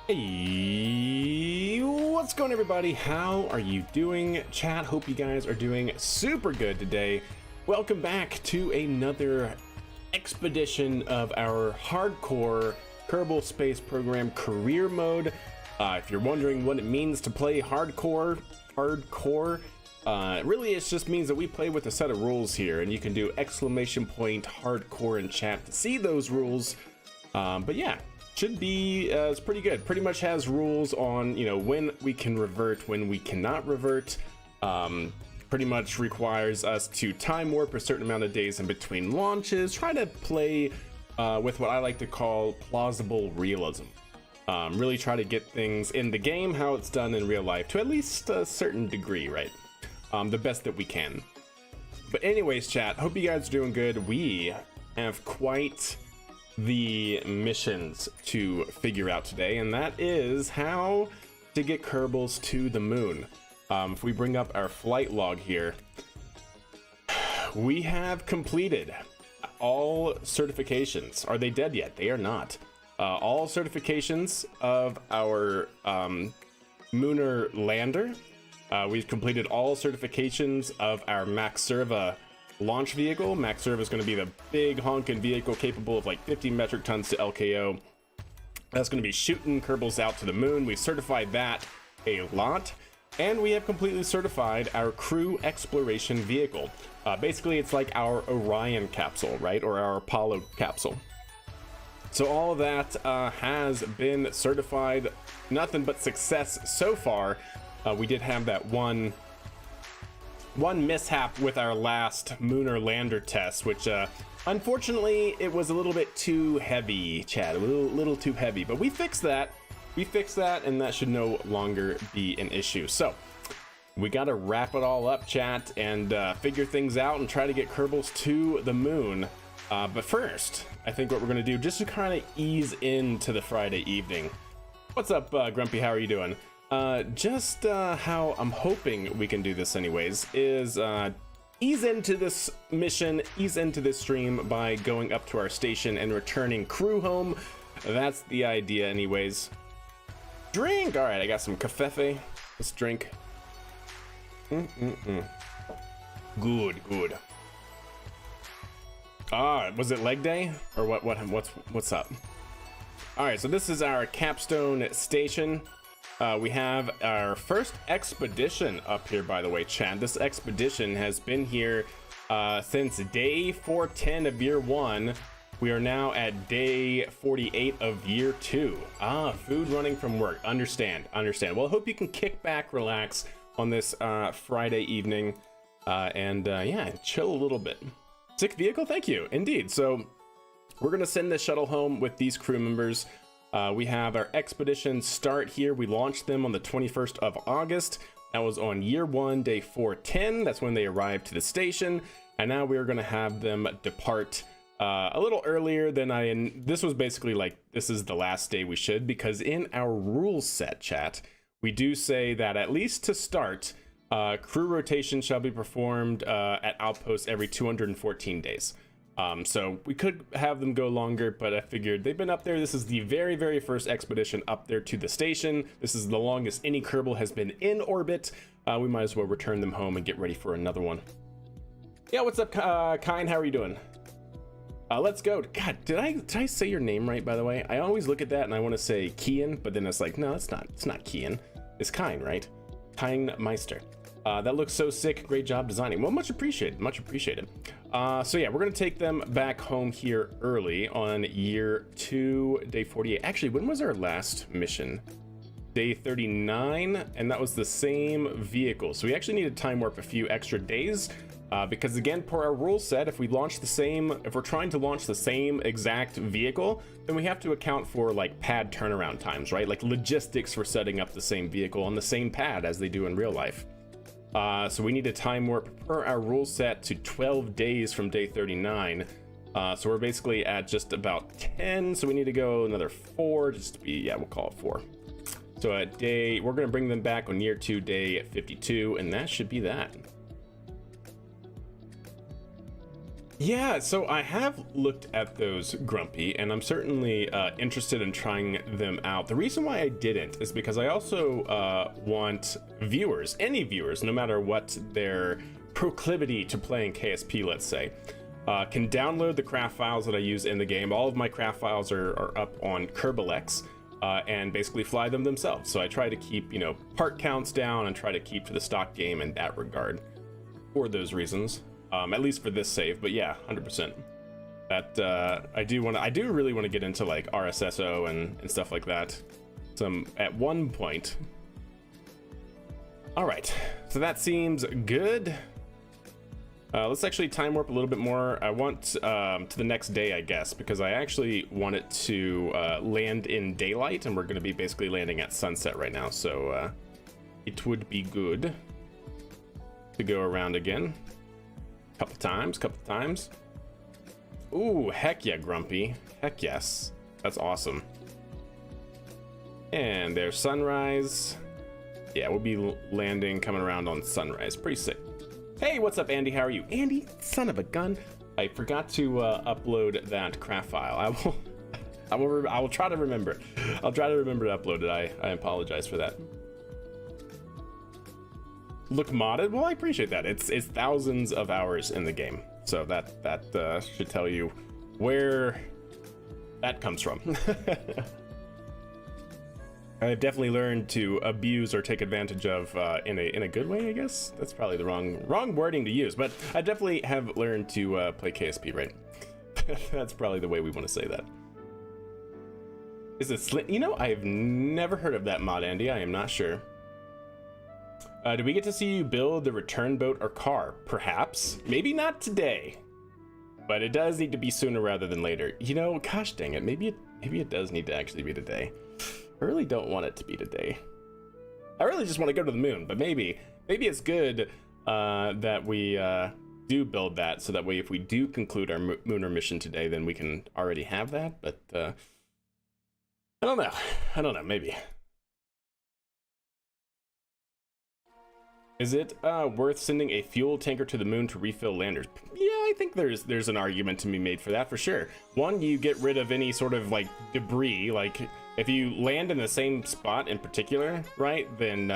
Hey, what's going everybody? How are you doing? Chat, hope you guys are doing super good today. Welcome back to another expedition of our hardcore Kerbal Space Program career mode. If you're wondering what it means to play hardcore, really it just means that we play with a set of rules here, and you can do !hardcore in chat to see those rules. But yeah, should be it's pretty good. Pretty much has rules on, you know, when we can revert, when we cannot revert. Pretty much requires us to time warp a certain amount of days in between launches. Try to play with what I like to call plausible realism. Really try to get things in the game how it's done in real life to at least a certain degree, right? The best that we can. But anyways, chat, hope you guys are doing good. We have quite the missions to figure out today, and that is how to get Kerbals to the moon. If we bring up our flight log here, we have completed all certifications. Are they dead yet? They are not. All certifications of our Lunar lander. We've completed all certifications of our Max Serva launch vehicle. Max Serva is going to be the big honking vehicle capable of like 50 metric tons to LKO. That's going to be shooting Kerbals out to the moon. We certified that a lot, and we have completely certified our crew exploration vehicle. Basically, it's like our Orion capsule, right, or our Apollo capsule. So all of that has been certified. Nothing but success so far. We did have that one mishap with our last lunar lander test, which unfortunately it was a little bit too heavy, Chad, a little too heavy, but we fixed that, and that should no longer be an issue. So we got to wrap it all up, chat, and figure things out and try to get Kerbals to the moon. But first, I think what we're gonna do, just to kind of ease into the Friday evening. What's up, Grumpy? How are you doing? Just how I'm hoping we can do this anyways is ease into this mission, ease into this stream by going up to our station and returning crew home. That's the idea anyways. Drink! All right, I got some cafefe. Let's drink. Good. Was it leg day or what's up? All right, so this is our capstone station. We have our first expedition up here, by the way, Chad. This expedition has been here since day 410 of year 1. We are now at day 48 of year 2. Food running from work. Understand. Well, I hope you can kick back, relax on this Friday evening, and yeah, chill a little bit. Sick vehicle, thank you. Indeed. So we're gonna send this shuttle home with these crew members. We have our expedition start here. We launched them on the 21st of August. That was on year 1, day 410. That's when they arrived to the station. And now we're going to have them depart a little earlier than this was basically like, this is the last day we should, because in our rules set, chat, we do say that at least to start, crew rotation shall be performed at outposts every 214 days. So we could have them go longer, but I figured they've been up there. This is the very first expedition up there to the station. This is the longest any Kerbal has been in orbit. We might as well return them home and get ready for another one. Yeah, what's up, Kine? How are you doing? Let's go. God, did I say your name right, by the way? I always look at that and I want to say Kian, but then it's like, no, it's not Kian. It's Kine, right? Kine Meister. That looks so sick. Great job designing. Well, much appreciated. So yeah, we're gonna take them back home here early on year 2, day 48. Actually, when was our last mission? Day 39, and that was the same vehicle. So we actually need to time warp a few extra days, because again, per our rule set, if we're trying to launch the same exact vehicle, then we have to account for like pad turnaround times, right? Like logistics for setting up the same vehicle on the same pad as they do in real life. So we need to time warp per our rule set to 12 days from day 39. So we're basically at just about 10. So we need to go another 4 just to be, yeah, we'll call it 4. So we're going to bring them back on year 2, day 52, and that should be that. Yeah, so I have looked at those, Grumpy, and I'm certainly interested in trying them out. The reason why I didn't is because I also want viewers, any viewers, no matter what their proclivity to playing KSP, let's say, can download the craft files that I use in the game. All of my craft files are up on Kerbalex, and basically fly them themselves. So I try to keep, you know, part counts down and try to keep to the stock game in that regard for those reasons. At least for this save, but yeah, 100%. That I do really want to get into like RSSO and stuff like that. At one point. All right, so that seems good. Let's actually time warp a little bit more. I want to the next day, I guess, because I actually want it to land in daylight, and we're going to be basically landing at sunset right now. So it would be good to go around again. Couple times. Ooh, heck yeah, Grumpy. Heck yes. That's awesome. And there's sunrise. Yeah, we'll be landing, coming around on sunrise. Pretty sick. Hey, what's up, Andy? How are you? Andy, son of a gun. I forgot to upload that craft file. I will try to remember. I'll try to remember to upload it. I apologize for that. Look modded? Well, I appreciate that. It's thousands of hours in the game, so that should tell you where that comes from. I've definitely learned to abuse or take advantage of in a good way, I guess. That's probably the wrong wording to use, but I definitely have learned to play KSP right. That's probably the way we want to say that. Is it Slit? You know, I've never heard of that mod, Andy. I am not sure. Do we get to see you build the return boat or car? Perhaps. Maybe not today. But it does need to be sooner rather than later. You know, gosh dang it. Maybe it does need to actually be today. I really don't want it to be today. I really just want to go to the moon, but maybe it's good that we do build that, so that way if we do conclude our lunar mission today, then we can already have that. But I don't know, maybe. Is it worth sending a fuel tanker to the moon to refill landers? Yeah, I think there's an argument to be made for that, for sure. One, you get rid of any sort of like debris. Like if you land in the same spot in particular, right, then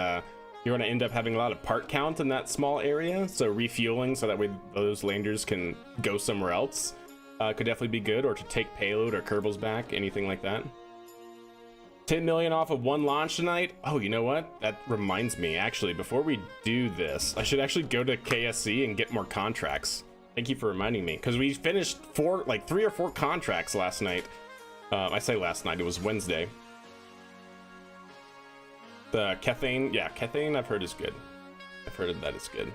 you're gonna end up having a lot of part count in that small area. So refueling, so that way those landers can go somewhere else, could definitely be good. Or to take payload or Kerbals back, anything like that. 10 million off of one launch tonight. Oh, you know what? That reminds me, actually, before we do this, I should actually go to KSC and get more contracts. Thank you for reminding me, because we finished 3 or 4 contracts last night. I say last night, it was Wednesday. The Kethane, yeah, Kethane I've heard is good. I've heard that is good.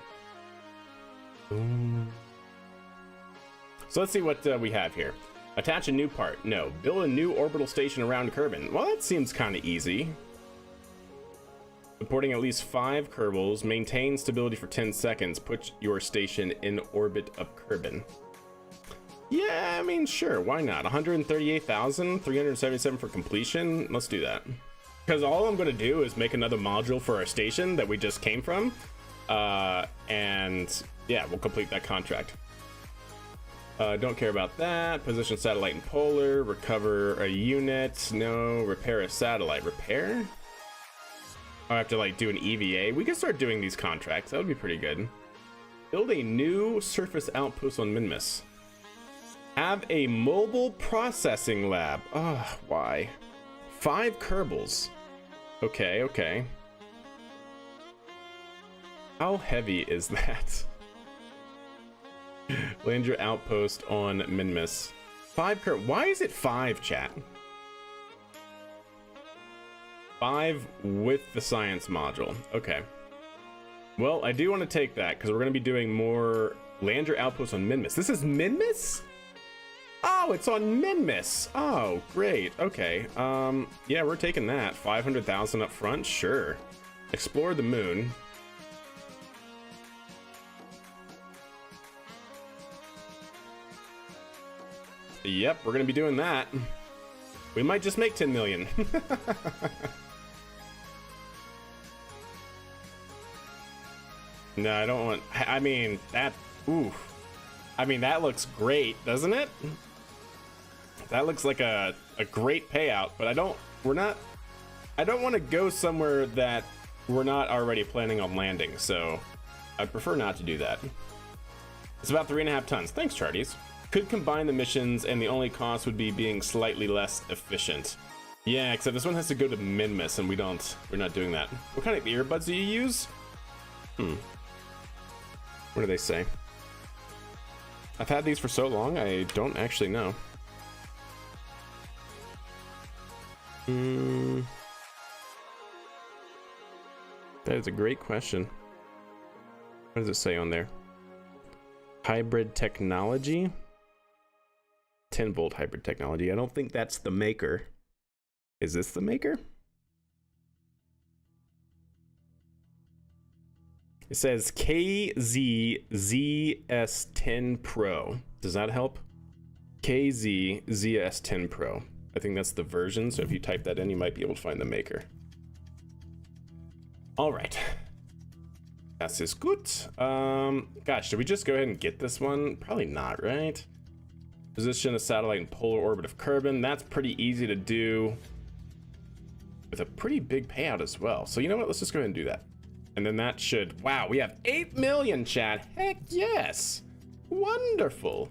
So let's see what we have here. Attach a new part. No. Build a new orbital station around Kerbin. Well, that seems kind of easy. Supporting at least 5 Kerbals. Maintain stability for 10 seconds. Put your station in orbit of Kerbin. Yeah, I mean, sure. Why not? 138,377 for completion. Let's do that. Because all I'm going to do is make another module for our station that we just came from. And yeah, we'll complete that contract. Don't care about that. Position satellite in polar. Recover a unit. No. Repair a satellite. Repair? I have to like do an EVA. We can start doing these contracts. That would be pretty good. Build a new surface outpost on Minmus. Have a mobile processing lab. Ugh, why? 5 Kerbals. Okay, okay. How heavy is that? Land your outpost on Minmus. 5 Kerbals. Why is it 5, chat? 5 with the science module. Okay. Well, I do want to take that because we're going to be doing more land your outpost on Minmus. This is Minmus? Oh, it's on Minmus. Oh, great. Okay. Yeah, we're taking that. 500,000 up front. Sure. Explore the moon. Yep, we're gonna be doing that. We might just make 10 million. No, I don't want. I mean, that. Ooh. I mean, that looks great, doesn't it? That looks like a great payout, but I don't want to go somewhere that we're not already planning on landing, so I'd prefer not to do that. It's about 3.5 tons. Thanks, Charties. Could combine the missions, and the only cost would be being slightly less efficient. Yeah, except this one has to go to Minmus, and we're not doing that. What kind of earbuds do you use? What do they say? I've had these for so long, I don't actually know. That is a great question. What does it say on there? Hybrid technology? 10-volt hybrid technology. I don't think that's the maker. Is this the maker? It says KZ-ZS10 Pro. Does that help? KZ-ZS10 Pro. I think that's the version, so if you type that in, you might be able to find the maker. All right. Das ist gut. Gosh, should we just go ahead and get this one? Probably not, right? Position a satellite in polar orbit of Kerbin. That's pretty easy to do with a pretty big payout as well. So you know what? Let's just go ahead and do that. And then that should... Wow, we have 8 million, chat. Heck yes. Wonderful.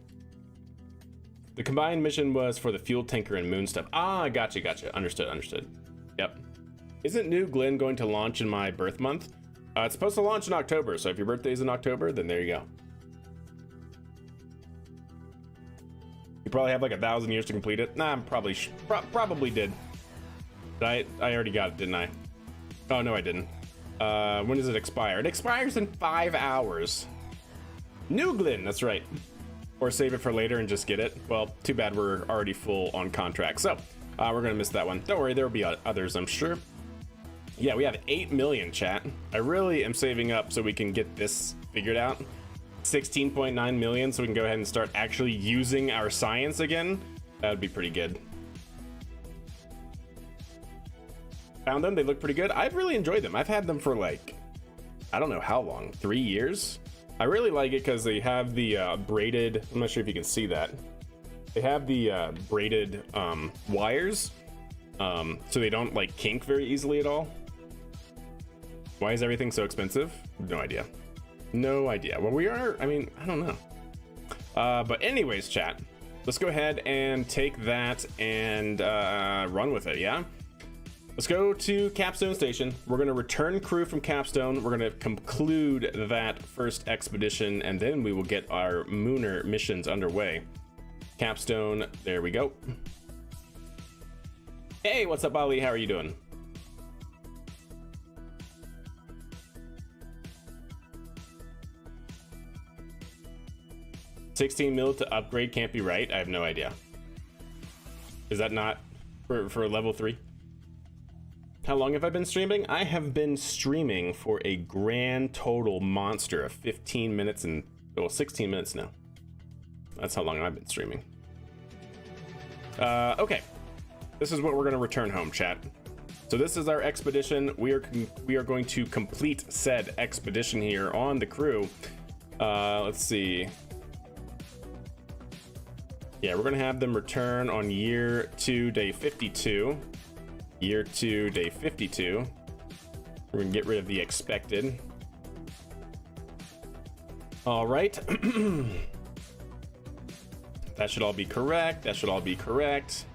The combined mission was for the fuel tanker and moon stuff. Ah, gotcha. Understood. Yep. Isn't New Glenn going to launch in my birth month? It's supposed to launch in October, so if your birthday's in October, then there you go. You probably have like 1,000 years to complete it. Nah, probably did. I already got it, didn't I? Oh, no, I didn't. When does it expire? It expires in 5 hours. New Glenn, that's right. Or save it for later and just get it. Well, too bad we're already full on contract. So, we're gonna miss that one. Don't worry, there will be others, I'm sure. Yeah, we have 8 million, chat. I really am saving up so we can get this figured out. 16.9 million, so we can go ahead and start actually using our science again. That would be pretty good. Found them, they look pretty good. I've really enjoyed them. I've had them for like, I don't know how long, 3 years? I really like it because they have the braided, I'm not sure if you can see that. They have the braided wires, so they don't like kink very easily at all. Why is everything so expensive? No idea. No idea. Well, we are, I mean, I don't know. But anyways, chat, let's go ahead and take that and run with it, yeah? Let's go to Capstone Station. We're going to return crew from Capstone. We're going to conclude that first expedition, and then we will get our Mooner missions underway. Capstone, there we go. Hey, what's up, Ali? How are you doing? $16 mil to upgrade can't be right. I have no idea. Is that not for level 3? How long have I been streaming? I have been streaming for a grand total monster of 15 minutes and, well, 16 minutes now. That's how long I've been streaming. Okay. This is what we're going to return home, chat. So this is our expedition. We are going to complete said expedition here on the crew. Let's see. Yeah, we're going to have them return on year 2, day 52. Year 2, day 52. We're going to get rid of the expected. All right. That should all be correct. That should all be correct.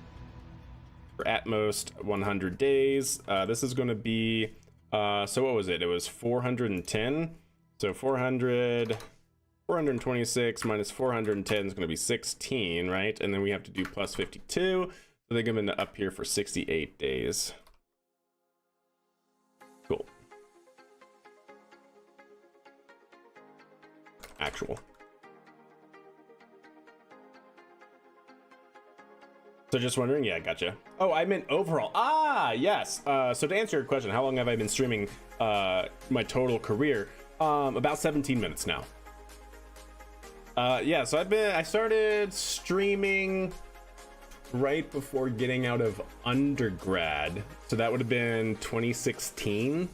For at most 100 days. This is going to be, so what was it? It was 410. So 426 minus 410 is going to be 16, right? And then we have to do plus 52. So they're going to up here for 68 days. Cool. Actual. So just wondering, yeah, gotcha. Oh, I meant overall. Ah, yes. So to answer your question, how long have I been streaming my total career? About 17 minutes now. Yeah, so I started streaming right before getting out of undergrad. So that would have been 2016.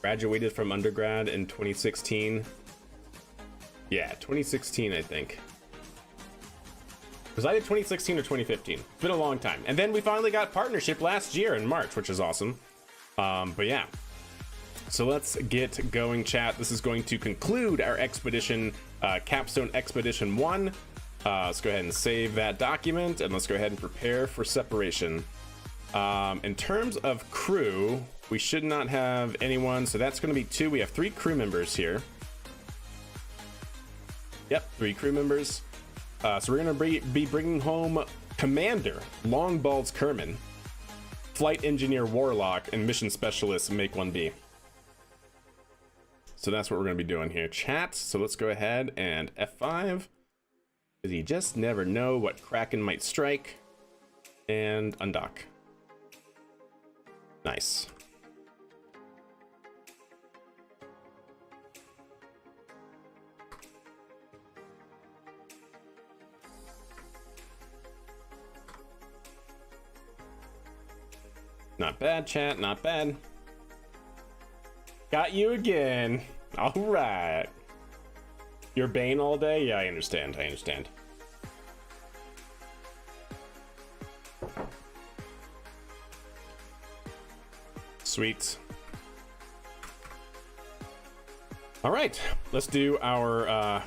Graduated from undergrad in 2016. Yeah, 2016, I think. Was I did 2016 or 2015? It's been a long time. And then we finally got partnership last year in March, which is awesome. But yeah. So let's get going, chat. This is going to conclude our expedition, Capstone Expedition 1. Let's go ahead and save that document, and let's go ahead and prepare for separation. In terms of crew, we should not have anyone, so that's going to be 2. We have 3 crew members here. Yep, 3 crew members. So we're going to be bringing home Commander Longballs Kerman, Flight Engineer Warlock, and Mission Specialist Make 1B. So that's what we're going to be doing here, chat. So let's go ahead and F5, because you just never know what Kraken might strike, and undock. Nice. Not bad, chat, not bad. Got you again. All right. You're Bane all day? Yeah, I understand. I understand. Sweet. All right. Let's do our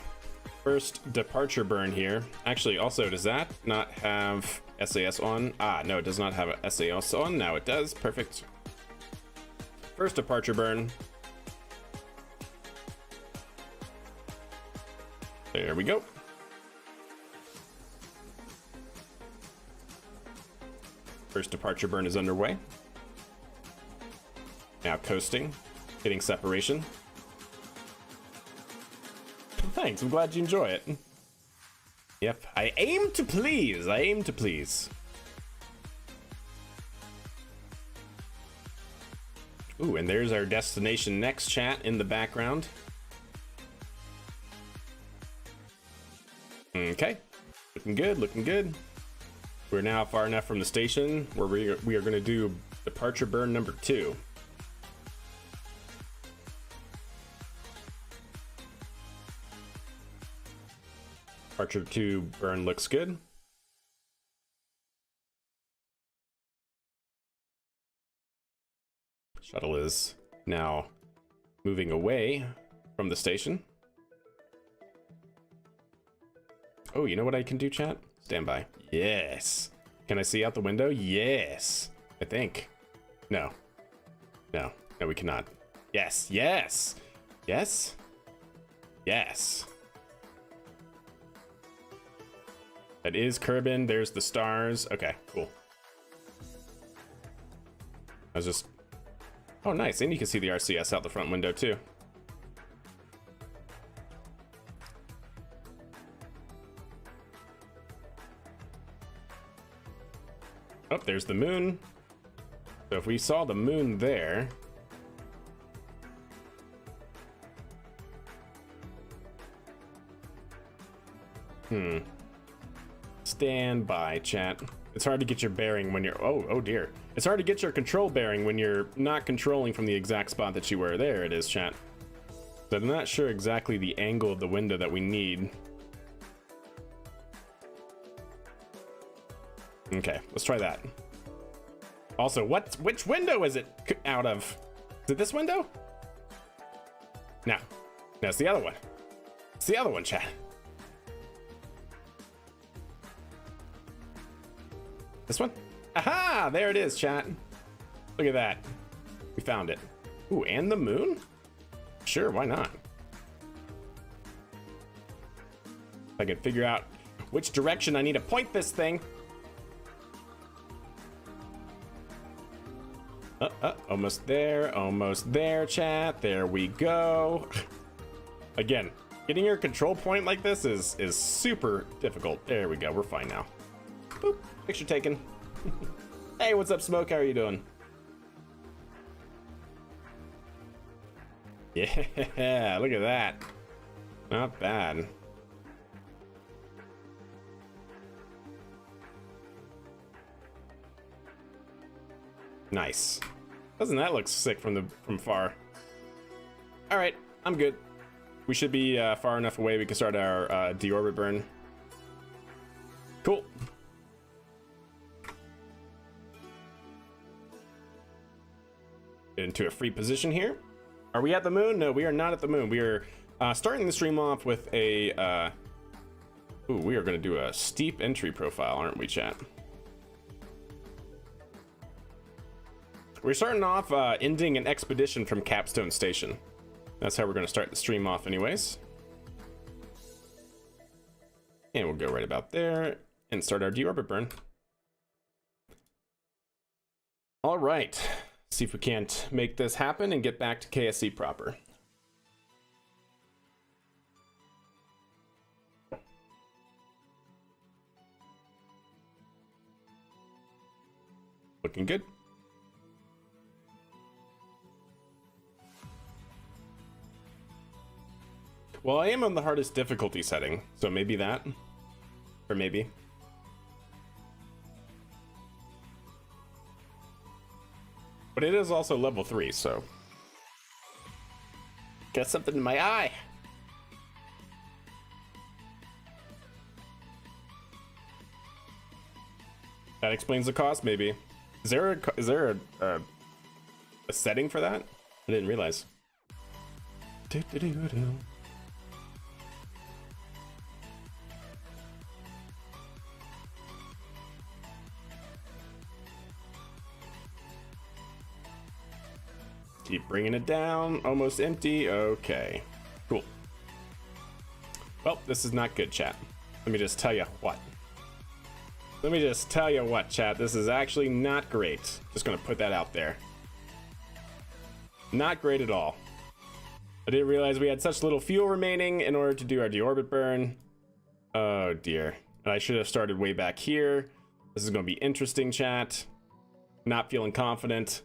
first departure burn here. Actually, also, does that not have SAS on? Ah, no, it does not have a SAS on. Now it does. Perfect. First departure burn. There we go. First departure burn is underway. Now coasting, hitting separation. Thanks, I'm glad you enjoy it. Yep, I aim to please. I aim to please. Ooh, and there's our destination next, chat, in the background. Okay, looking good, looking good. We're now far enough from the station where we are going to do departure burn number 2. Departure 2 burn looks good. Shuttle is now moving away from the station. Oh, you know what I can do, chat? Stand by. Yes. Can I see out the window? Yes. I think. No. No. No, we cannot. Yes. Yes. Yes. Yes. That is Kerbin. There's the stars. Okay, cool. I was just... Oh, nice. And you can see the RCS out the front window, too. Oh, there's the moon. So if we saw the moon there... Stand by, chat. It's hard to get your bearing when you're... Oh dear. It's hard to get your control bearing when you're not controlling from the exact spot that you were. There it is, chat. So I'm not sure exactly the angle of the window that we need. Okay, let's try that. Also, which window is it out of? Is it this window? No. No, it's the other one. It's the other one, chat. This one? Aha! There it is, chat. Look at that. We found it. Ooh, and the moon? Sure, why not? If I can figure out which direction I need to point this thing. Almost there, chat. There we go. Again, getting your control point like this is super difficult. There we go, we're fine now. Boop, picture taken. Hey, what's up, Smoke? How are you doing? Yeah, look at that. Not bad. Nice. Doesn't that look sick from far? All right, I'm good. We should be far enough away we can start our deorbit burn. Cool. into a free position here. Are we at the moon? No, we are not at the moon. We are starting the stream off with a we are going to do a steep entry profile, aren't we, chat? We're starting off ending an expedition from Capstone Station. That's how we're going to start the stream off anyways. And we'll go right about there and start our deorbit burn. All right, see if we can't make this happen and get back to KSC proper. Looking good. Well, I am on the hardest difficulty setting, so maybe that, or maybe. But it is also level 3, so. Got something in my eye. That explains the cost, maybe. Is there a setting for that? I didn't realize. Keep bringing it down. Almost empty. Okay. Cool. Well, this is not good, chat. Let me just tell you what. Let me just tell you what, chat. This is actually not great. Just gonna put that out there. Not great at all. I didn't realize we had such little fuel remaining in order to do our deorbit burn. Oh dear. I should have started way back here. This is gonna be interesting, chat. Not feeling confident.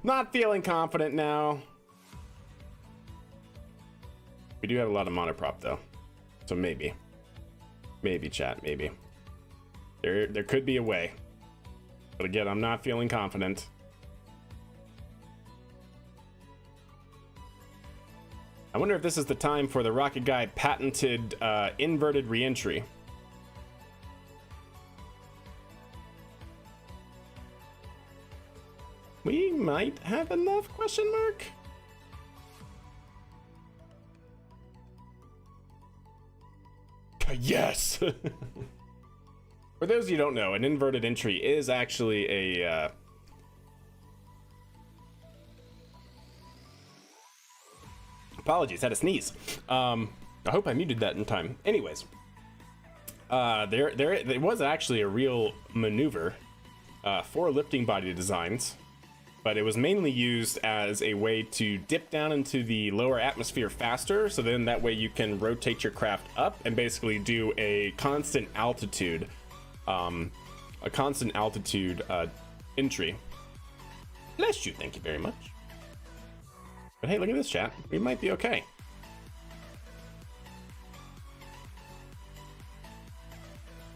Not feeling confident now. We do have a lot of monoprop though, so maybe chat, maybe there could be a way, but again, I'm not feeling confident. I wonder if this is the time for the Rocket Guy patented inverted reentry. We might have enough, question mark? Yes! For those of you who don't know, an inverted entry is actually a apologies, had a sneeze. I hope I muted that in time. Anyways, there was actually a real maneuver for lifting body designs, but it was mainly used as a way to dip down into the lower atmosphere faster, so then that way you can rotate your craft up and basically do a constant altitude entry. Bless you, thank you very much. But hey, look at this, chat. We might be okay.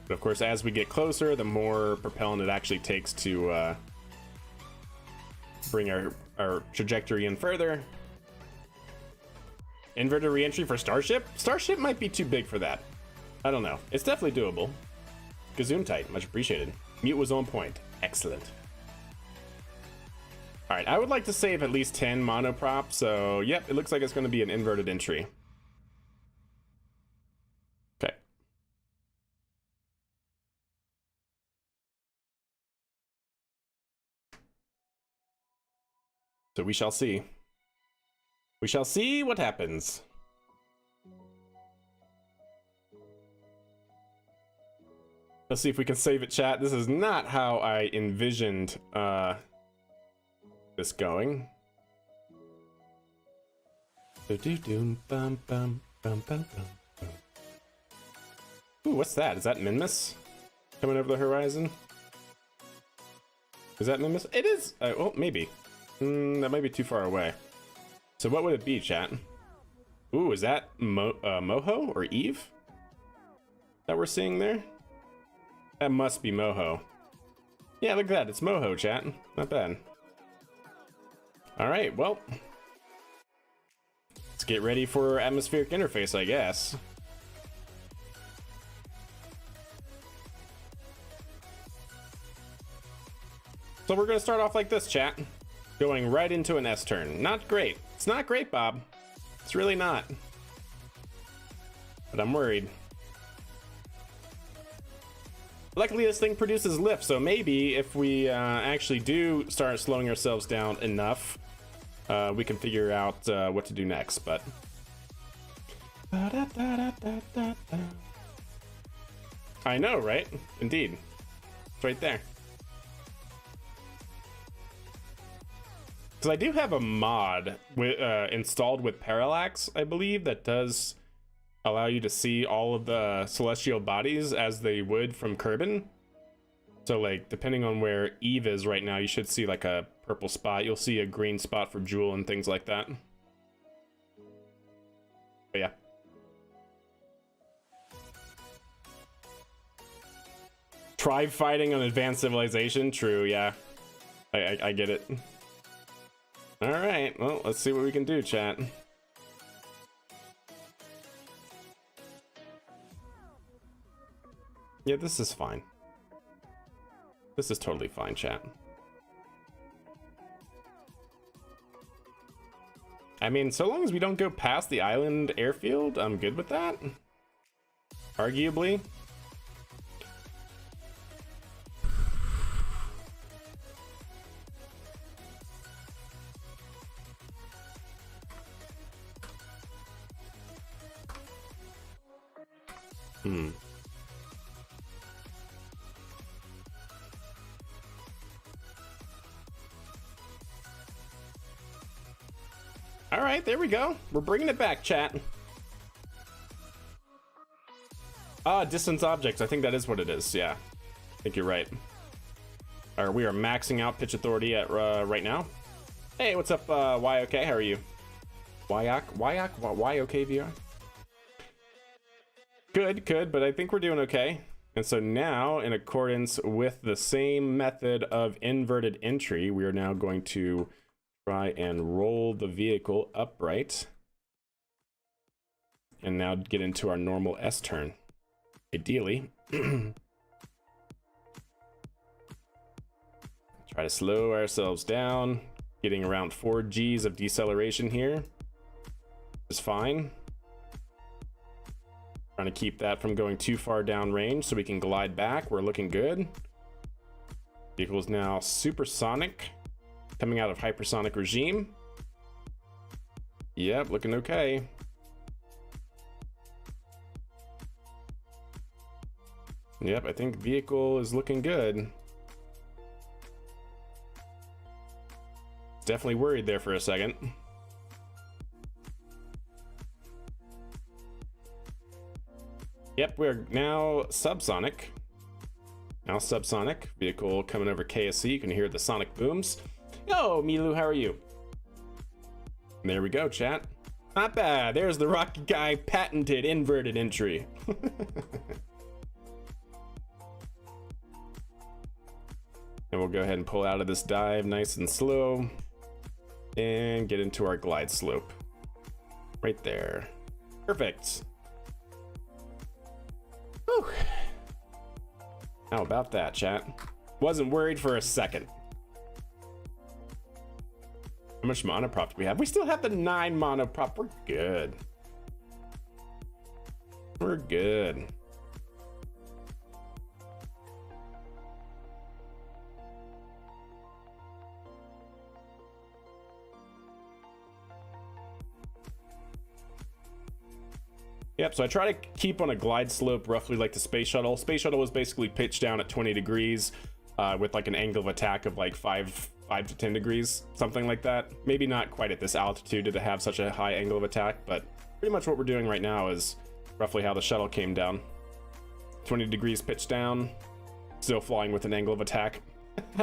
But of course, as we get closer, the more propellant it actually takes to bring our trajectory in further. Inverted reentry for Starship? Starship might be too big for that. I don't know. It's definitely doable. Gazoon-tight, much appreciated. Mute was on point. Excellent. Alright, I would like to save at least 10 monoprop, so yep, it looks like it's going to be an inverted entry. Okay. So we shall see. We shall see what happens. Let's see if we can save it, chat. This is not how I envisioned this going. Ooh, what's that? Is that Minmus coming over the horizon? Is that Minmus? It is. Well, maybe. That might be too far away. So what would it be, chat? Ooh, is that Moho or Eve that we're seeing there? That must be Moho. Yeah, look at that. It's Moho, chat. Not bad. All right, well, let's get ready for atmospheric interface, I guess. So we're gonna start off like this, chat. going right into an S turn. Not great. It's not great, Bob. It's really not. But I'm worried. Luckily, this thing produces lift, so maybe if we actually do start slowing ourselves down enough, we can figure out what to do next, but... I know, right? Indeed. It's right there. Because I do have a mod installed with Parallax, I believe, that does allow you to see all of the celestial bodies as they would from Kerbin. So, like, depending on where Eve is right now, you should see, like, a purple spot. You'll see a green spot for Jewel and things like that. But yeah. Try fighting on Advanced Civilization? True, yeah. I get it. Alright, well, let's see what we can do, chat. Yeah, this is fine. This is totally fine, chat. I mean, so long as we don't go past the island airfield, I'm good with that. Arguably. All right, there we go. We're bringing it back, chat. Distance objects. I think that is what it is. Yeah, I think you're right. All right, we are maxing out pitch authority at right now. Hey, what's up, YOK? How are you? YOK VR? Good, but I think we're doing okay. And so now, in accordance with the same method of inverted entry, we are now going to try and roll the vehicle upright. And now get into our normal S turn. Ideally. Try to slow ourselves down. Getting around 4 Gs of deceleration here is fine. Trying to keep that from going too far down range so we can glide back. We're looking good. Vehicle is now supersonic, coming out of hypersonic regime. Yep, looking okay. Yep, I think vehicle is looking good. Definitely worried there for a second. Yep, we're now subsonic. Now subsonic. Vehicle coming over KSC. You can hear the sonic booms. Yo, Milu, how are you? And there we go, chat. Not bad. There's the Rocky Guy patented inverted entry. And we'll go ahead and pull out of this dive nice and slow. And get into our glide slope. Right there. Perfect. Whew. How about that, chat? Wasn't worried for a second. How much mana prop do we have? We still have the 9 mana prop. We're good. We're good. Yep, so I try to keep on a glide slope roughly like the space shuttle. Space shuttle was basically pitched down at 20 degrees with like an angle of attack of like 5 to 10 degrees, something like that. Maybe not quite at this altitude to have such a high angle of attack, but pretty much what we're doing right now is roughly how the shuttle came down. 20 degrees pitched down, still flying with an angle of attack.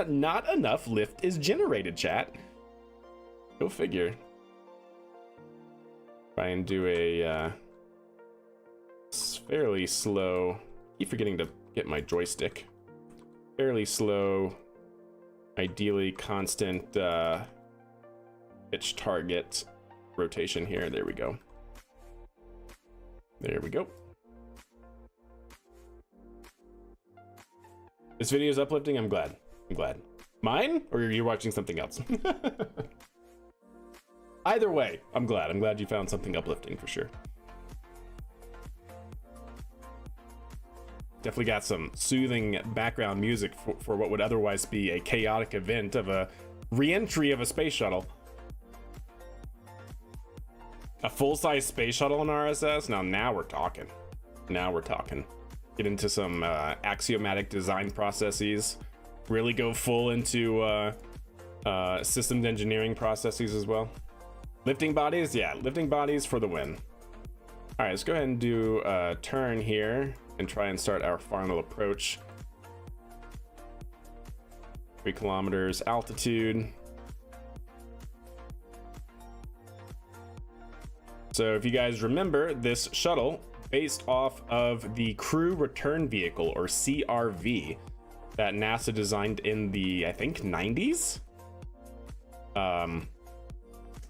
Not enough lift is generated, chat. Go figure. Try and do a fairly slow, keep forgetting to get my joystick. Fairly slow, ideally constant pitch target rotation here. There we go. There we go. This video is uplifting. I'm glad. I'm glad. Mine? Or are you watching something else? Either way, I'm glad. I'm glad you found something uplifting for sure. Definitely got some soothing background music for what would otherwise be a chaotic event of a re-entry of a space shuttle. A full-size space shuttle in RSS? Now we're talking. Now we're talking. Get into some axiomatic design processes. Really go full into systems engineering processes as well. Lifting bodies? Yeah, lifting bodies for the win. All right, let's go ahead and do a turn here and try and start our final approach. 3 kilometers altitude. So if you guys remember, this shuttle, based off of the Crew Return Vehicle, or CRV, that NASA designed in the, I think, 90s?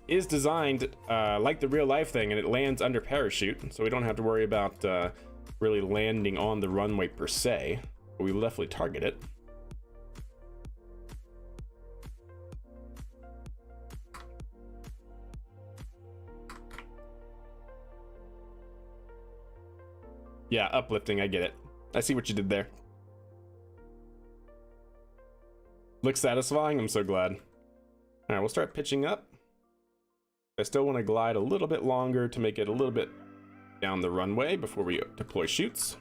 Is designed like the real life thing, and it lands under parachute, so we don't have to worry about really landing on the runway per se, but we will definitely target it. Yeah, uplifting, I get it. I see what you did there. Looks satisfying, I'm so glad. All right, we'll start pitching up. I still want to glide a little bit longer to make it a little bit down the runway before we deploy chutes.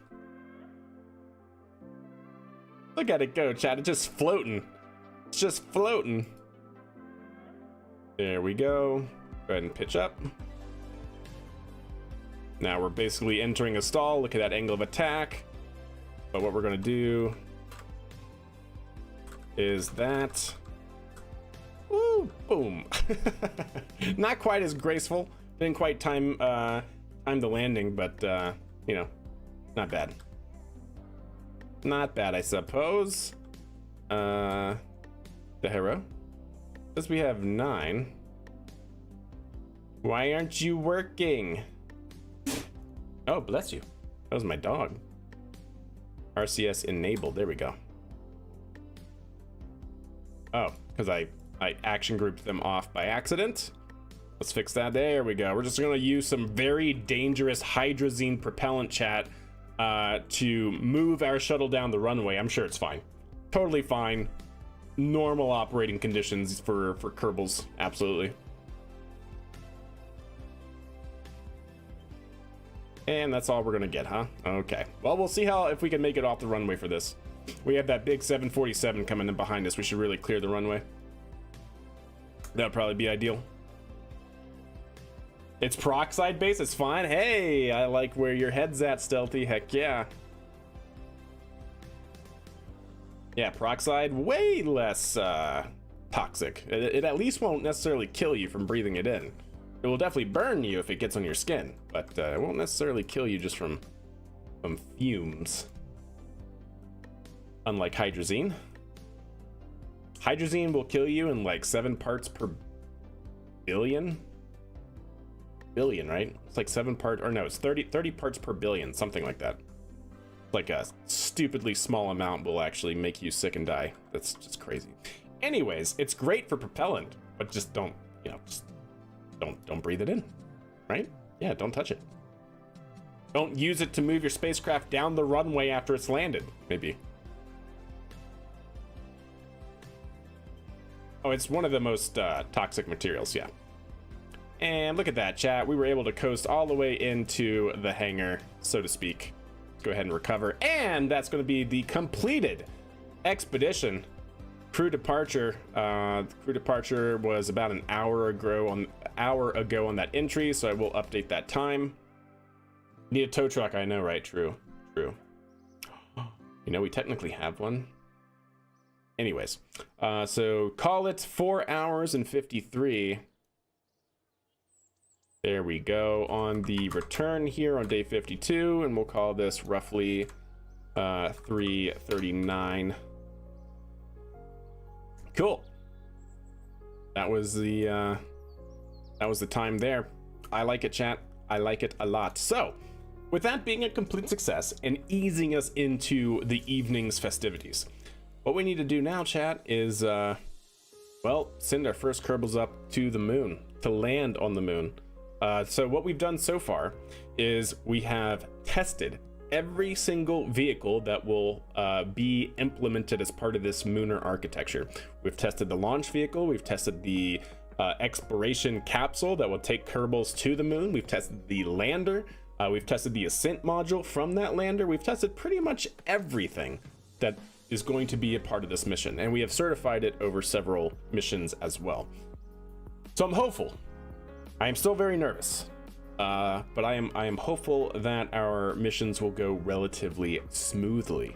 Look at it go, chat. It's just floating. It's just floating. There we go. Go ahead and pitch up. Now we're basically entering a stall. Look at that angle of attack. But what we're going to do is that. Woo, boom. Not quite as graceful. Didn't quite time the landing, but you know, not bad. Not bad, I suppose. The hero. Says we have 9. Why aren't you working? Oh, bless you. That was my dog. RCS enabled. There we go. Oh, because I action grouped them off by accident. Let's fix that. There we go. We're just going to use some very dangerous hydrazine propellant, chat, to move our shuttle down the runway. I'm sure it's fine. Totally fine. Normal operating conditions for Kerbals. Absolutely. And that's all we're going to get, huh? Okay. Well, we'll see if we can make it off the runway for this. We have that big 747 coming in behind us. We should really clear the runway. That would probably be ideal. It's peroxide base. It's fine. Hey, I like where your head's at, Stealthy. Heck yeah. Yeah, peroxide, way less toxic. It at least won't necessarily kill you from breathing it in. It will definitely burn you if it gets on your skin, but it won't necessarily kill you just from fumes. Unlike hydrazine. Hydrazine will kill you in like 7 parts per billion. Billion, right? It's like 7 parts, or no, it's 30 parts per billion, something like that. Like a stupidly small amount will actually make you sick and die. That's just crazy. Anyways, it's great for propellant, but just don't, you know, just don't breathe it in, right? Yeah, don't touch it. Don't use it to move your spacecraft down the runway after it's landed, maybe. Oh, it's one of the most toxic materials, yeah. And look at that, chat. We were able to coast all the way into the hangar, so to speak. Let's go ahead and recover. And that's going to be the completed expedition. Crew departure. Crew departure was about an hour ago on that entry, so I will update that time. Need a tow truck, I know, right? True. You know, we technically have one. Anyways, so call it 4 hours and 53. There we go on the return here on day 52, and we'll call this roughly 3:39. Cool. That was the time there. I like it, chat. I like it a lot. So, with that being a complete success and easing us into the evening's festivities, What we need to do now, chat, is well, send our first Kerbals up to the moon, to land on the moon. So what we've done so far is we have tested every single vehicle that will be implemented as part of this lunar architecture. We've tested the launch vehicle, we've tested the exploration capsule that will take Kerbals to the moon, we've tested the lander, we've tested the ascent module from that lander, we've tested pretty much everything that is going to be a part of this mission, and we have certified it over several missions as well. So I'm hopeful. I am still very nervous, but I am hopeful that our missions will go relatively smoothly.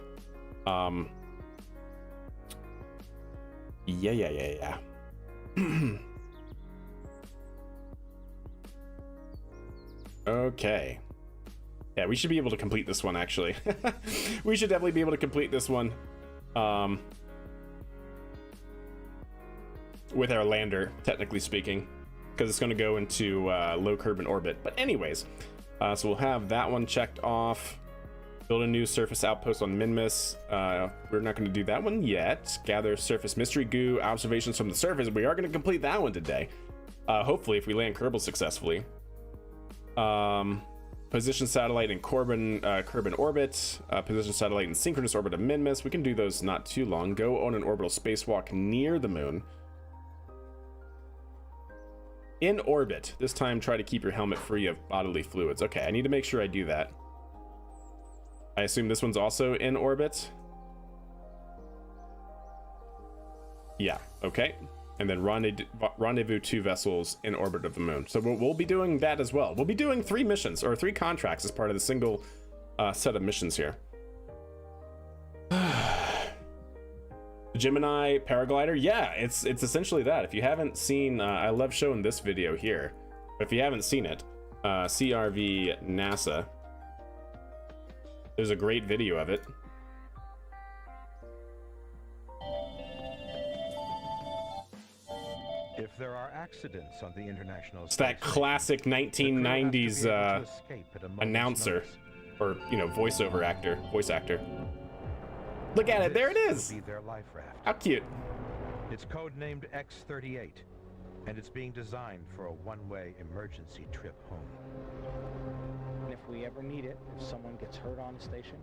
Yeah. Okay. Yeah, we should be able to complete this one, actually. We should definitely be able to complete this one with our lander, technically speaking, because it's going to go into low Kerbin orbit. But anyways, so we'll have that one checked off. Build a new surface outpost on Minmus. We're not going to do that one yet. Gather surface mystery goo, observations from the surface. We are going to complete that one today. Hopefully, if we land Kerbal successfully. Position satellite in Kerbin orbit. Position satellite in synchronous orbit of Minmus. We can do those not too long. Go on an orbital spacewalk near the moon. In orbit. This time, try to keep your helmet free of bodily fluids. Okay, I need to make sure I do that. I assume this one's also in orbit. Yeah, okay. And then rendezvous 2 vessels in orbit of the moon. So we'll be doing that as well. We'll be doing 3 missions, or 3 contracts as part of the single set of missions here. Gemini paraglider, yeah, it's essentially that. If you haven't seen, I love showing this video here. But if you haven't seen it, CRV NASA. There's a great video of it. If there are accidents on the international it's that classic 1990s announcer, or voice actor. Look at it, there it is. How cute. It's codenamed X-38, and it's being designed for a one-way emergency trip home. And if we ever need it, if someone gets hurt on the station,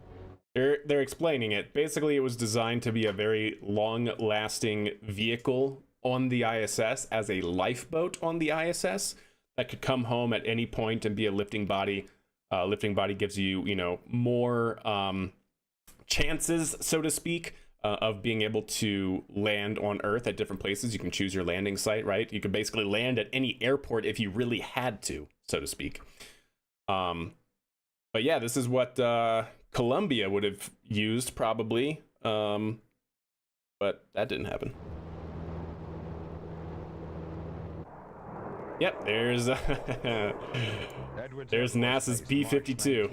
they're explaining it. Basically, it was designed to be a very long-lasting vehicle on the ISS, as a lifeboat on the ISS that could come home at any point and be a lifting body. Lifting body gives you, more chances, so to speak, of being able to land on Earth at different places. You can choose your landing site, right? You could basically land at any airport if you really had to, so to speak. But yeah, this is what Columbia would have used probably, but that didn't happen. Yep, there's NASA's B-52.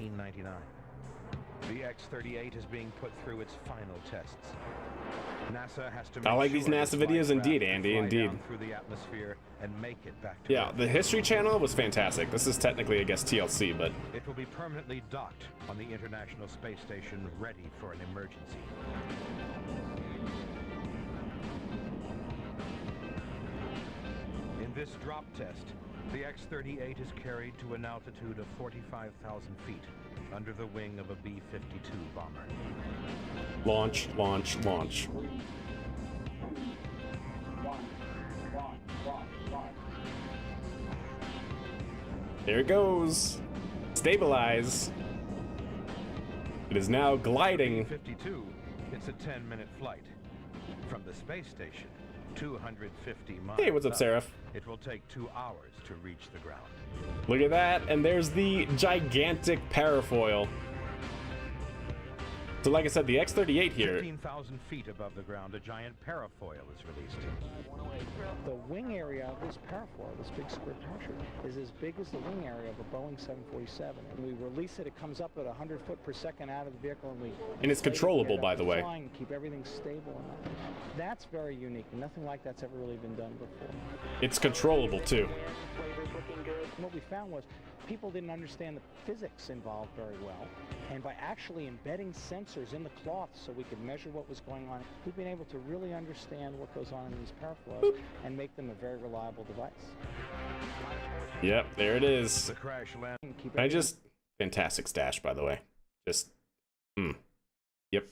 The X-38 is being put through its final tests. NASA has to I like these NASA videos indeed, Andy, indeed. Through the atmosphere and make it back to yeah, Earth. The History Channel was fantastic. This is technically, I guess, TLC, but it will be permanently docked on the International Space Station, ready for an emergency. In this drop test, the X-38 is carried to an altitude of 45,000 feet under the wing of a B-52 bomber. Launch, launch, launch. There it goes. Stabilize. It is now gliding. B-52, it's a 10-minute flight. From the space station, 250 miles. Hey, what's up, Seraph? It will take 2 hours to reach the ground. Look at that, and there's the gigantic parafoil. So like I said, the X-38 here. 15,000 feet above the ground, a giant parafoil is released. the wing area of this parafoil, this big square parachute, is as big as the wing area of a Boeing 747. And we release it, it comes up at 100 foot per second out of the vehicle, and it's controllable, by the way. Flying, keep everything stable. And that's very unique. Nothing like that's ever really been done before. It's controllable too. And what we found was people didn't understand the physics involved very well. And by actually embedding sensors in the cloth so we could measure what was going on, we've been able to really understand what goes on in these parafoils and make them a very reliable device. Yep, there it is. The crash land. Fantastic stash, by the way. Yep.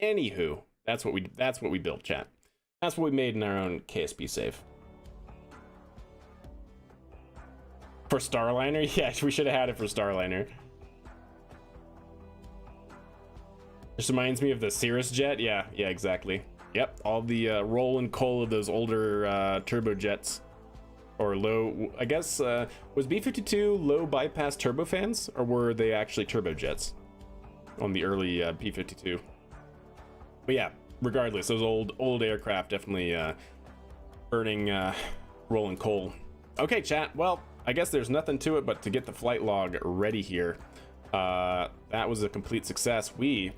Anywho, that's what we built, chat. That's what we made in our own KSP save. For Starliner? Yeah, we should have had it for Starliner. This reminds me of the Cirrus jet. Yeah, exactly. Yep, all the roll and coal of those older turbojets. Or low, I guess, was B-52 low bypass turbofans? Or were they actually turbojets on the early B-52? But yeah, regardless, those old aircraft definitely burning rolling coal. Okay, chat. Well, I guess there's nothing to it but to get the flight log ready here. That was a complete success. We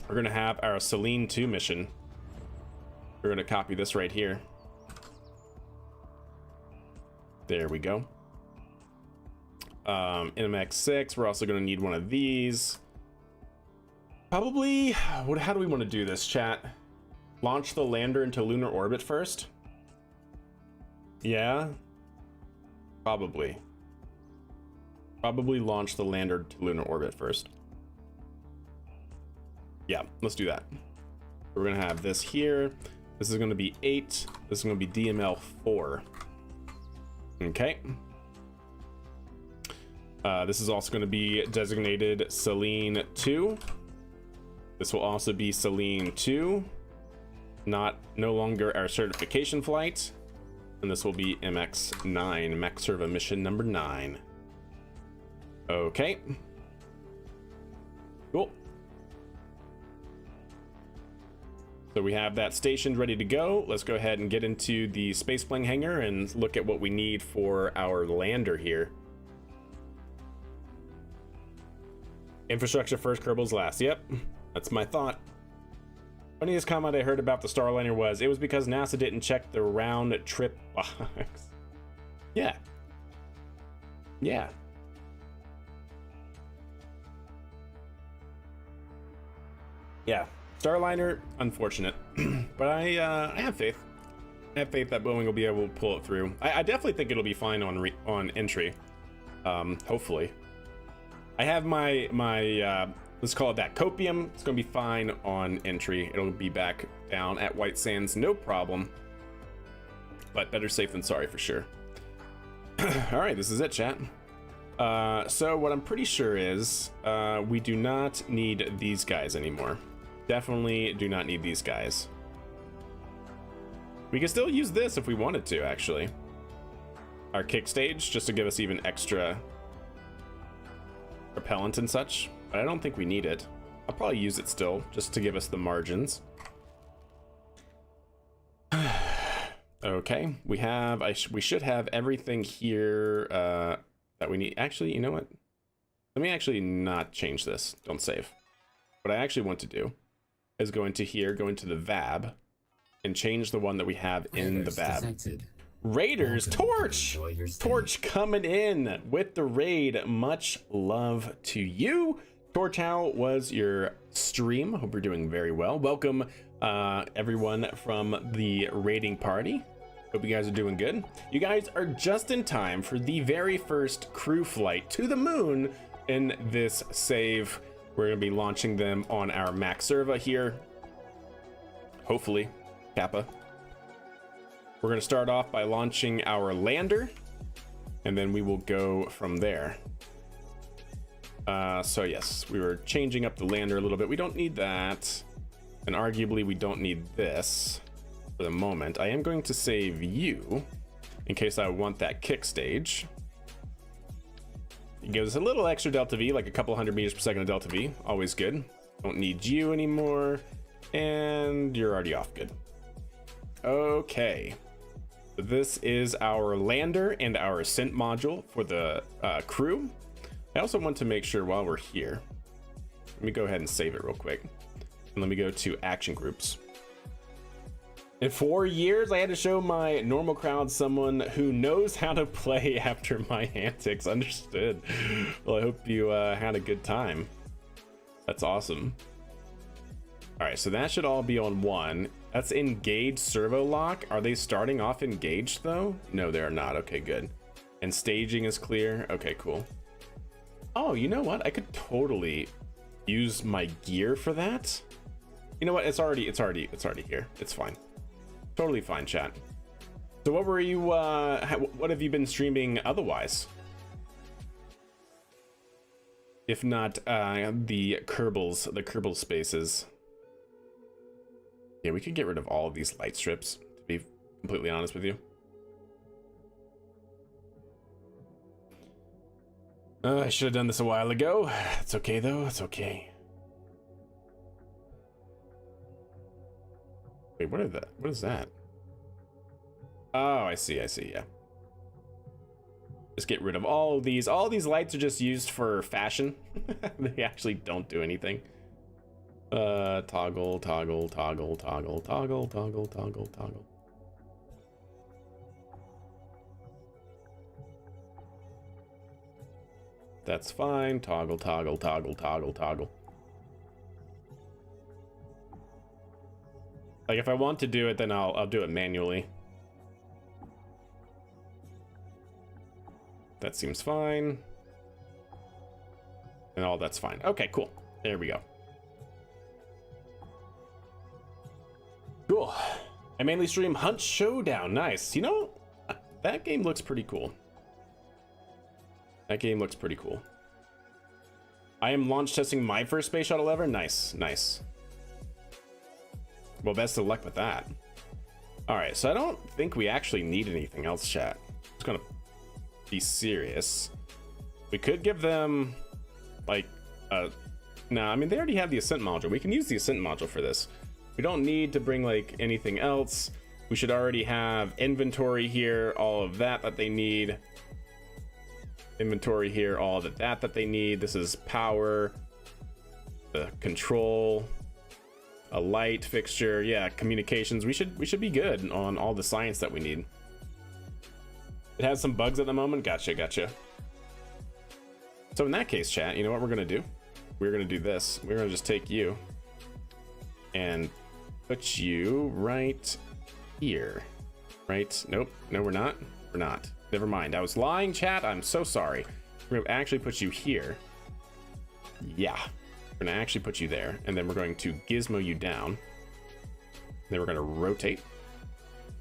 are going to have our Selene 2 mission. We're going to copy this right here. There we go. NMX6, we're also going to need one of these. Probably, how do we want to do this, chat? Launch the lander into lunar orbit first? Yeah? Probably launch the lander to lunar orbit first. Yeah, let's do that. We're going to have this here. This is going to be 8. This is going to be DML 4. Okay. This is also going to be designated Selene 2. This will also be Selene 2. No longer our certification flight. And this will be MX9, Max Servo mission number 9. Okay. Cool. So we have that stationed ready to go. Let's go ahead and get into the spaceplane hangar and look at what we need for our lander here. Infrastructure first, Kerbals last. Yep, that's my thought. Funniest comment I heard about the Starliner was, it was because NASA didn't check the round trip box. Yeah. Yeah. Yeah. Starliner, unfortunate. But I have faith. I have faith that Boeing will be able to pull it through. I definitely think it'll be fine on entry. Hopefully. I have my let's call it that copium. It's gonna be fine on entry. It'll be back down at White Sands, no problem. But better safe than sorry for sure. All right, this is it, chat. So what I'm pretty sure is we do not need these guys anymore. Definitely do not need these guys. We can still use this if we wanted to, actually. Our kick stage, just to give us even extra propellant and such. But I don't think we need it. I'll probably use it still, just to give us the margins. Okay, we should have everything here that we need. Actually, you know what? Let me actually not change this. Don't save. What I actually want to do is go into here, go into the VAB, and change the one that we have in the VAB. Detected. Raiders, Torch! Torch coming in with the raid. Much love to you. Torch, how was your stream? Hope you're doing very well. Welcome, everyone from the raiding party. Hope you guys are doing good. You guys are just in time for the very first crew flight to the moon in this save. We're going to be launching them on our Max Servo here. Hopefully, Kappa. We're going to start off by launching our lander, and then we will go from there. So yes, we were changing up the lander a little bit. We don't need that, and arguably we don't need this for the moment. I am going to save you in case I want that kick stage. It gives us a little extra delta V, like a couple hundred meters per second of delta V. Always good. Don't need you anymore, and you're already off. Good. Okay. This is our lander and our ascent module for the crew. I also want to make sure while we're here, let me go ahead and save it real quick. And let me go to action groups. In 4 years, I had to show my normal crowd someone who knows how to play after my antics. Understood. Well, I hope you had a good time. That's awesome. All right, so that should all be on 1. That's engaged servo lock. Are they starting off engaged though? No, they're not. Okay, good. And staging is clear. Okay, cool. Oh, you know what? I could totally use my gear for that. You know what? It's already here. It's fine. Totally fine, chat. So what were you, what have you been streaming otherwise? If not, the Kerbal spaces. Yeah, we could get rid of all of these light strips, to be completely honest with you. I should have done this a while ago. It's okay though, it's okay. Wait, what is that? Oh, I see, yeah. Just get rid of all of these. All these lights are just used for fashion. They actually don't do anything. Toggle. That's fine. Toggle. Like if I want to do it, then I'll do it manually. That seems fine. And all that's fine. Okay, cool. There we go. Cool. I mainly stream Hunt Showdown. Nice. You know, that game looks pretty cool. That game looks pretty cool. I am launch testing my first space shuttle ever. Nice. Well, best of luck with that. All right, so I don't think we actually need anything else, chat. I'm just gonna be serious. We could give them like no, I mean they already have the ascent module. We can use the ascent module for this. We don't need to bring like anything else. We should already have inventory here, all of that they need. Inventory here, all of that they need. This is power, the control, a light fixture, yeah, communications. We should be good on all the science that we need. It has some bugs at the moment. Gotcha. So in that case, chat, you know what we're gonna do? We're gonna do this. We're gonna just take you and put you right here. Right? Nope. No, we're not. We're not. Never mind. I was lying, chat. I'm so sorry. We're gonna actually put you here. Yeah. We're gonna actually put you there, and then we're going to gizmo you down. Then we're gonna rotate.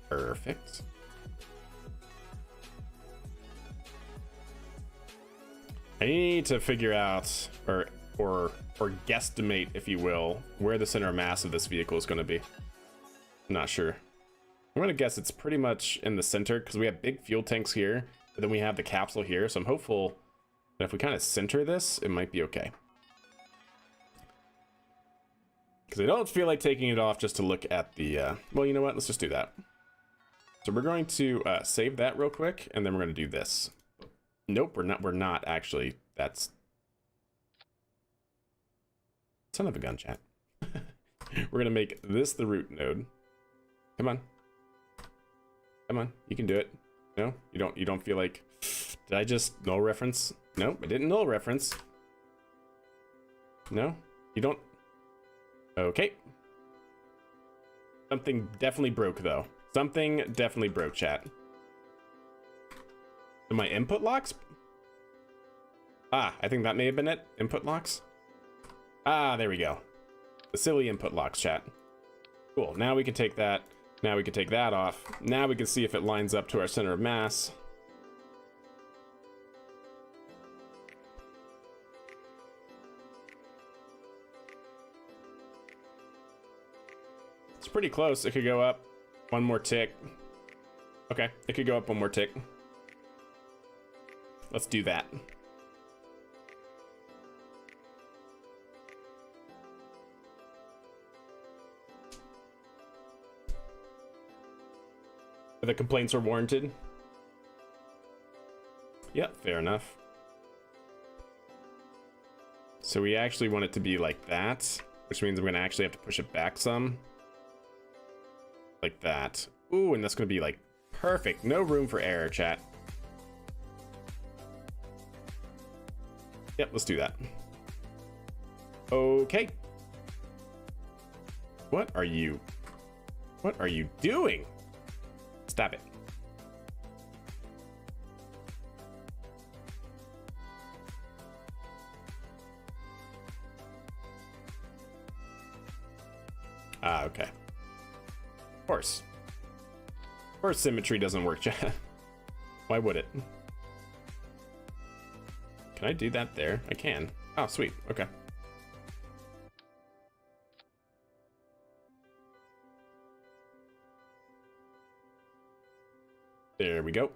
Perfect. I need to figure out, or guesstimate, if you will, where the center of mass of this vehicle is going to be. I'm not sure. I'm gonna guess it's pretty much in the center because we have big fuel tanks here, but then we have the capsule here. So I'm hopeful that if we kind of center this, it might be okay. Because I don't feel like taking it off just to look at the, well, you know what? Let's just do that. So we're going to save that real quick, and then we're going to do this. Nope, we're not actually. That's son of a gun, chat. We're going to make this the root node. Come on. You can do it. No, you don't feel like, did I just null reference? No, I didn't null reference. No, you don't. Okay. Something definitely broke though. Something definitely broke, chat. So my input locks? Ah, I think that may have been it. Input locks? Ah, there we go. The silly input locks, chat. Cool, now we can take that. Now we can take that off. Now we can see if it lines up to our center of mass. It's pretty close. It could go up one more tick. Okay, it could go up one more tick. Let's do that. The complaints are warranted. Yep, fair enough. So we actually want it to be like that, which means I'm gonna actually have to push it back some. like that. Ooh, and that's gonna be like perfect. No room for error, chat. Yep, let's do that. Okay. What are you doing? Stop it. Ah, okay. Of course. Of course symmetry doesn't work, chat. Why would it? Can I do that there? I can. Oh, sweet. Okay. There we go.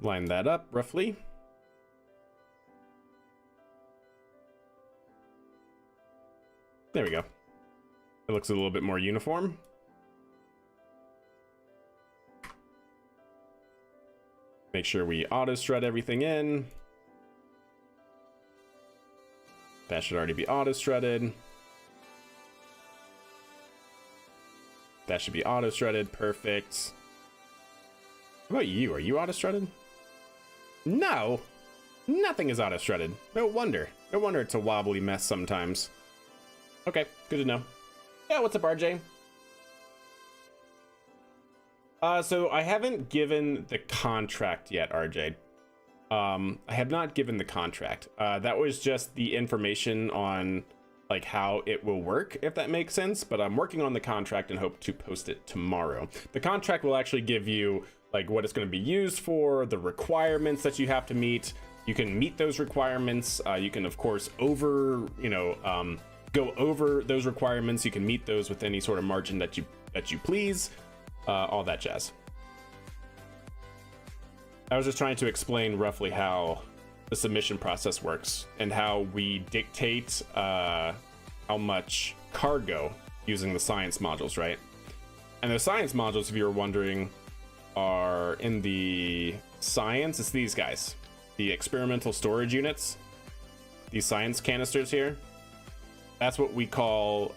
Line that up roughly. There we go. It looks a little bit more uniform. Make sure we auto strut everything in. That should already be auto strutted. That should be auto strutted. Perfect. How about you? Are you auto strutted? No, nothing is auto strutted. No wonder. No wonder it's a wobbly mess sometimes. Okay, good to know. Yeah, what's up, RJ? So I haven't given the contract yet, RJ. I have not given the contract. That was just the information on like how it will work, if that makes sense. But I'm working on the contract and hope to post it tomorrow. The contract will actually give you like what it's going to be used for, the requirements that you have to meet. You can meet those requirements. You can of course go over those requirements. You can meet those with any sort of margin that you please. All that jazz. I was just trying to explain roughly how the submission process works and how we dictate how much cargo using the science modules, right? And the science modules, if you're wondering, are in the science. It's these guys, the experimental storage units, these science canisters here. That's what we call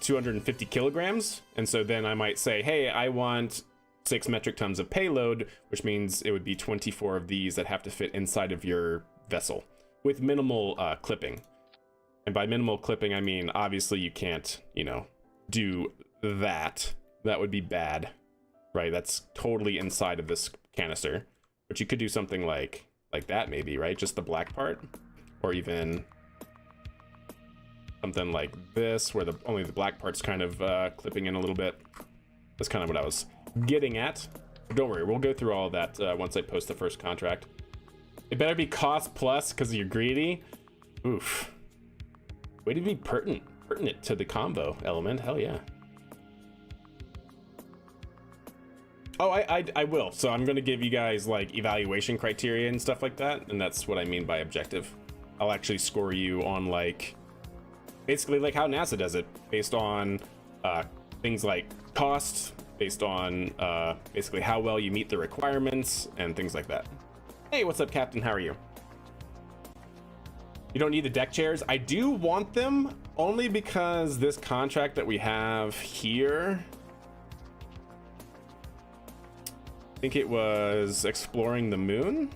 250 kilograms. And so then I might say, hey, I want 6 metric tons of payload, which means it would be 24 of these that have to fit inside of your vessel with minimal clipping. And by minimal clipping, I mean, obviously you can't, do that. That would be bad, right? That's totally inside of this canister. But you could do something like that maybe, right? Just the black part, or even something like this where only the black part's kind of clipping in a little bit. That's kind of what I was getting at. Don't worry, we'll go through all of that once I post the first contract. It better be cost plus because you're greedy. Oof. Way to be pertinent to the combo element. Hell yeah. Oh, I will. So I'm going to give you guys like evaluation criteria and stuff like that. And that's what I mean by objective. I'll actually score you on like, basically like how NASA does it, based on things like cost, based on basically how well you meet the requirements and things like that. Hey, what's up, Captain? How are you? You don't need the deck chairs. I do want them only because this contract that we have here, I think it was exploring the moon.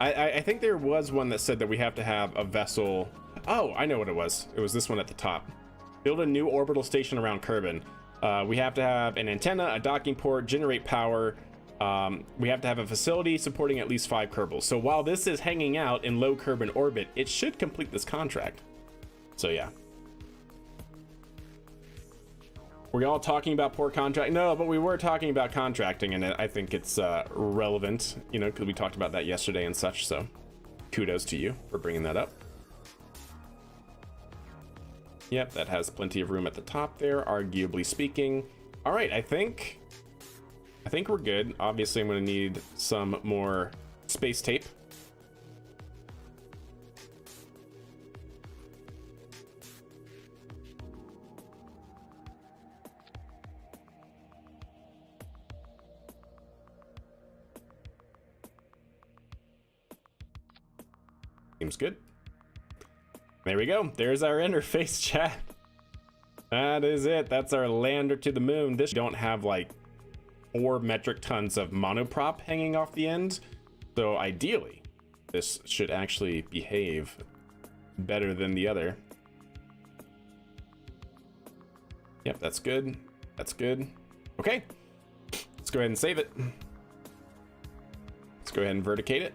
I think there was one that said that we have to have a vessel. Oh, I know what it was. It was this one at the top. Build a new orbital station around Kerbin. We have to have an antenna, a docking port, generate power. We have to have a facility supporting at least 5 Kerbals. So while this is hanging out in low Kerbin orbit, it should complete this contract. So yeah. Were we all talking about poor contract? No, but we were talking about contracting, and I think it's relevant, because we talked about that yesterday and such. So kudos to you for bringing that up. Yep, that has plenty of room at the top there, arguably speaking. All right, I think we're good. Obviously, I'm going to need some more space tape. Seems good. There we go. There's our interface, chat. That is it. That's our lander to the moon. This don't have like 4 metric tons of monoprop hanging off the end. So ideally, this should actually behave better than the other. Yep, that's good. That's good. Okay. Let's go ahead and save it. Let's go ahead and verticate it.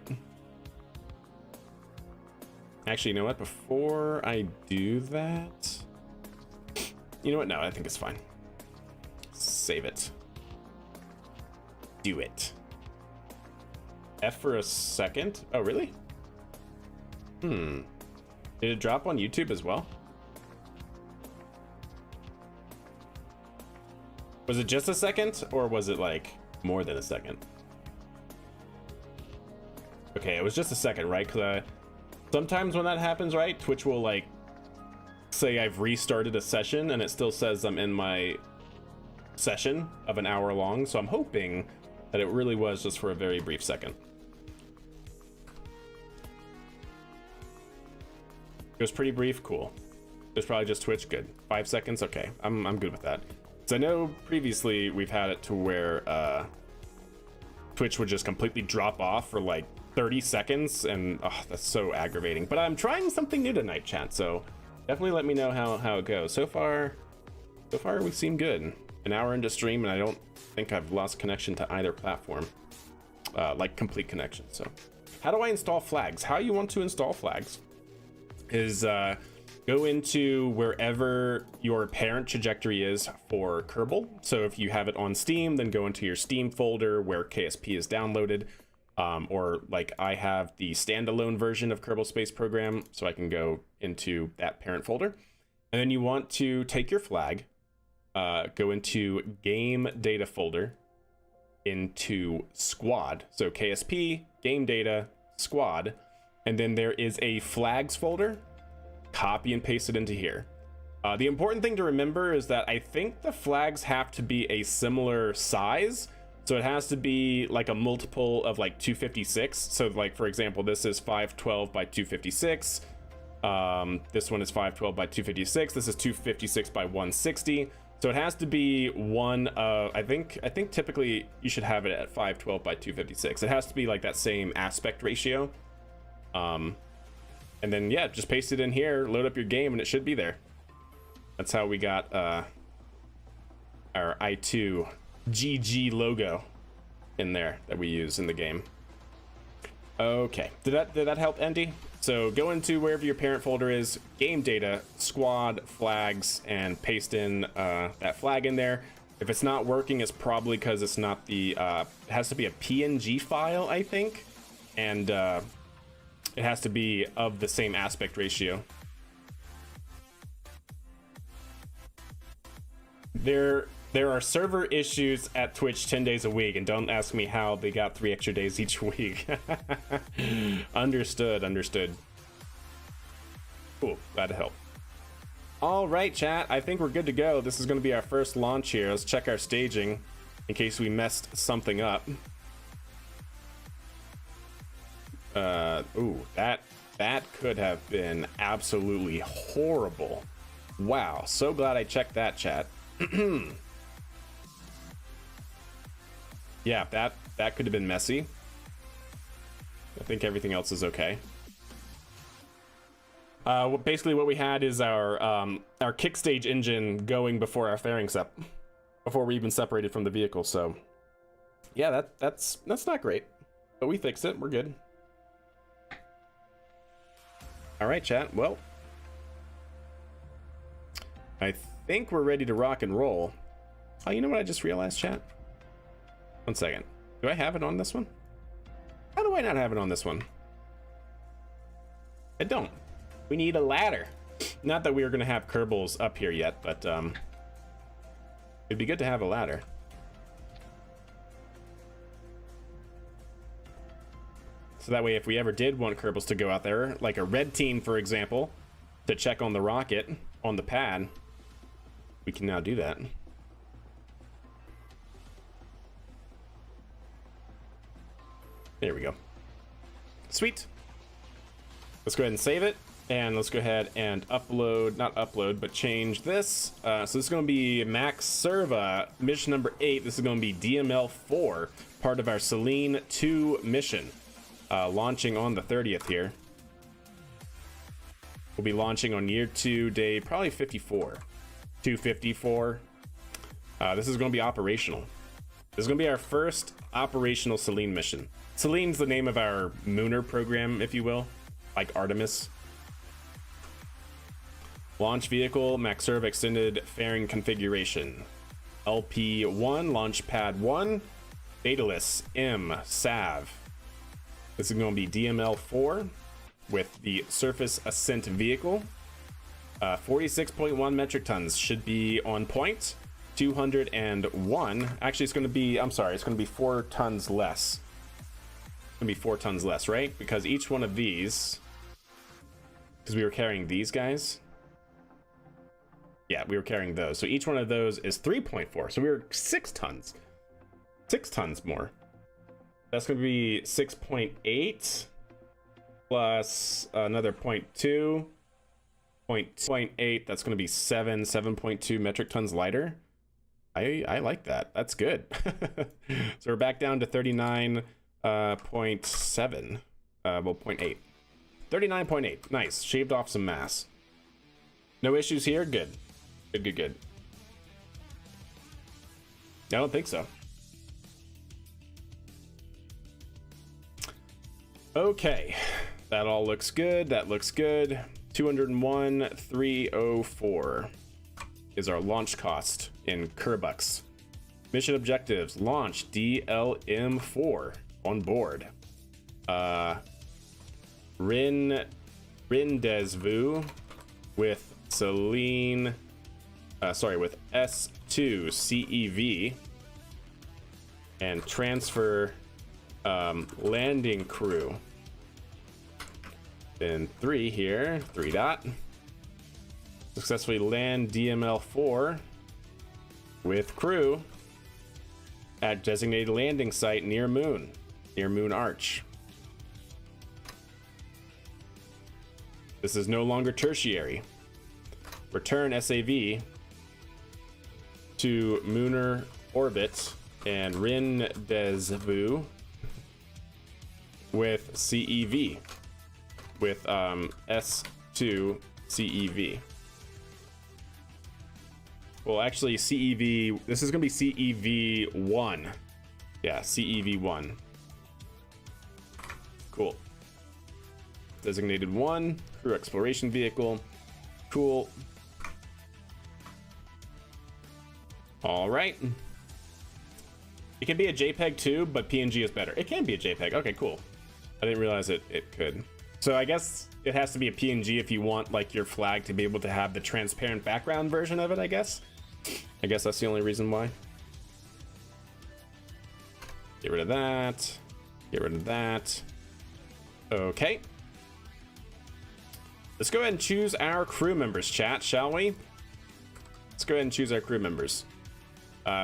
Actually, you know what? Before I do that... You know what? No, I think it's fine. Save it. Do it. F for a second? Oh, really? Did it drop on YouTube as well? Was it just a second, or was it like more than a second? Okay, it was just a second, right? Because sometimes when that happens, right, Twitch will like say I've restarted a session and it still says I'm in my session of an hour long. So I'm hoping that it really was just for a very brief second. It was pretty brief. Cool. It was probably just Twitch. Good. 5 seconds. Okay, I'm good with that. So I know previously we've had it to where Twitch would just completely drop off for like 30 seconds, and oh, that's so aggravating. But I'm trying something new tonight, chat, so definitely let me know how it goes. So far we seem good. An hour into stream, and I don't think I've lost connection to either platform, like complete connection. So how do I install flags? How you want to install flags is go into wherever your parent trajectory is for Kerbal. So if you have it on Steam, then go into your Steam folder where KSP is downloaded. Or like I have the standalone version of Kerbal Space Program, so I can go into that parent folder. And then you want to take your flag, go into game data folder, into squad. So KSP, game data, squad, and then there is a flags folder. Copy and paste it into here. The important thing to remember is that I think the flags have to be a similar size. So it has to be like a multiple of like 256. So like, for example, this is 512 by 256. This one is 512 by 256. This is 256 by 160. So it has to be one of, I think typically you should have it at 512 by 256. It has to be like that same aspect ratio. And then yeah, just paste it in here, load up your game, and it should be there. That's how we got our i2 GG logo in there that we use in the game. Okay, did that help, Andy? So go into wherever your parent folder is, game data, squad, flags, and paste in that flag in there. If it's not working, it's probably because it's not the it has to be a PNG file, I think, and it has to be of the same aspect ratio. There are server issues at Twitch 10 days a week, and don't ask me how they got 3 extra days each week. Understood. Cool, glad to help. All right, chat, I think we're good to go. This is going to be our first launch here. Let's check our staging in case we messed something up. Ooh, that could have been absolutely horrible. Wow, so glad I checked that, chat. Yeah, that could have been messy. I think everything else is okay. Basically what we had is our kick stage engine going before our fairing before we even separated from the vehicle. So yeah, that's not great, but we fixed it. We're good. All right, chat. Well, I think we're ready to rock and roll. Oh, you know what I just realized, chat? 1 second. Do I have it on this one? How do I not have it on this one? I don't. We need a ladder. Not that we were going to have Kerbals up here yet, but it'd be good to have a ladder. So that way, if we ever did want Kerbals to go out there, like a red team, for example, to check on the rocket on the pad, we can now do that. There we go. Sweet. let's go ahead and save it. And let's go ahead and upload, not upload, but change this. So this is going to be Max Serva, mission number 8. This is going to be DML 4, part of our Selene 2 mission, launching on the 30th here. We'll be launching on year 2, day probably 54. 254. This is going to be operational. This is going to be our first operational Selene mission. Selene's the name of our Mooner program, if you will, like Artemis. Launch vehicle, Max Serva extended fairing configuration. LP1, launch pad 1, Daedalus M, Sav. This is going to be DML 4 with the surface ascent vehicle. 46.1 metric tons should be on point. 201. Actually, it's going to be, I'm sorry, it's going to be 4 tons less. It's going to be 4 tons less, right? Because each one of these, because we were carrying these guys. Yeah, we were carrying those. So each one of those is 3.4. So we were 6 tons. 6 tons more. That's going to be 6.8 plus another 0.2. 0.8. That's going to be 7.2 metric tons lighter. I like that. That's good. So we're back down to 39.7. Well, 0.8. 39.8. Nice. Shaved off some mass. No issues here? Good. Good. I don't think so. Okay. That all looks good. That looks good. 201,304 is our launch cost in Kerbucks. Mission objectives: launch DLM4 on board. Rendezvous with Selene. With S2 CEV and transfer landing crew. Then 3 here, 3 dot. Successfully land DML4 with crew at designated landing site near Moon Arch. This is no longer tertiary. Return SAV to Mooner orbit and rendezvous with CEV, with S2 CEV. Well, actually, CEV, this is going to be CEV1. Yeah, CEV1. Cool. Designated 1, crew exploration vehicle. Cool. All right. It can be a JPEG too, but PNG is better. It can be a JPEG. Okay, cool. I didn't realize it could. So I guess it has to be a PNG if you want like your flag to be able to have the transparent background version of it, I guess. I guess that's the only reason why. Get rid of that. Get rid of that. Okay. Let's go ahead and choose our crew members, chat, shall we? Let's go ahead and choose our crew members.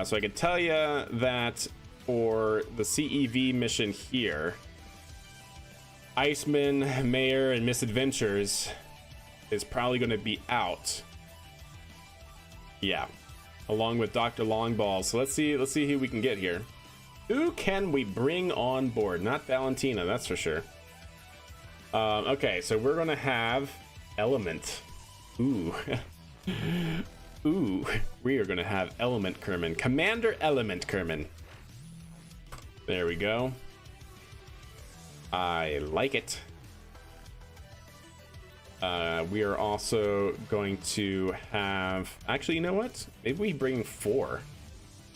So I can tell you that for the CEV mission here, Iceman, Mayor, and Misadventures is probably going to be out. Yeah, along with Dr. Longball. So let's see who we can get here. Who can we bring on board? Not Valentina, that's for sure. Okay, so we're gonna have Element. Ooh. Ooh, we are gonna have Element Kerman. Commander Element Kerman. There we go. I like it. We are also going to have, actually, you know what? Maybe we bring 4.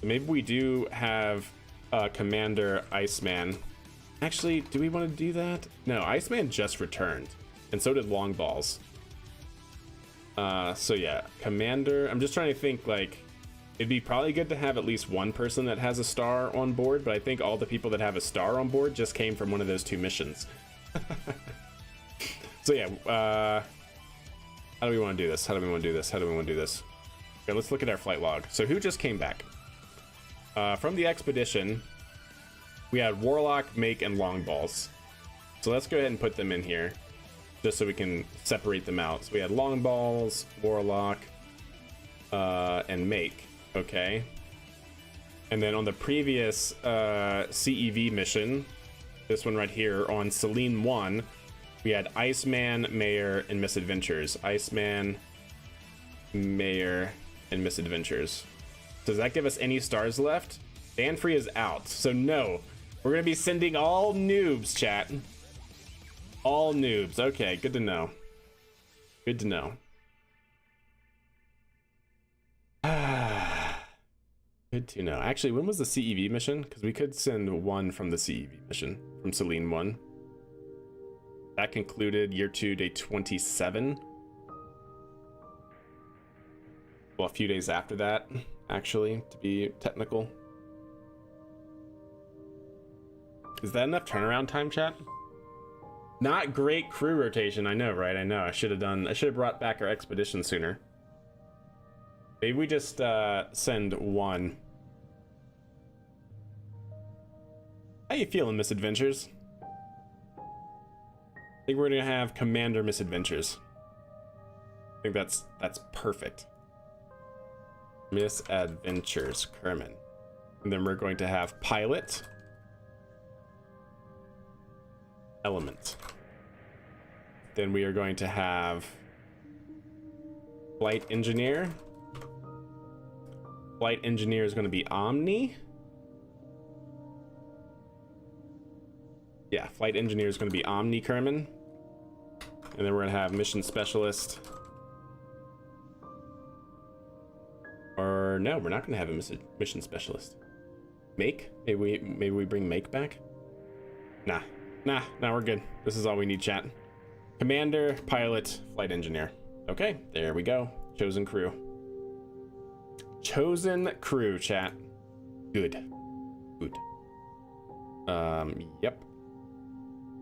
Maybe we do have Commander Iceman. Actually, do we want to do that? No, Iceman just returned, and so did Longballs. So yeah, Commander, I'm just trying to think, like, it'd be probably good to have at least one person that has a star on board, but I think all the people that have a star on board just came from one of those 2 missions. So yeah, how do we want to do this? Okay, let's look at our flight log. So who just came back? From the expedition, we had Warlock, Make, and Longballs. So let's go ahead and put them in here. just so we can separate them out. So we had long balls, warlock, and make. Okay. And then on the previous CEV mission, this one right here on Selene 1, we had Iceman, Mayor, and Misadventures. Iceman, Mayor, and Misadventures. Does that give us any stars left? Danfrey is out, so no. We're gonna be sending all noobs, chat. All noobs. Okay, good to know. Good to know. Good to know. Actually, when was the CEV mission? Because we could send one from the CEV mission, from Selene 1. That concluded year 2, day 27. Well, a few days after that, actually, to be technical. Is that enough turnaround time, chat? Not great crew rotation, I know, right? I know. I should have brought back our expedition sooner. Maybe we just send one. How you feeling, Misadventures? I think we're gonna have Commander Misadventures. I think that's perfect. Misadventures, Kerman. And then we're going to have Pilot. Element. Then we are going to have Flight Engineer. Flight Engineer is going to be Omni. Yeah, Flight Engineer is going to be Omni Kerman. And then we're going to have Mission Specialist. Or no, we're not going to have a Mission Specialist. Make? Maybe we bring Make back? Nah, we're good. This is all we need, chat. Commander, Pilot, Flight Engineer. Okay, there we go. Chosen crew. Chosen crew, chat. Good. Yep.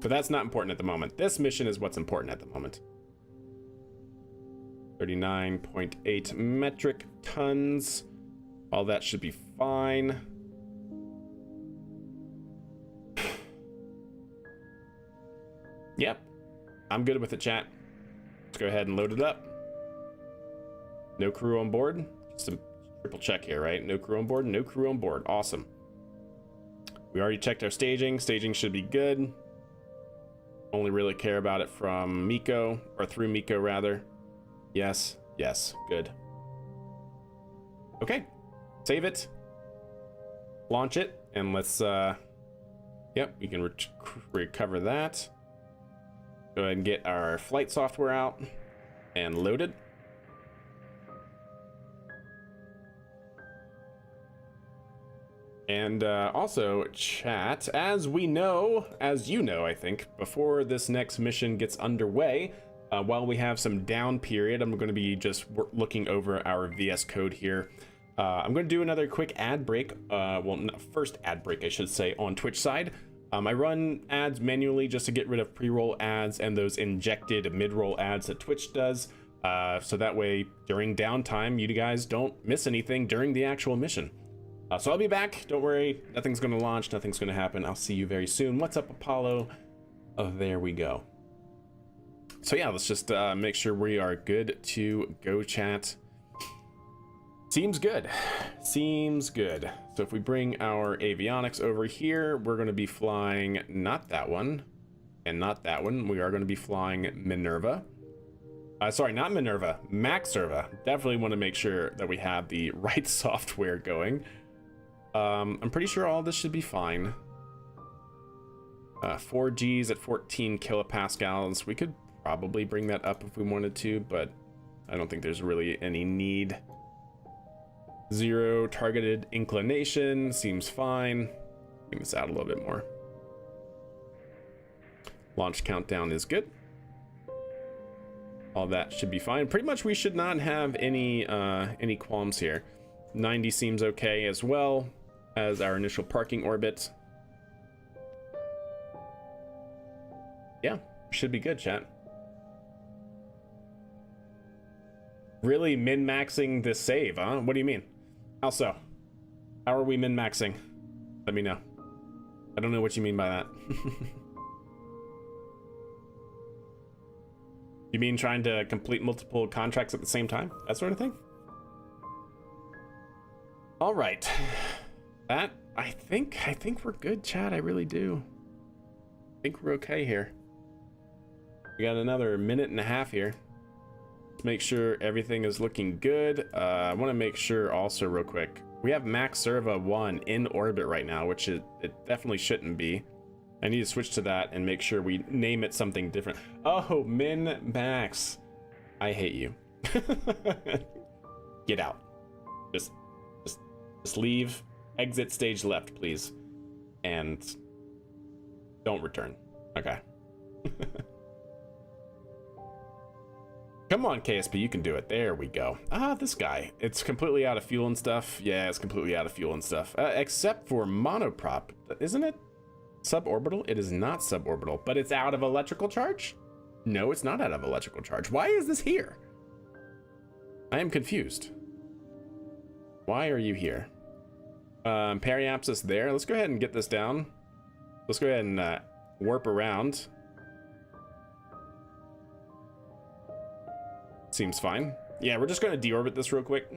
But that's not important at the moment. This mission is what's important at the moment. 39.8 metric tons. All that should be fine. Yep. I'm good with it, chat. Let's go ahead and load it up. No crew on board. Just a triple check here, right? No crew on board. No crew on board. Awesome. We already checked our staging. Staging should be good. Only really care about it from Miko, or through Miko rather. Yes, good. Okay, save it, launch it, and let's, yep, we can recover that. Go ahead and get our flight software out and load it. And also, chat, as you know, I think, before this next mission gets underway, while we have some down period, I'm going to be just looking over our VS Code here. I'm going to do another quick ad break, first ad break, I should say, on Twitch side. I run ads manually just to get rid of pre-roll ads and those injected mid-roll ads that Twitch does. So that way, during downtime, you guys don't miss anything during the actual mission. So I'll be back. Don't worry. Nothing's going to launch. Nothing's going to happen. I'll see you very soon. What's up, Apollo? Oh, there we go. So yeah, let's just make sure we are good to go, chat. Seems good. Seems good. So if we bring our avionics over here, we're going to be flying not that one and not that one. We are going to be flying Minerva. Sorry, not Minerva, Maxerva. Definitely want to make sure that we have the right software going. I'm pretty sure all this should be fine. 4 Gs at 14 kilopascals. We could probably bring that up if we wanted to, but I don't think there's really any need. 0 targeted inclination seems fine. Bring this out a little bit more. Launch countdown is good. All that should be fine. Pretty much we should not have any qualms here. 90 seems okay as well as our initial parking orbit. Yeah, should be good, chat. Really min-maxing this save, huh? What do you mean? How so? How are we min-maxing? Let me know. I don't know what you mean by that. You mean trying to complete multiple contracts at the same time? That sort of thing? All right. That, I think we're good, Chad. I really do. I think we're okay here. We got another minute and a half here. Let's make sure everything is looking good. I want to make sure also real quick. We have Max Serva 1 in orbit right now, which it definitely shouldn't be. I need to switch to that and make sure we name it something different. Oh, Min Max. I hate you. Get out. Just leave. Exit stage left, please. And don't return. Okay. Come on, KSP, you can do it. There we go. Ah, this guy. It's completely out of fuel and stuff. Yeah, it's completely out of fuel and stuff. Except for monoprop. Isn't it suborbital? It is not suborbital, but it's out of electrical charge? No, it's not out of electrical charge. Why is this here? I am confused. Why are you here? Periapsis there. Let's go ahead and get this down. Let's go ahead and warp around. Seems fine. Yeah, we're just going to deorbit this real quick.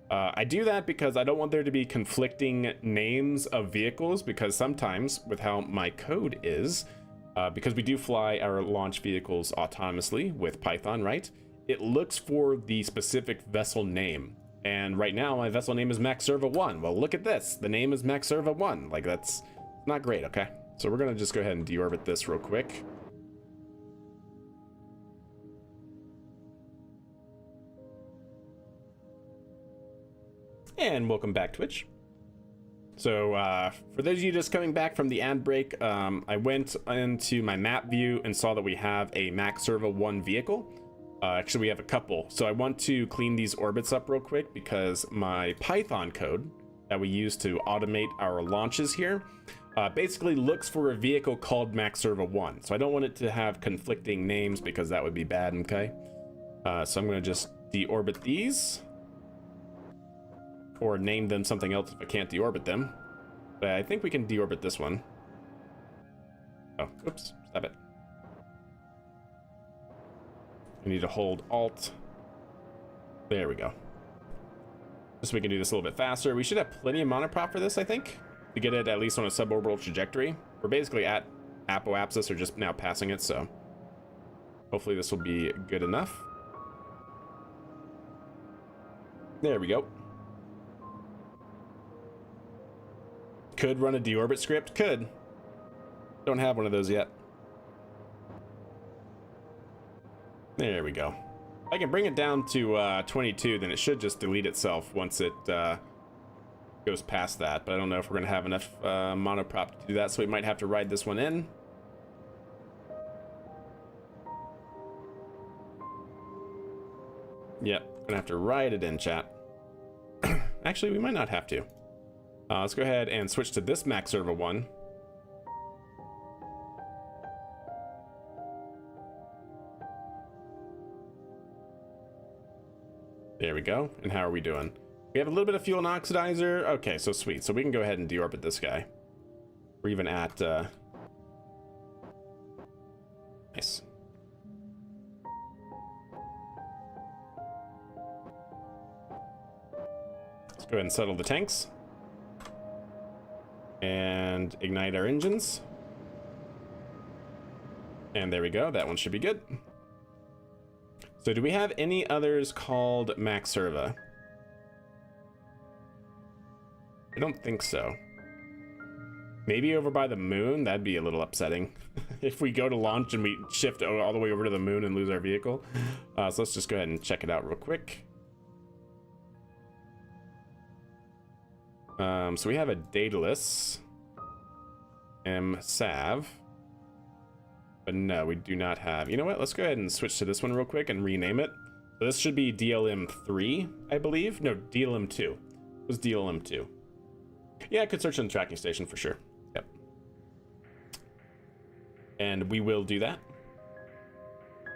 I do that because I don't want there to be conflicting names of vehicles, because sometimes with how my code is, because we do fly our launch vehicles autonomously with Python, right? It looks for the specific vessel name. And right now my vessel name is Max Serva 1. Well, look at this. The name is Max Serva 1. Like, that's not great, okay? So we're going to just go ahead and deorbit this real quick. And welcome back, Twitch. So for those of you just coming back from the ad break, I went into my map view and saw that we have a Max Serva 1 vehicle. Actually, we have a couple. So I want to clean these orbits up real quick because my Python code that we use to automate our launches here basically looks for a vehicle called Max Serva 1. So I don't want it to have conflicting names because that would be bad, okay? So I'm going to just deorbit these. Or name them something else if I can't deorbit them. But I think we can deorbit this one. Oh, oops, stop it. I need to hold Alt. There we go. Just so we can do this a little bit faster. We should have plenty of monoprop for this, I think, to get it at least on a suborbital trajectory. We're basically at apoapsis, or just now passing it, so hopefully this will be good enough. There we go. Could run a deorbit script. Could. Don't have one of those yet. There we go. If I can bring it down to 22, then it should just delete itself once it goes past that. But I don't know if we're going to have enough monoprop to do that, so we might have to ride this one in. Yep, gonna have to ride it in, chat. Actually, we might not have to. Let's go ahead and switch to this Max Serva 1. There we go. And how are we doing? We have a little bit of fuel and oxidizer. Okay, so sweet. So we can go ahead and deorbit this guy. We're even at... Nice. Let's go ahead and settle the tanks. And ignite our engines. And there we go. That one should be good. So do we have any others called Max Serva? I don't think so. Maybe over by the moon? That'd be a little upsetting. If we go to launch and we shift all the way over to the moon and lose our vehicle. So let's just go ahead and check it out real quick. So we have a Daedalus M-Sav, but no, we do not have. You know what? Let's go ahead and switch to this one real quick and rename it. So this should be DLM3, I believe. No, DLM2. It was DLM2. Yeah, I could search on the tracking station for sure. Yep. And we will do that.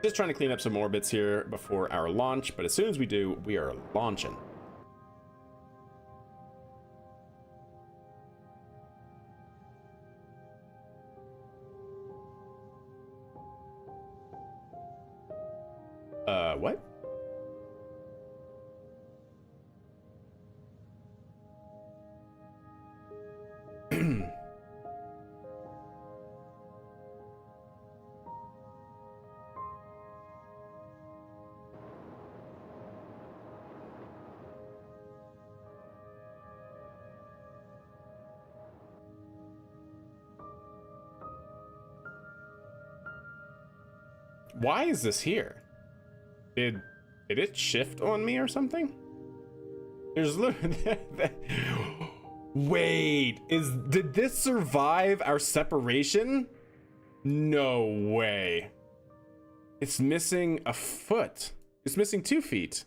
Just trying to clean up some orbits here before our launch, but as soon as we do, we are launching. What? Why is this here? Did it shift on me or something? There's literally wait, did this survive our separation? No way. It's missing a foot. It's missing 2 feet.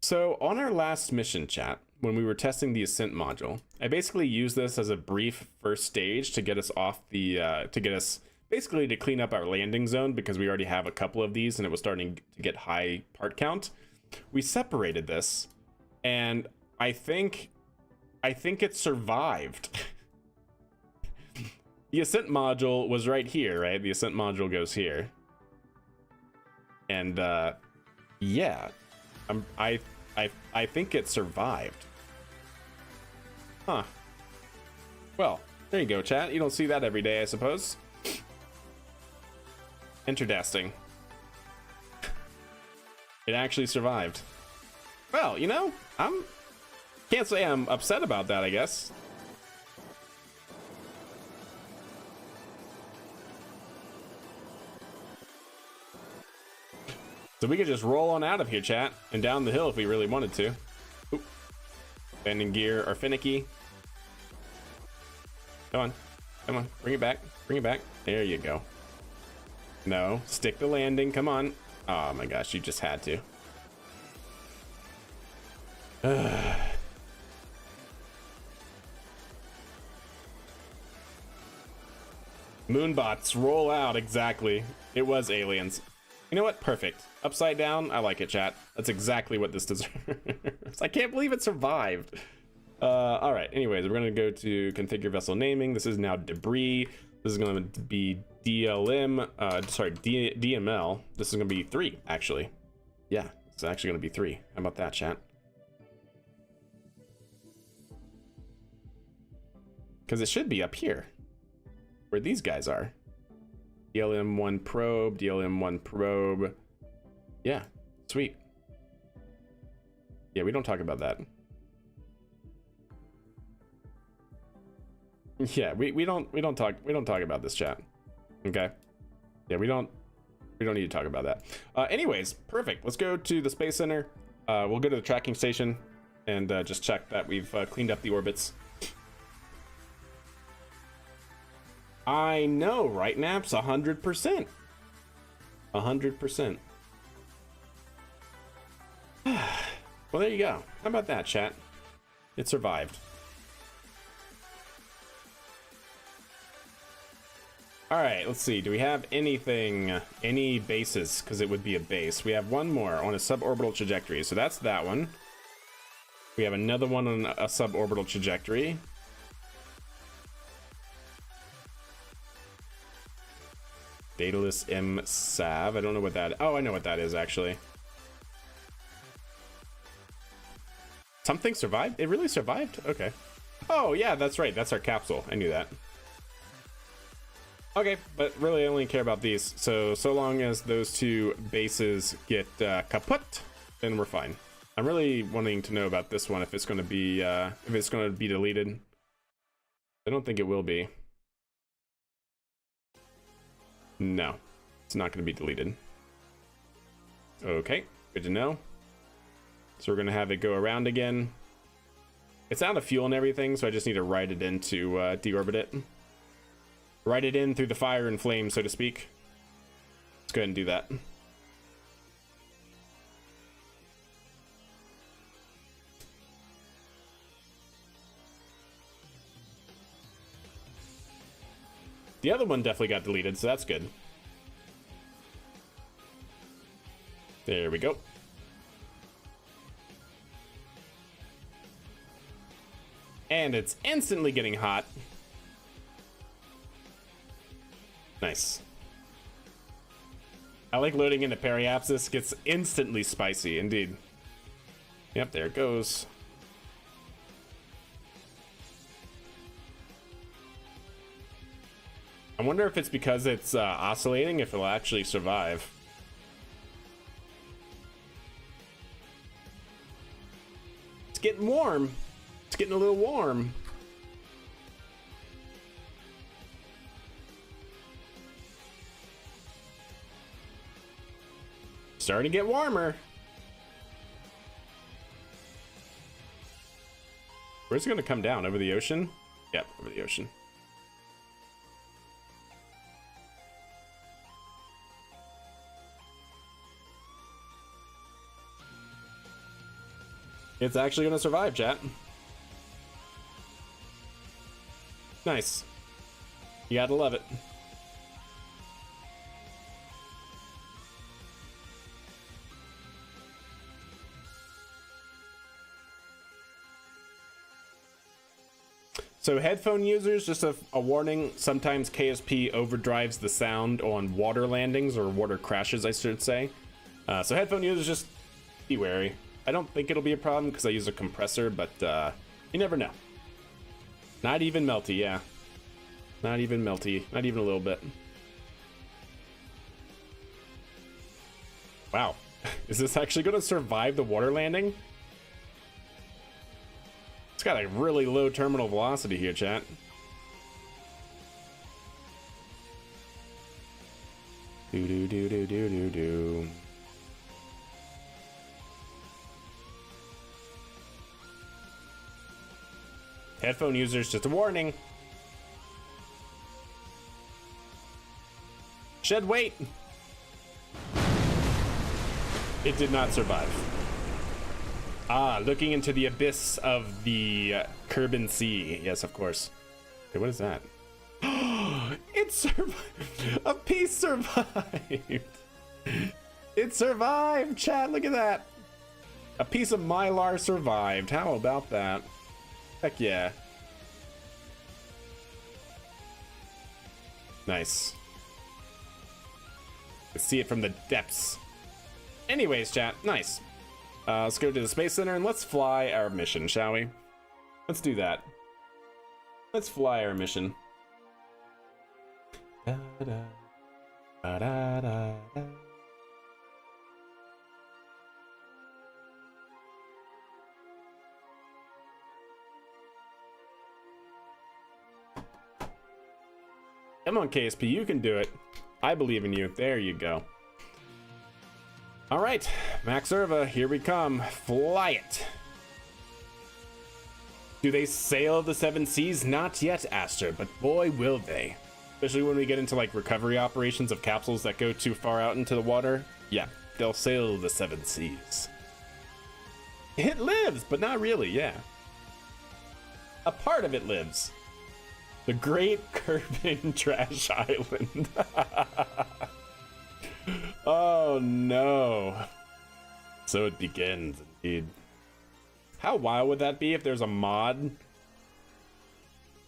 So on our last mission, chat, when we were testing the ascent module, I basically used this as a brief first stage to get us off the basically to clean up our landing zone, because we already have a couple of these and it was starting to get high part count. We separated this, and I think it survived. The ascent module was right here, right? The ascent module goes here. And yeah, I think it survived. Huh. Well, there you go, chat. You don't see that every day, I suppose. Interdasting. It actually survived. Well, you know, can't say I'm upset about that, I guess. So we could just roll on out of here, chat, and down the hill if we really wanted to. Oop. Landing gear are finicky. Come on, bring it back, There you go. No, stick the landing, come on. Oh my gosh, you just had to. Moonbots, roll out, exactly. It was aliens. You know what? Perfect. Upside down, I like it, chat. That's exactly what this deserves. I can't believe it survived. All right, anyways, we're gonna go to configure vessel naming. This is now debris. This is gonna be DML. This is gonna be 3, actually. Yeah, it's actually gonna be 3. How about that, chat? Because it should be up here, where these guys are. DLM1 probe. Yeah, sweet. Yeah, we don't talk about that. Yeah, we don't talk about this, chat. Okay. Yeah, we don't need to talk about that. Anyways, perfect. Let's go to the Space Center. We'll go to the tracking station and just check that we've cleaned up the orbits. I know, right, Naps? 100%. 100%. Well, there you go. How about that, chat? It survived. All right, let's see. Do we have anything, any bases? Because it would be a base. We have one more on a suborbital trajectory. So that's that one. We have another one on a suborbital trajectory. Daedalus M Sav. I don't know what that. Oh, I know what that is actually. Something survived? It really survived? Okay. Oh yeah, that's right. That's our capsule. I knew that. Okay, but really I only care about these. So long as those 2 bases get kaput, then we're fine. I'm really wanting to know about this one, if it's going to be deleted. I don't think it will be. No, it's not going to be deleted. Okay, good to know. So we're going to have it go around again. It's out of fuel and everything, so I just need to ride it in to deorbit it. Ride it in through the fire and flame, so to speak. Let's go ahead and do that. The other one definitely got deleted, so that's good. There we go. And it's instantly getting hot. Nice. I like loading into Periapsis. Gets instantly spicy, indeed. Yep, there it goes. I wonder if it's because it's oscillating, if it'll actually survive. It's getting warm. It's getting a little warm. Starting to get warmer. Where's it gonna come down? Over the ocean? Yep, over the ocean. It's actually gonna survive, chat. Nice. You gotta love it. So headphone users, just a warning, sometimes KSP overdrives the sound on water landings, or water crashes, I should say. So headphone users, just be wary. I don't think it'll be a problem because I use a compressor, but you never know. Not even melty, yeah. Not even melty, not even a little bit. Wow, is this actually gonna survive the water landing? It's got a really low terminal velocity here, chat. Do do do do do do do. Headphone users, just a warning. Shed weight. It did not survive. Ah, looking into the abyss of the Kerbin Sea. Yes, of course. Okay, what is that? It survived. A piece survived. It survived, chat. Look at that. A piece of Mylar survived. How about that? Heck yeah. Nice. Let's see it from the depths. Anyways, chat. Nice. Let's go to the Space Center and let's fly our mission, shall we? Let's do that. Let's fly our mission. Da, da, da, da, da, da. Come on, KSP, you can do it. I believe in you. There you go. All right, Max Irva, here we come. Fly it. Do they sail the seven seas? Not yet, Aster, but boy, will they. Especially when we get into like recovery operations of capsules that go too far out into the water. Yeah, they'll sail the seven seas. It lives, but not really, yeah. A part of it lives. The Great Kerbin Trash Island. Oh no. So it begins, indeed. How wild would that be if there's a mod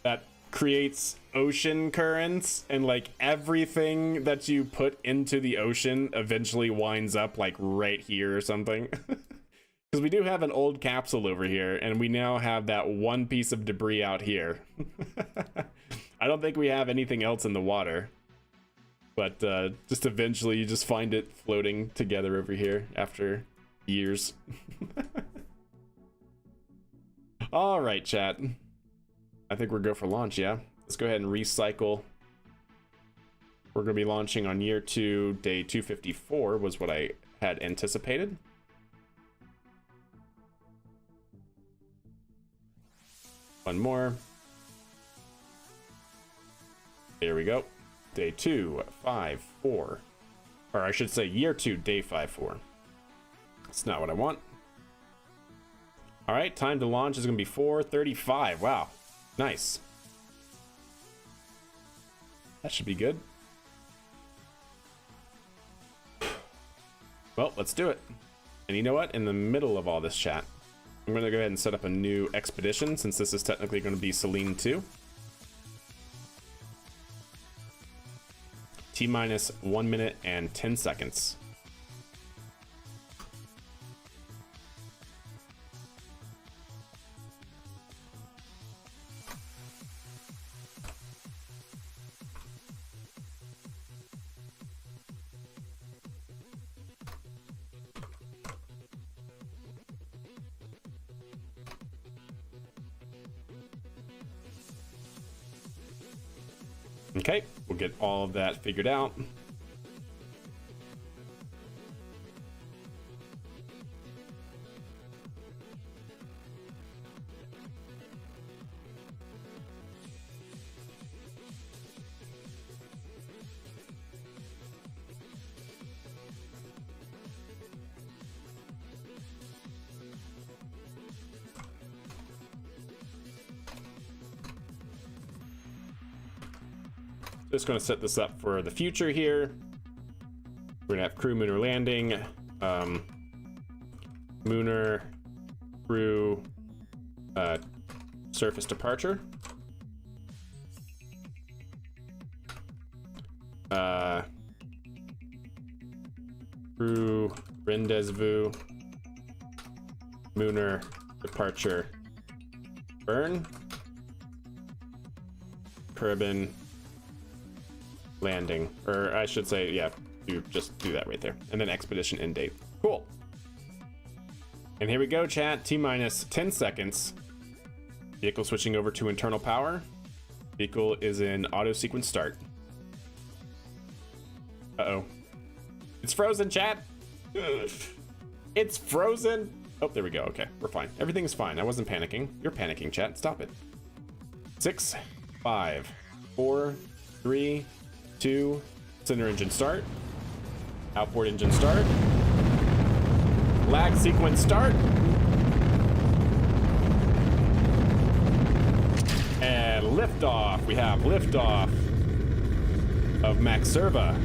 that creates ocean currents and like everything that you put into the ocean eventually winds up like right here or something? Because we do have an old capsule over here and we now have that one piece of debris out here. I don't think we have anything else in the water. But just eventually you just find it floating together over here after years. All right, chat. I think we're go for launch, yeah? Let's go ahead and recycle. We're going to be launching on year 2, day 254 was what I had anticipated. One more. There we go. Day 254. Or I should say year 2, day 54. That's not what I want. All right, time to launch is going to be 4:35. Wow, nice. That should be good. Well, let's do it. And you know what? In the middle of all this chat, I'm going to go ahead and set up a new expedition since this is technically going to be Selene 2. T-minus 1 minute and 10 seconds. Okay, we'll get all of that figured out. Just going to set this up for the future here. We're gonna have crew Mooner landing, Mooner crew surface departure, crew rendezvous, Mooner departure, burn, Kerbin landing, or I should say, yeah, you just do that right there, and then expedition end date. Cool. And here we go, chat. T-minus 10 seconds. Vehicle switching over to internal power. Vehicle is in auto sequence start. Uh-oh. It's frozen, chat. It's frozen. Oh, there we go. Okay, we're fine. Everything's fine. I wasn't panicking. You're panicking, chat. Stop it. 6, 5, 4, 3, 2, center engine start, outboard engine start, lag sequence start, and liftoff. We have liftoff of Maxerva,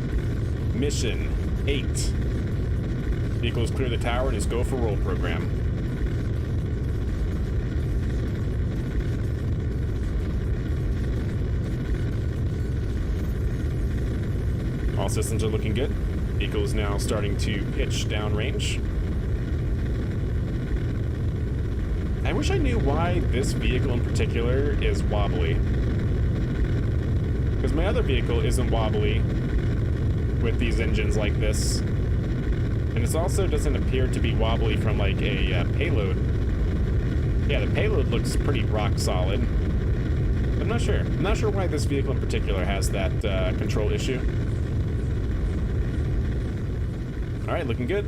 mission 8. Vehicles clear the tower and is go for roll program. All systems are looking good. Vehicle is now starting to pitch downrange. I wish I knew why this vehicle in particular is wobbly. Because my other vehicle isn't wobbly with these engines like this. And it also doesn't appear to be wobbly from like a payload. Yeah, the payload looks pretty rock solid. I'm not sure. I'm not sure why this vehicle in particular has that control issue. All right, looking good.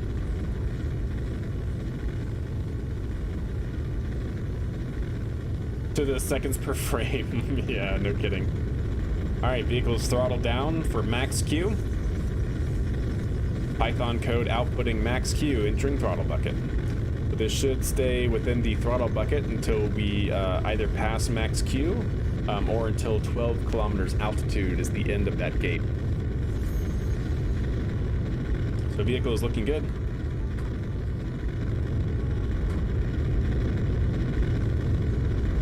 To the seconds per frame. Yeah, no kidding. All right, vehicles throttled down for max Q. Python code outputting max Q, entering throttle bucket. But this should stay within the throttle bucket until we either pass max Q or until 12 kilometers altitude is the end of that gate. The vehicle is looking good.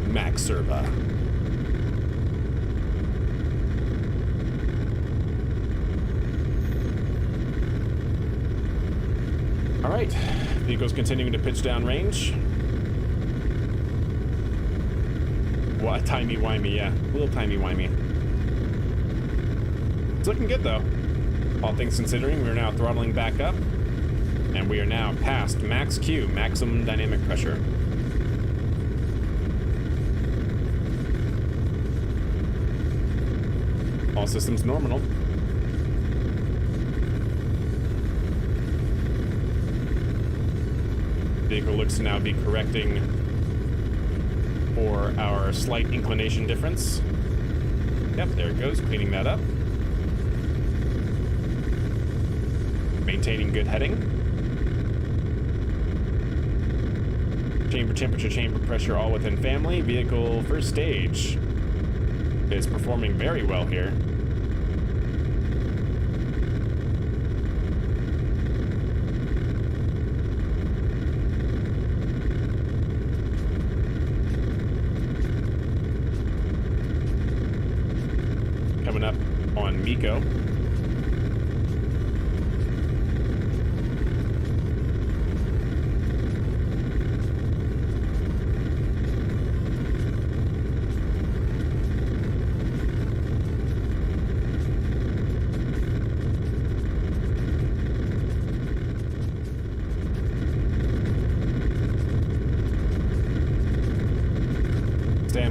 Maxerva. All right, vehicle's continuing to pitch down range. What timey-wimey, yeah, a little timey-wimey. It's looking good though. All things considering, we are now throttling back up, and we are now past max Q, maximum dynamic pressure. All systems nominal. Vehicle looks to now be correcting for our slight inclination difference. Yep, there it goes, cleaning that up. Maintaining good heading. Chamber temperature, chamber pressure, all within family. Vehicle first stage is performing very well here. Coming up on Miko.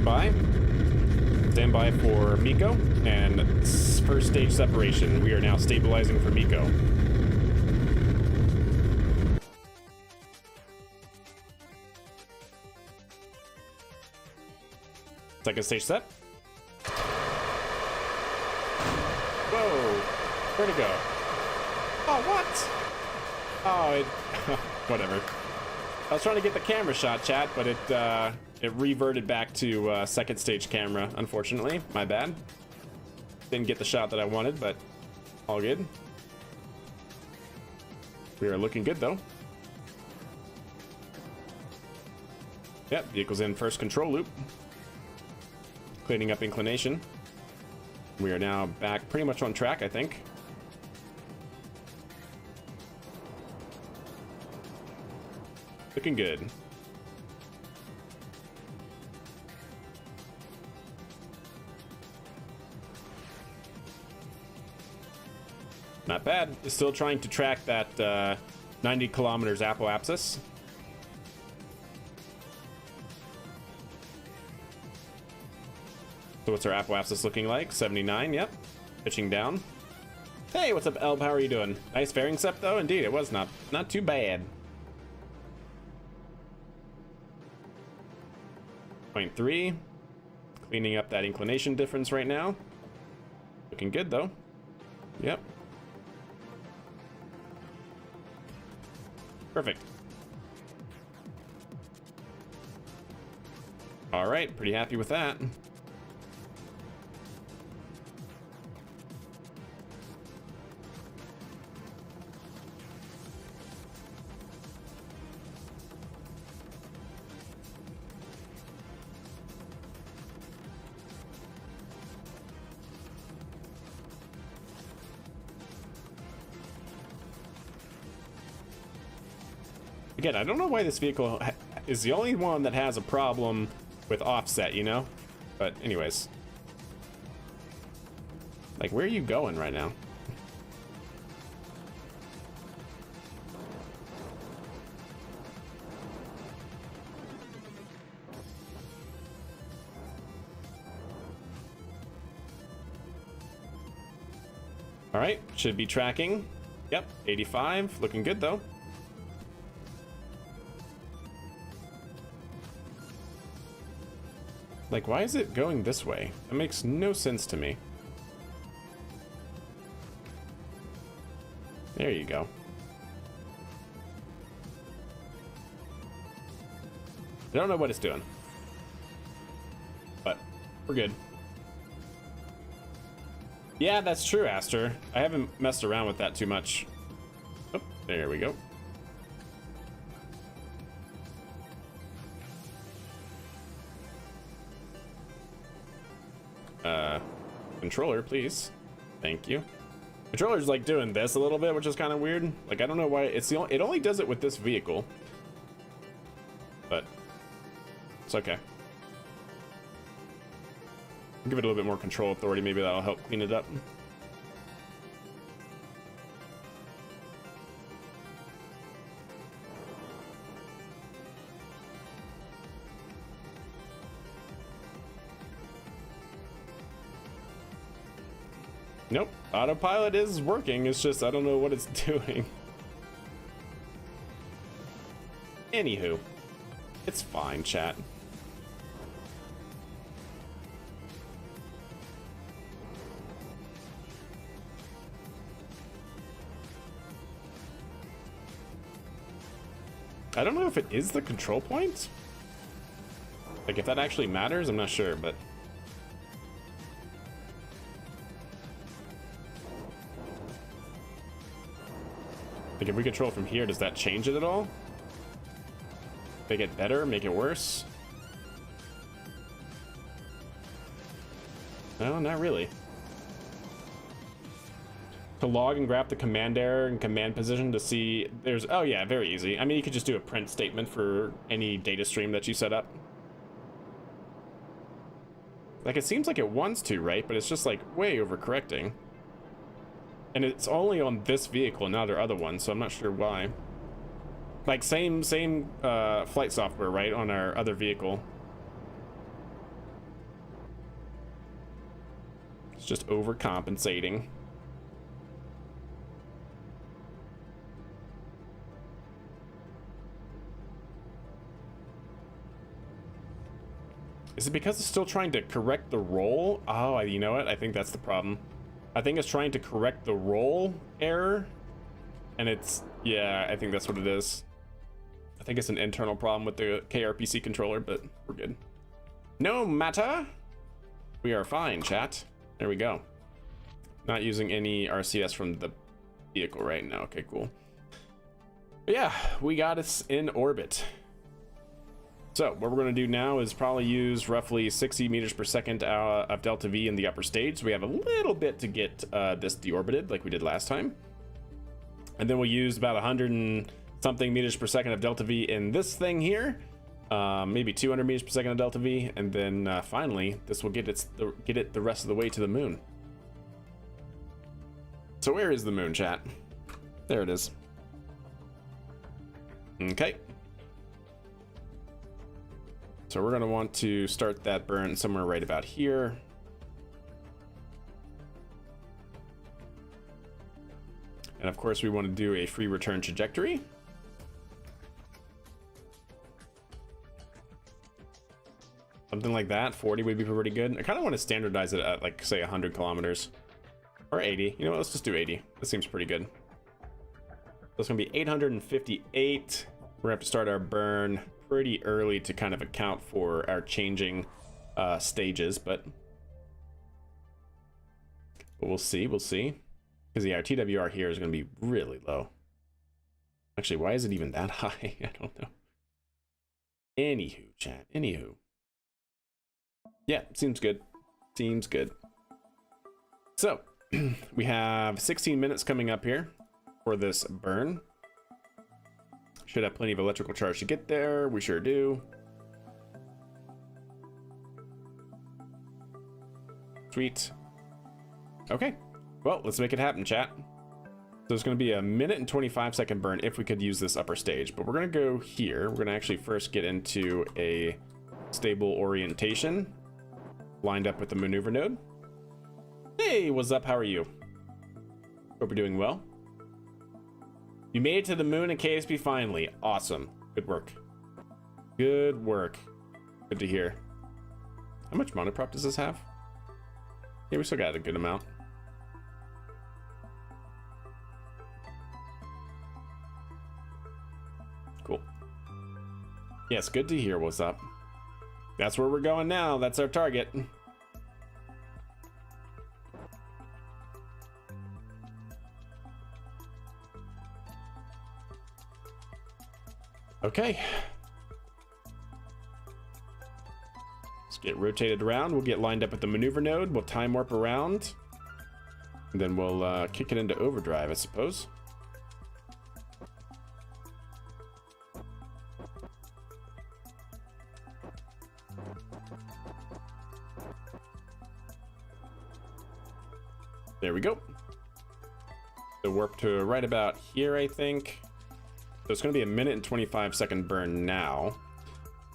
by. Stand by for Miko, and first stage separation. We are now stabilizing for Miko. Second stage set. Whoa, where'd it go? Oh, what? Oh, whatever. I was trying to get the camera shot, chat, but it reverted back to second stage camera, unfortunately. My bad. Didn't get the shot that I wanted, but all good. We are looking good, though. Yep, vehicle's in first control loop. Cleaning up inclination. We are now back pretty much on track, I think. Looking good. Not bad. Still trying to track that 90 kilometers apoapsis. So what's our apoapsis looking like? 79, yep. Pitching down. Hey, what's up, Elb? How are you doing? Nice fairing sept, though. Indeed, it was not too bad. 0.3. Cleaning up that inclination difference right now. Looking good, though. Yep. Perfect. All right, pretty happy with that. Again, I don't know why this vehicle is the only one that has a problem with offset, you know? But anyways. Like, where are you going right now? All right, should be tracking. Yep, 85, looking good though. Like, why is it going this way? That makes no sense to me. There you go. I don't know what it's doing, but we're good. Yeah, that's true, Aster. I haven't messed around with that too much. Oh, there we go. Controller, please. Thank you. Controller's like doing this a little bit, which is kind of weird. Like, I don't know why it's the only, it only does it with this vehicle, but it's okay. Give it a little bit more control authority. Maybe that'll help clean it up. Nope, autopilot is working. It's just I don't know what it's doing. Anywho, it's fine, chat. I don't know if it is the control point. Like, if that actually matters, I'm not sure, but like, if we control from here, does that change it at all? Make it better? Make it worse? No, not really. To log and grab the command error and command position to see there's, oh yeah, very easy. I mean, you could just do a print statement for any data stream that you set up. Like, it seems like it wants to, right? But it's just like way overcorrecting. And it's only on this vehicle, not our other one, so I'm not sure why. Like, same flight software, right, on our other vehicle. It's just overcompensating. Is it because it's still trying to correct the roll? Oh, you know what? I think that's the problem. I think it's trying to correct the roll error. And it's, yeah, I think that's what it is. I think it's an internal problem with the KRPC controller, but we're good. No matter. We are fine, chat. There we go. Not using any RCS from the vehicle right now. Okay, cool. But yeah, we got us in orbit. So what we're going to do now is probably use roughly 60 meters per second of delta V in the upper stage. So we have a little bit to get this deorbited like we did last time. And then we'll use about 100 and something meters per second of delta V in this thing here. Maybe 200 meters per second of delta V. And then finally, this will get it the rest of the way to the moon. So where is the moon, chat? There it is. Okay. So we're going to want to start that burn somewhere right about here. And of course we want to do a free return trajectory. Something like that. 40 would be pretty good. I kind of want to standardize it at like say 100 kilometers or 80. You know what? Let's just do 80. That seems pretty good. So it's going to be 858. We're going to have to start our burn pretty early to kind of account for our changing stages, but we'll see. We'll see. Because the TWR here is going to be really low. Actually, why is it even that high? I don't know. Anywho, chat. Anywho. Yeah, seems good. Seems good. So, we have 16 minutes coming up here for this burn. Should have plenty of electrical charge to get there. We sure do. Sweet. Okay. Well, let's make it happen, chat. So it's going to be a 1minute and 25-second burn if we could use this upper stage. But we're going to go here. We're going to actually first get into a stable orientation. Lined up with the maneuver node. Hey, what's up? How are you? Hope you're doing well. You made it to the moon and KSP finally. Awesome. Good work. Good work. Good to hear. How much monoprop does this have? Yeah, we still got a good amount. Cool. Yes, good to hear. What's up? That's where we're going now. That's our target. Okay. Let's get rotated around. We'll get lined up at the maneuver node. We'll time warp around. And then we'll kick it into overdrive, I suppose. There we go. So warp to right about here, I think. So it's going to be a 1minute and 25-second burn now.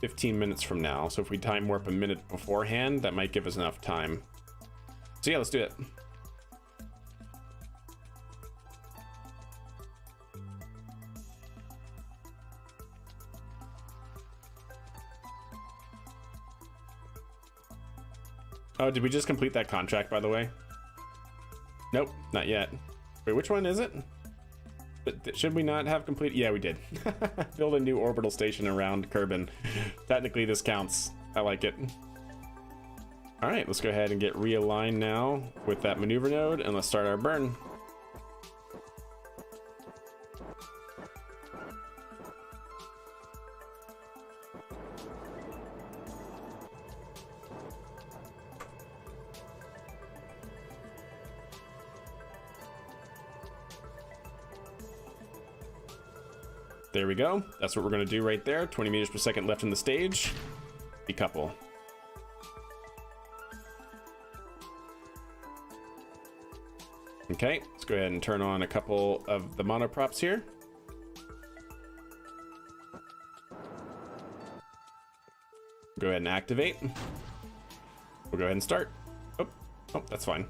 15 minutes from now. So if we time warp a minute beforehand, that might give us enough time. So yeah, let's do it. Oh, did we just complete that contract, by the way? Nope, not yet. Wait, which one is it? But should we not have complete? Yeah, we did. Build a new orbital station around Kerbin. Technically, this counts. I like it. All right, let's go ahead and get realigned now with that maneuver node, and let's start our burn. There we go. That's what we're going to do right there. 20 meters per second left in the stage. Decouple. Okay, let's go ahead and turn on a couple of the monoprops here. Go ahead and activate. We'll go ahead and start. Oh, Oh, that's fine.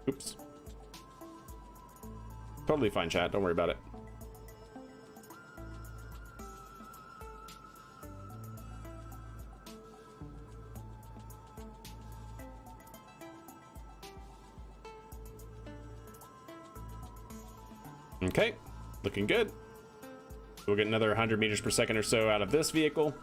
Oops. Totally fine, chat. Don't worry about it. Okay, looking good. We'll get another 100 meters per second or so out of this vehicle.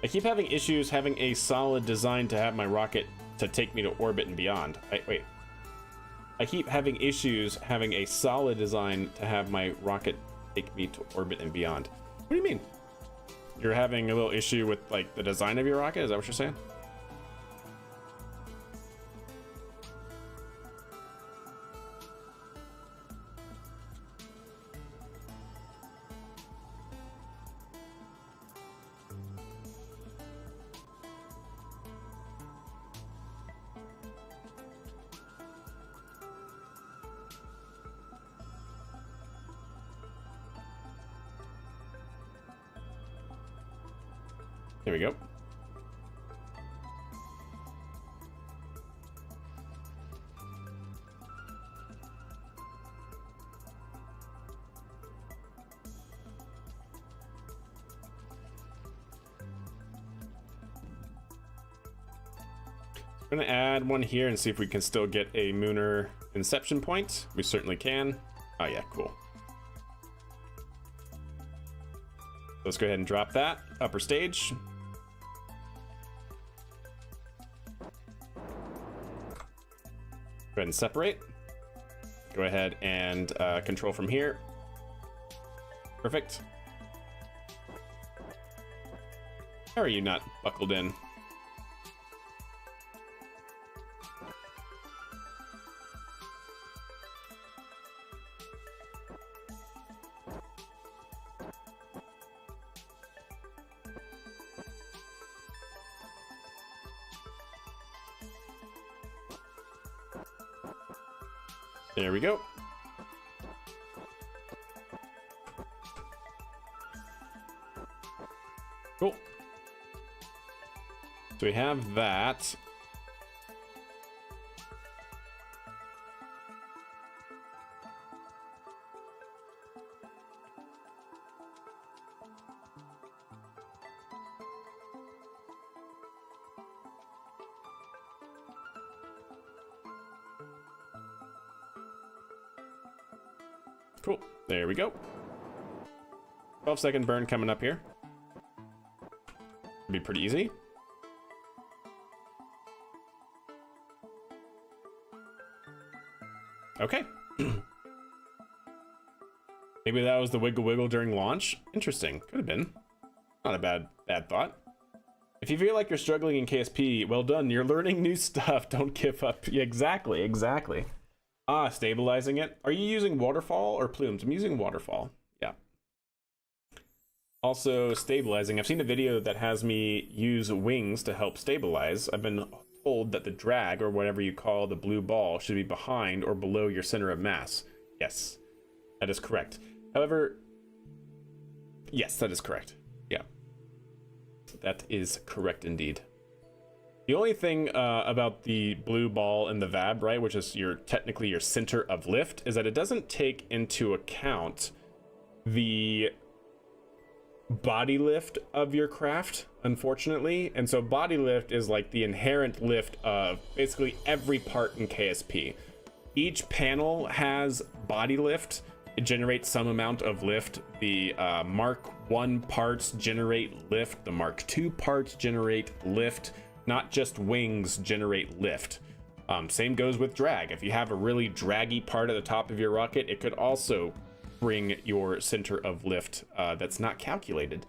I keep having issues having a solid design to have my rocket to take me to orbit and beyond. Wait. I keep having issues having a solid design to have my rocket take me to orbit and beyond. What do you mean? You're having a little issue with like the design of your rocket? Is that what you're saying? There we go. I'm gonna add one here and see if we can still get a Mooner inception point. We certainly can. Oh yeah, cool. Let's go ahead and drop that. Upper stage. Go ahead and separate. Go ahead and control from here. Perfect. How are you not buckled in? There we go. Cool. So we have that. Cool. There we go. 12-second burn coming up here. Be pretty easy. Okay. Maybe that was the wiggle wiggle during launch. Interesting. Could have been. Not a bad thought. If you feel like you're struggling in KSP, well done. You're learning new stuff. Don't give up. Yeah, exactly. Ah, stabilizing it. Are you using waterfall or plumes? I'm using waterfall. Yeah. Also stabilizing. I've seen a video that has me use wings to help stabilize. I've been told that the drag, or whatever you call the blue ball, should be behind or below your center of mass. Yes, that is correct. However, yes, that is correct. Yeah, that is correct indeed. The only thing about the blue ball and the VAB, right, which is technically your center of lift, is that it doesn't take into account the body lift of your craft, unfortunately. And so body lift is like the inherent lift of basically every part in KSP. Each panel has body lift. It generates some amount of lift. The Mark 1 parts generate lift. The Mark 2 parts generate lift. Not just wings generate lift. Same goes with drag. If you have a really draggy part at the top of your rocket, it could also bring your center of lift that's not calculated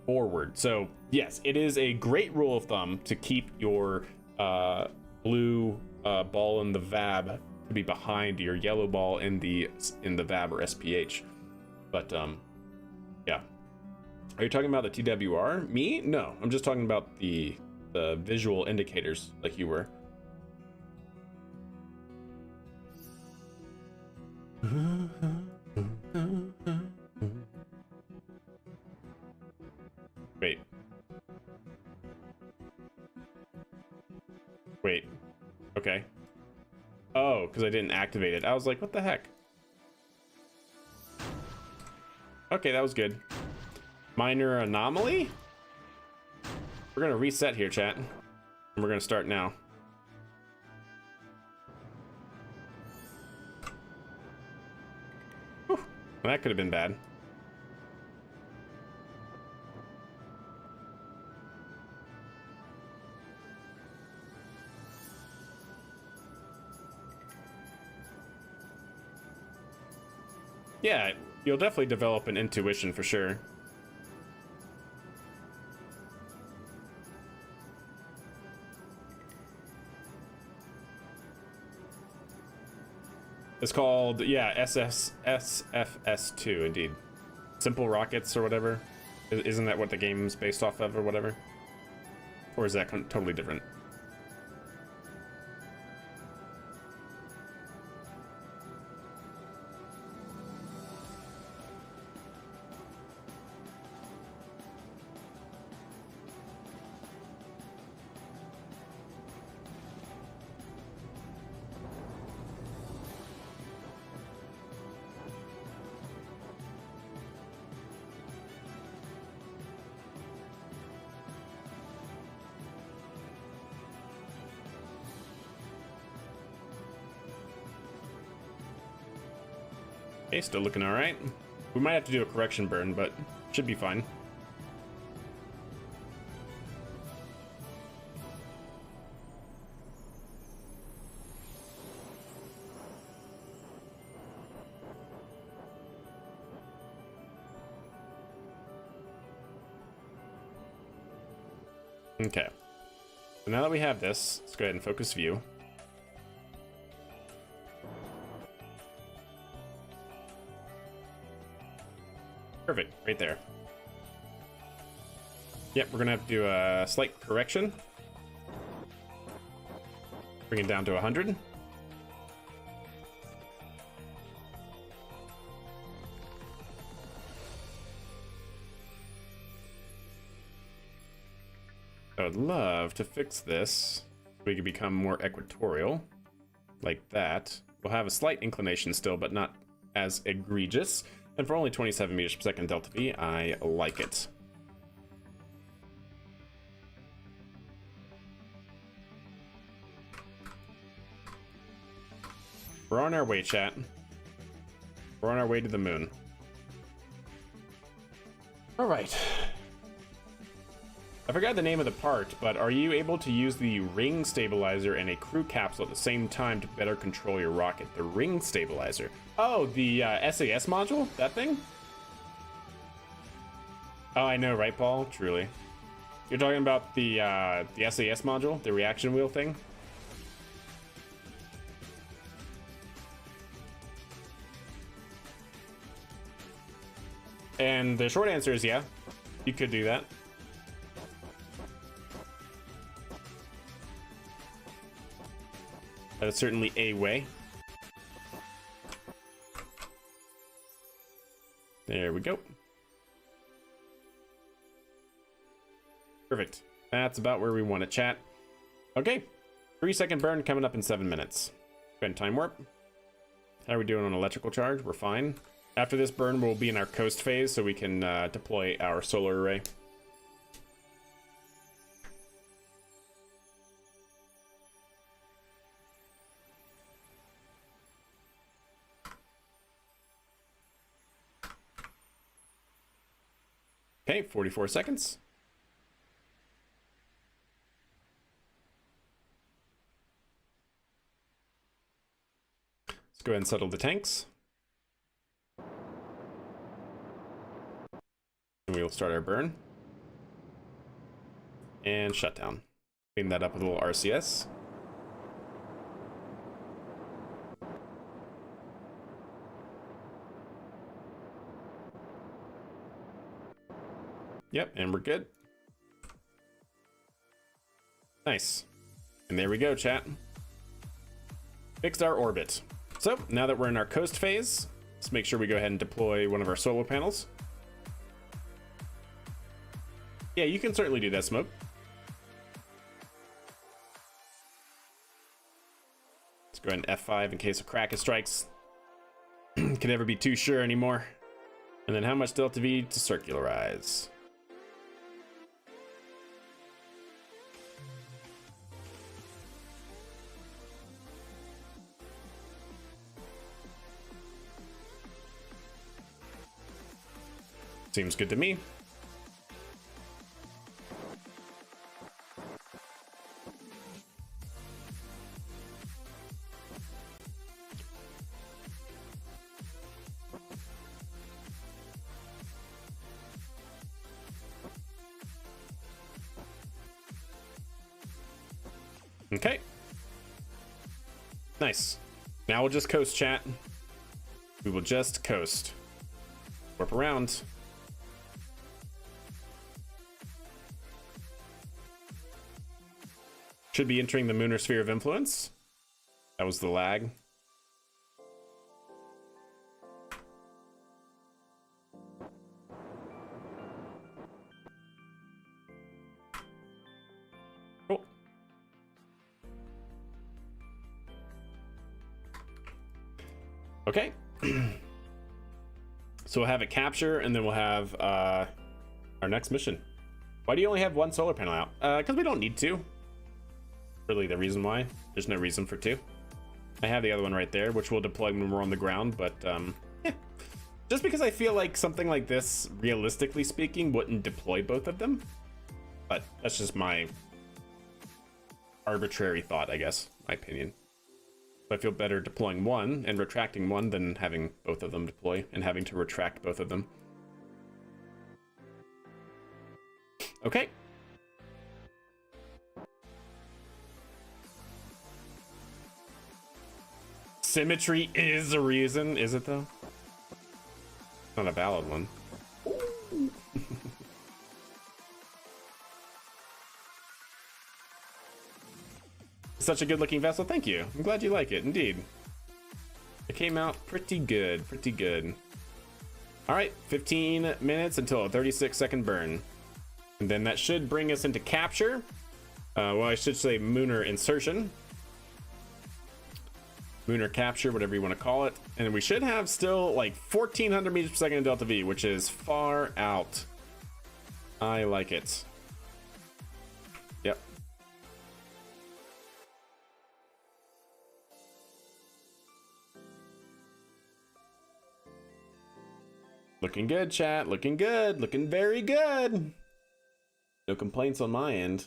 forward. So yes, it is a great rule of thumb to keep your blue ball in the VAB to be behind your yellow ball in the VAB or SPH. But yeah. Are you talking about the TWR? Me? No, I'm just talking about the visual indicators like you were. because I didn't activate it. I was like, what the heck? Okay, that was good. Minor anomaly? We're gonna reset here, chat. And we're gonna start now. Whew. Well, that could have been bad. Yeah, you'll definitely develop an intuition for sure. It's called, yeah, SFS2, indeed. Simple Rockets or whatever. Isn't that what the game's based off of or whatever? Or is that totally different? Okay, still looking all right. We might have to do a correction burn, but should be fine. Okay. So now that we have this, let's go ahead and focus view. Perfect, right there. Yep, we're gonna have to do a slight correction. Bring it down to 100. I would love to fix this so we can become more equatorial, like that. We'll have a slight inclination still, but not as egregious. And for only 27 meters per second delta V, I like it. We're on our way, chat. We're on our way to the moon. All right. I forgot the name of the part, but are you able to use the ring stabilizer and a crew capsule at the same time to better control your rocket? The ring stabilizer. Oh, the SAS module? That thing? Oh, I know, right, Paul? Truly. You're talking about the SAS module? The reaction wheel thing? And the short answer is yeah. You could do that. That is certainly a way. There we go. Perfect. That's about where we want to chat. Okay. 3-second burn coming up in 7 minutes. Go ahead and time warp. How are we doing on electrical charge? We're fine. After this burn, we'll be in our coast phase, so we can deploy our solar array. Okay, 44 seconds. Let's go ahead and settle the tanks. And we'll start our burn. And shut down. Clean that up with a little RCS. Yep, and we're good. Nice. And there we go, chat. Fixed our orbit. So, now that we're in our coast phase, let's make sure we go ahead and deploy one of our solar panels. Yeah, you can certainly do that, Smoke. Let's go ahead and F5 in case of Kraken strikes. Can never be too sure anymore. And then how much delta V to circularize? Seems good to me. Okay. Nice. Now we'll just coast, chat. We will just coast. Warp around. Should be entering the Lunar Sphere of Influence. That was the lag. Cool. Okay. So we'll have it capture, and then we'll have our next mission. Why do you only have one solar panel out? Because we don't need to. Really the reason why. There's no reason for two. I have the other one right there, which we'll deploy when we're on the ground, but yeah. Just because I feel like something like this, realistically speaking, wouldn't deploy both of them. But that's just my arbitrary thought, I guess, my opinion. I feel better deploying one and retracting one than having both of them deploy and having to retract both of them. Okay. Symmetry is a reason, is it though? Not a valid one. Such a good looking vessel, thank you. I'm glad you like it, indeed. It came out pretty good, pretty good. All right, 15 minutes until a 36-second burn. And then that should bring us into capture. Well, I should say lunar insertion. Lunar capture, whatever you want to call it. And we should have still like 1400 meters per second in delta V, which is far out. I like it. Yep. Looking good, chat. Looking good. Looking very good. No complaints on my end.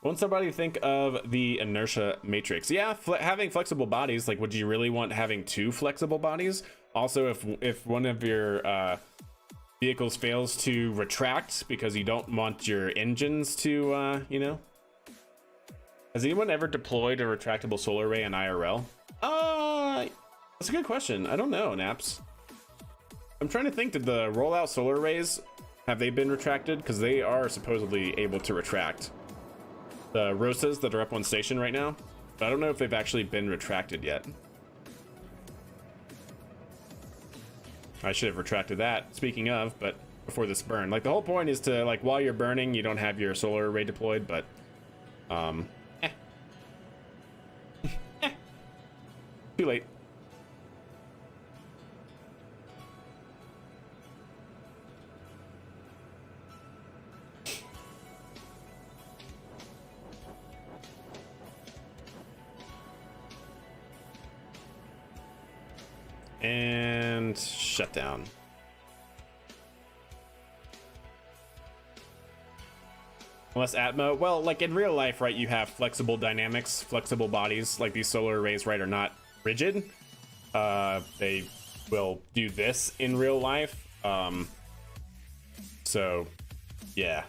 Want somebody to think of the inertia matrix? Yeah, having flexible bodies. Like, would you really want having two flexible bodies? Also, if one of your vehicles fails to retract because you don't want your engines to, you know. Has anyone ever deployed a retractable solar array in IRL? That's a good question. I don't know, Naps. I'm trying to think, did the rollout solar arrays, have they been retracted? Because they are supposedly able to retract. The Rosas that are up on station right now, but I don't know if they've actually been retracted yet. I should have retracted that, speaking of, but before this burn. Like, the whole point is to, like, while you're burning, you don't have your solar array deployed, but, too late. And shut down. Unless Atmo, well, like in real life, right, you have flexible dynamics, flexible bodies, like these solar arrays, right, are not rigid. They will do this in real life. So, yeah.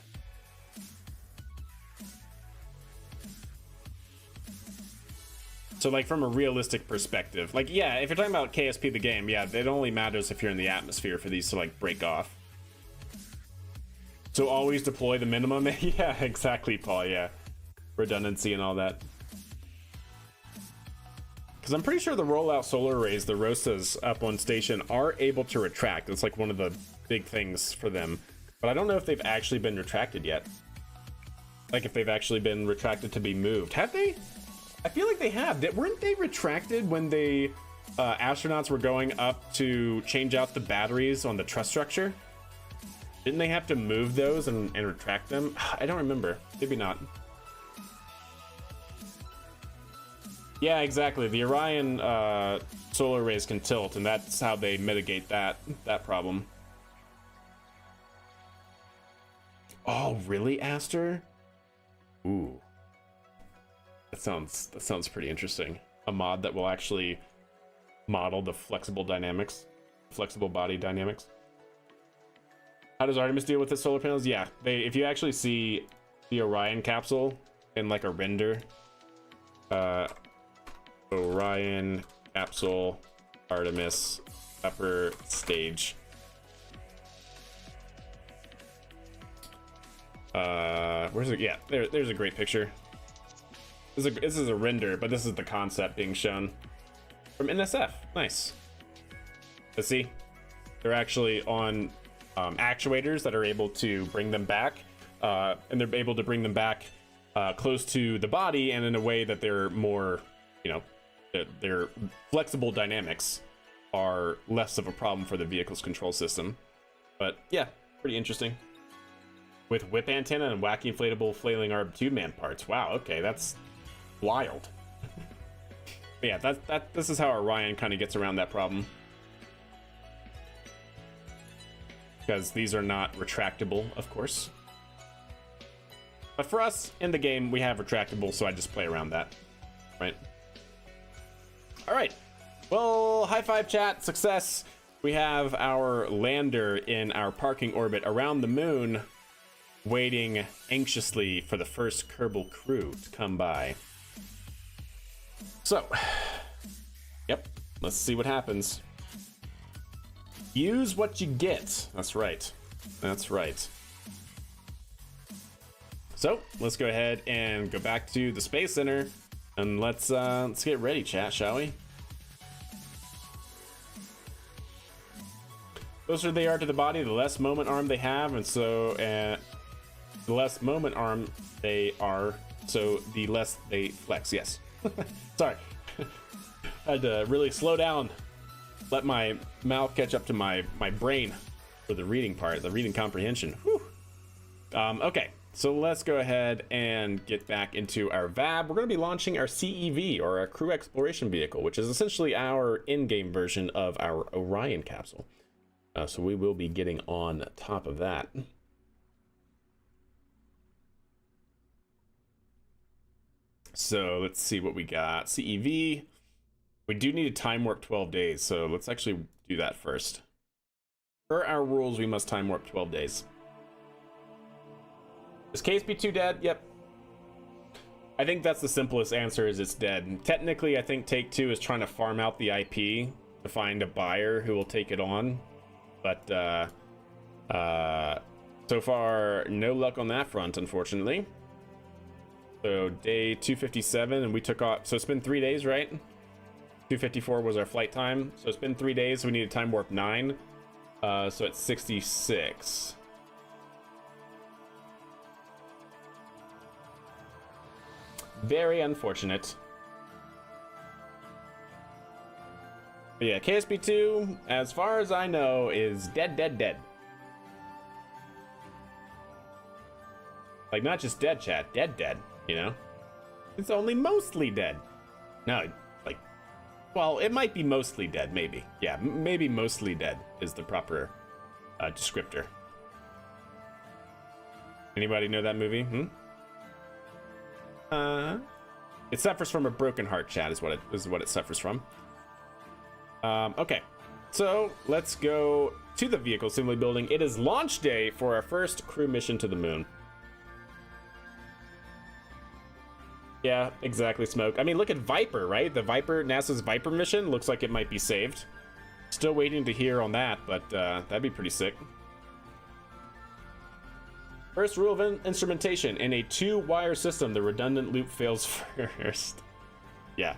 So, like, from a realistic perspective, like, yeah, if you're talking about KSP the game, yeah, it only matters if you're in the atmosphere for these to, like, break off. So always deploy the minimum. Yeah, exactly, Paul, yeah. Redundancy and all that. Because I'm pretty sure the rollout solar arrays, the Rosas up on station, are able to retract. It's like one of the big things for them. but I don't know if they've actually been retracted yet. Like if they've actually been retracted to be moved. Have they? I feel like they have. Weren't they retracted when the astronauts were going up to change out the batteries on the truss structure? Didn't they have to move those and retract them? I don't remember. Maybe not. Yeah, exactly. The Orion solar arrays can tilt, and that's how they mitigate that problem. Oh, really, Aster? Ooh. That sounds pretty interesting. A mod that will actually model the flexible body dynamics. How does Artemis deal with the solar panels? Yeah, if you actually see the Orion capsule in like a render, Orion capsule Artemis upper stage. Where's it? Yeah, there's a great picture. This is a render, but this is the concept being shown from NSF. Nice. Let's see. They're actually on actuators that are able to bring them back, and they're able to bring them back close to the body, and in a way that they're more, you know, their flexible dynamics are less of a problem for the vehicle's control system. But yeah, pretty interesting. With whip antenna and wacky inflatable flailing arm tube man parts. Wow, okay, that's wild. But yeah, this is how Orion kind of gets around that problem. Because these are not retractable, of course. But for us, in the game, we have retractable, so I just play around that, right? All right, well, high five chat, success. We have our lander in our parking orbit around the moon, waiting anxiously for the first Kerbal crew to come by. So, yep, let's see what happens. Use what you get. That's right. That's right. So, let's go ahead and go back to the Space Center, and let's get ready, chat, shall we? The closer they are to the body, the less moment arm they have, and so the less moment arm they are, so the less they flex. Yes. Sorry. I had to really slow down, let my mouth catch up to my brain for the reading part, the reading comprehension. Whew. Okay, so let's go ahead and get back into our VAB. We're going to be launching our CEV, or our Crew Exploration Vehicle, which is essentially our in-game version of our Orion capsule. So we will be getting on top of that. So let's see what we got. CEV. We do need a time warp 12 days, so let's actually do that first. Per our rules, we must time warp 12 days. Is KSP 2 dead? Yep. I think that's the simplest answer, is it's dead. Technically, I think Take 2 is trying to farm out the IP to find a buyer who will take it on. But so far, no luck on that front, unfortunately. So day 257, and we took off. So it's been 3 days, right? 254 was our flight time. So it's been 3 days. So we need a time warp 9. So it's 66. Very unfortunate. But yeah, KSP2, as far as I know, is dead. Like, not just dead, chat. Dead, you know? It's only mostly dead. No, like, well, it might be mostly dead, maybe. Yeah, maybe mostly dead is the proper descriptor. Anybody know that movie? It suffers from a broken heart, chat, is what it suffers from. Okay, so let's go to the vehicle assembly building. It is launch day for our first crew mission to the moon. Yeah, exactly, Smoke. I mean, look at Viper, right? The Viper, NASA's Viper mission looks like it might be saved. Still waiting to hear on that, but that'd be pretty sick. First rule of instrumentation: in a 2-wire system, the redundant loop fails first. Yeah.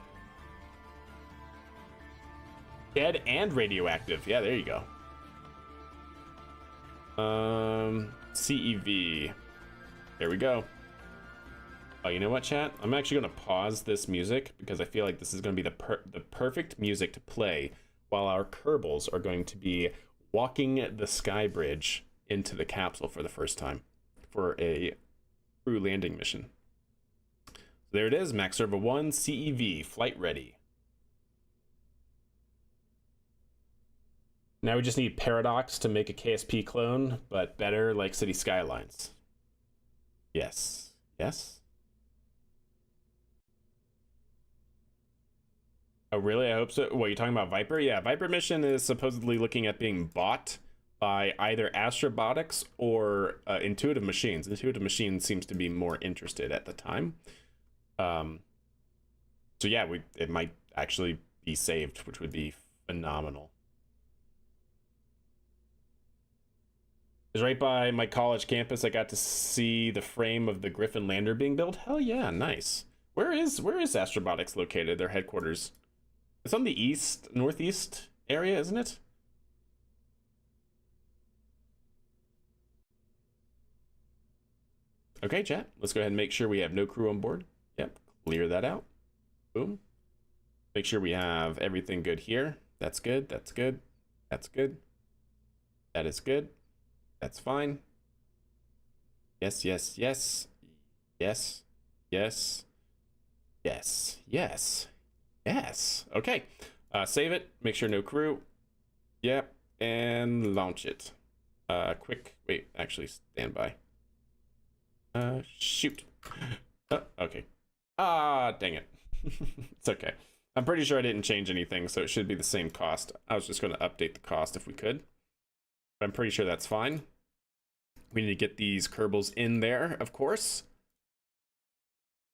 Dead and radioactive. Yeah, there you go. CEV. There we go. Oh, you know what, chat? I'm actually gonna pause this music because I feel like this is gonna be the perfect music to play while our Kerbals are going to be walking the sky bridge into the capsule for the first time for a crew landing mission. So there it is, Max Servo 1 CEV, flight ready. Now we just need Paradox to make a KSP clone, but better like City Skylines. Yes. Yes. Oh, really? I hope so. What, are you talking about Viper? Yeah, Viper mission is supposedly looking at being bought by either Astrobotics or Intuitive Machines. Intuitive Machines seems to be more interested at the time. So yeah, it might actually be saved, which would be phenomenal. It's right by my college campus. I got to see the frame of the Griffin lander being built. Hell yeah, nice. Where is Astrobotics located? Their headquarters. It's on the northeast area, isn't it? Okay, chat. Let's go ahead and make sure we have no crew on board. Yep, clear that out. Boom. Make sure we have everything good here. That's good, that's good, that's good. That is good. That's fine. Yes, yes, yes. Yes, yes, yes, yes. Yes. Okay. Save it. Make sure no crew. Yep. And launch it. Quick. Wait. Actually, stand by. Shoot. Oh, okay. Ah, dang it. It's okay. I'm pretty sure I didn't change anything, so it should be the same cost. I was just going to update the cost if we could. But I'm pretty sure that's fine. We need to get these Kerbals in there, of course.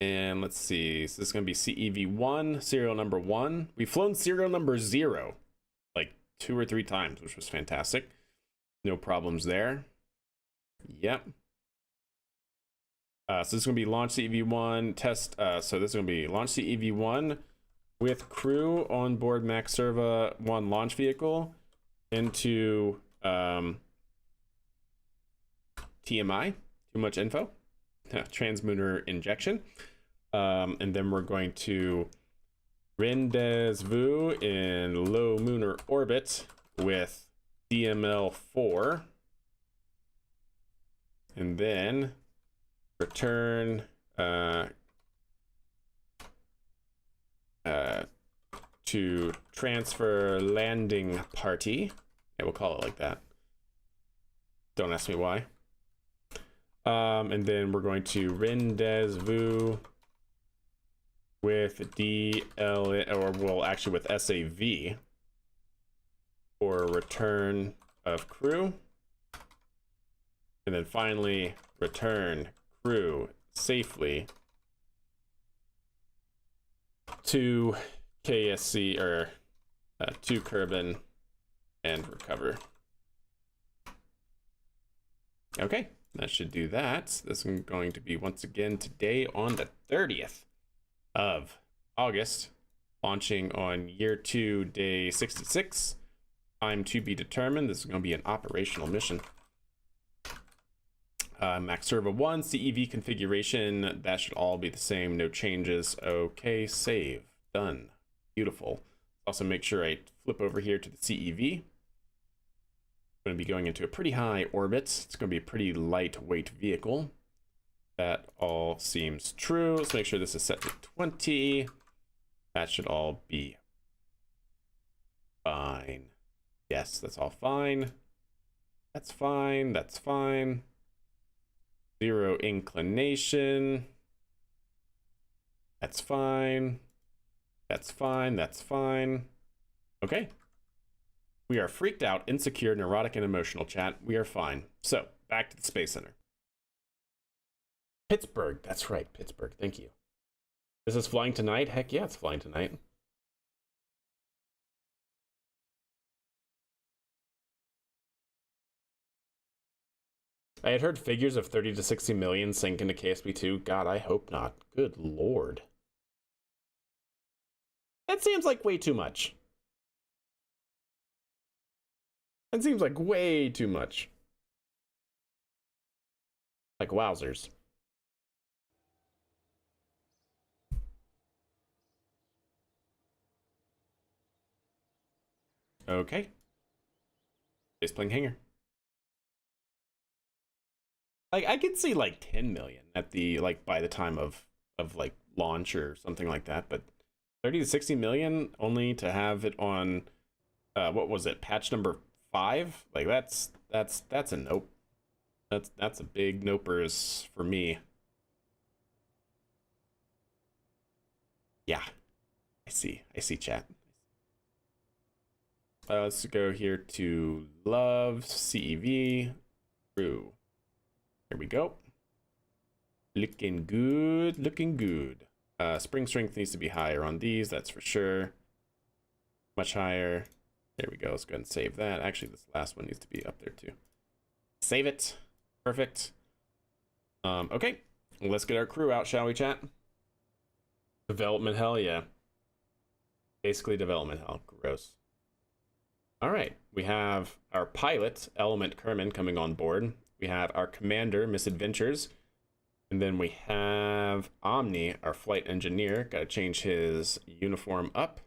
And let's see, so this is going to be CEV1, serial number 1. We've flown serial number 0 like 2 or 3 times, which was fantastic. No problems there. Yep. So this is going to be launch CEV1 test. So this is going to be launch CEV1 with crew on board Max Servo 1 launch vehicle into TMI, too much info, transmuter injection. And then we're going to rendezvous in low lunar orbit with DML4. And then return to transfer landing party. Yeah, we'll call it like that. Don't ask me why. And then we're going to rendezvous with DL, or well, actually with SAV for return of crew. And then finally, return crew safely to KSC, or to Kerbin, and recover. Okay, that should do that. This is going to be once again today on the 30th of August, launching on year 2, day 66. Time to be determined. This is going to be an operational mission. Max Servo 1 CEV configuration, that should all be the same, no changes. Okay, save, done, beautiful. Also make sure I flip over here to the CEV. Going to be going into a pretty high orbit. It's going to be a pretty lightweight vehicle. That all seems true. Let's make sure this is set to 20. That should all be fine. Yes, that's all fine. That's fine. That's fine. 0 inclination. That's fine. That's fine. That's fine. Okay. We are freaked out, insecure, neurotic, and emotional, chat. We are fine. So, back to the Space Center. Pittsburgh. That's right, Pittsburgh. Thank you. Is this flying tonight? Heck yeah, it's flying tonight. I had heard figures of 30 to 60 million sink into KSP2. God, I hope not. Good lord. That seems like way too much. That seems like way too much. Like wowzers. Okay. Facepling hanger. Like I could see like 10 million at the like by the time of like launch or something like that, but 30 to 60 million only to have it on what was it, patch number 5? Like that's a nope. That's a big nopers for me. Yeah. I see chat. Let's go here to love CEV crew. Here we go. Looking good, looking good. Spring strength needs to be higher on these, that's for sure. Much higher. There we go. Let's go ahead and save that. Actually, this last one needs to be up there too. Save it. Perfect. Okay. Let's get our crew out, shall we, chat? Development hell, yeah. Basically development hell. Gross. All right. We have our pilot, Element Kerman, coming on board. We have our commander, Misadventures. And then we have Omni, our flight engineer. Got to change his uniform up.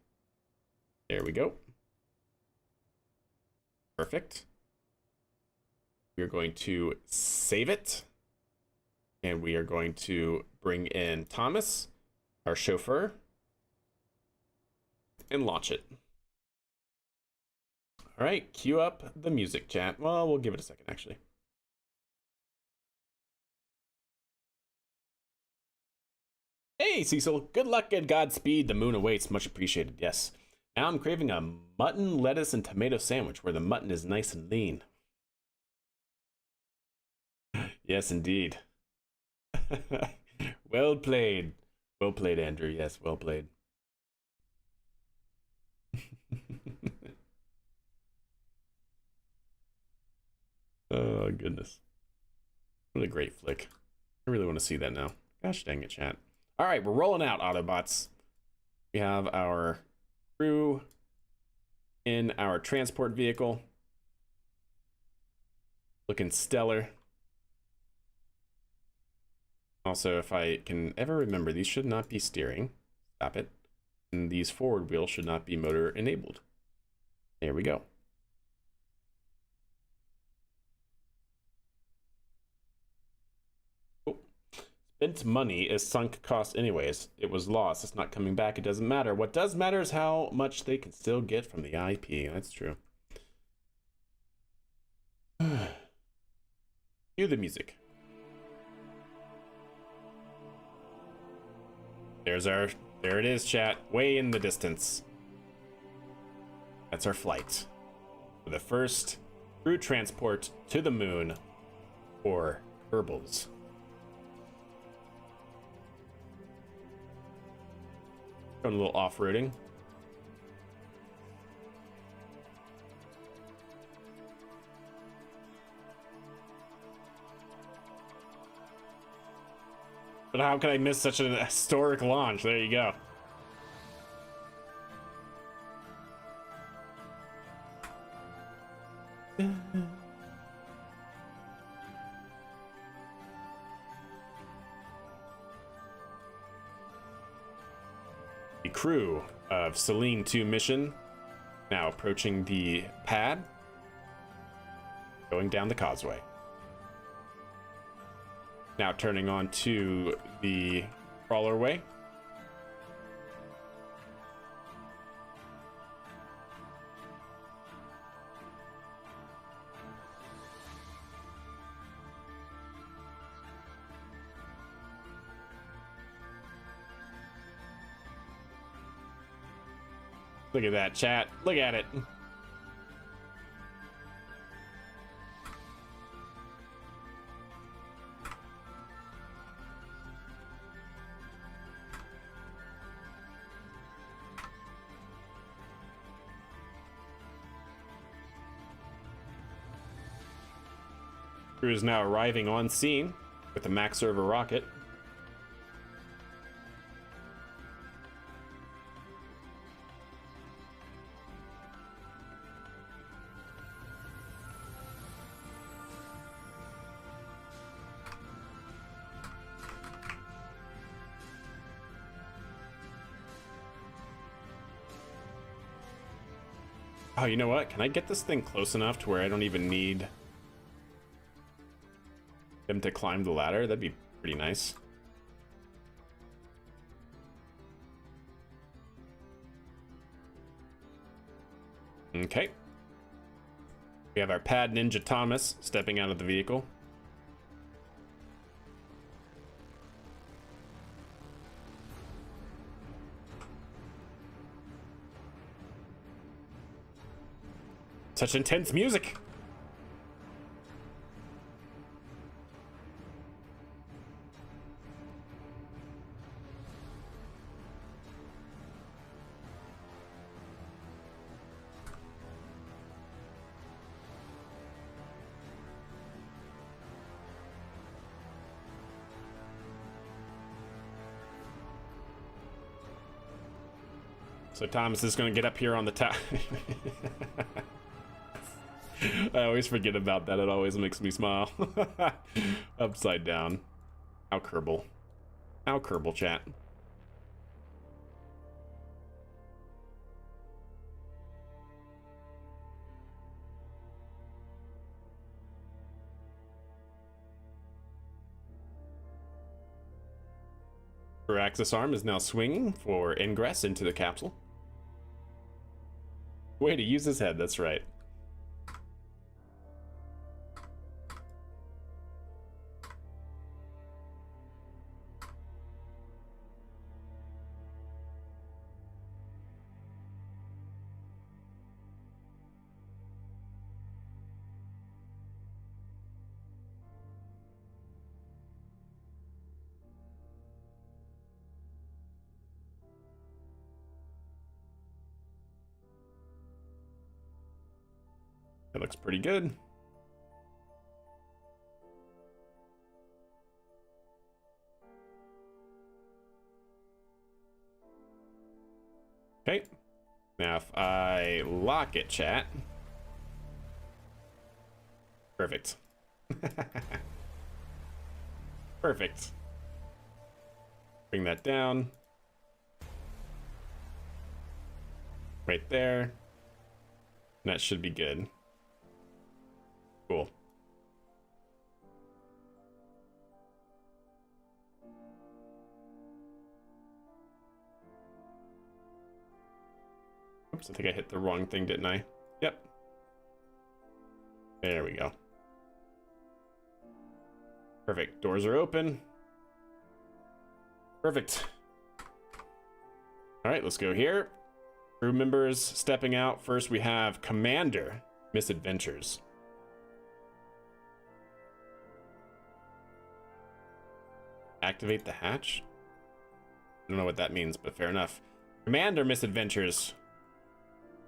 There we go. Perfect. We're going to save it. And we are going to bring in Thomas, our chauffeur, and launch it. All right, cue up the music, chat. Well, we'll give it a second, actually. Hey, Cecil. Good luck and Godspeed. The moon awaits. Much appreciated. Yes. Now I'm craving a mutton, lettuce, and tomato sandwich where the mutton is nice and lean. Yes, indeed. Well played. Well played, Andrew. Yes, well played. Oh, goodness. What a great flick. I really want to see that now. Gosh dang it, chat. All right, we're rolling out, Autobots. We have our crew in our transport vehicle. Looking stellar. Also, if I can ever remember, these should not be steering. Stop it. And these forward wheels should not be motor enabled. There we go. Oh. Spent money is sunk cost anyways. It was lost. It's not coming back. It doesn't matter. What does matter is how much they can still get from the IP. That's true. Cue the music. There it is, chat. Way in the distance. That's our flight. For the first crew transport to the moon for Kerbals. Going a little off-roading. But how could I miss such an historic launch? There you go. The crew of Selene 2 mission now approaching the pad, going down the causeway. Now turning on to the crawlerway. Look at that, chat. Look at it. Crew is now arriving on scene with the Max Server rocket. Oh, you know what? Can I get this thing close enough to where I don't even need him to climb the ladder? That'd be pretty nice. Okay. We have our Pad Ninja Thomas stepping out of the vehicle. Such intense music. So Thomas is going to get up here on the top. I always forget about that. It always makes me smile. Upside down. How Kerbal. How Kerbal, chat. Her axis arm is now swinging for ingress into the capsule. Way to use his head, that's right. That looks pretty good. Okay. Now if I lock it, chat. Perfect. Perfect. Bring that down. Right there. That should be good. Cool. Oops, I think I hit the wrong thing, didn't I? Yep. There we go. Perfect. Doors are open. Perfect. All right, let's go here. Crew members stepping out. First, we have Commander Misadventures. Activate the hatch? I don't know what that means, but fair enough. Commander Misadventures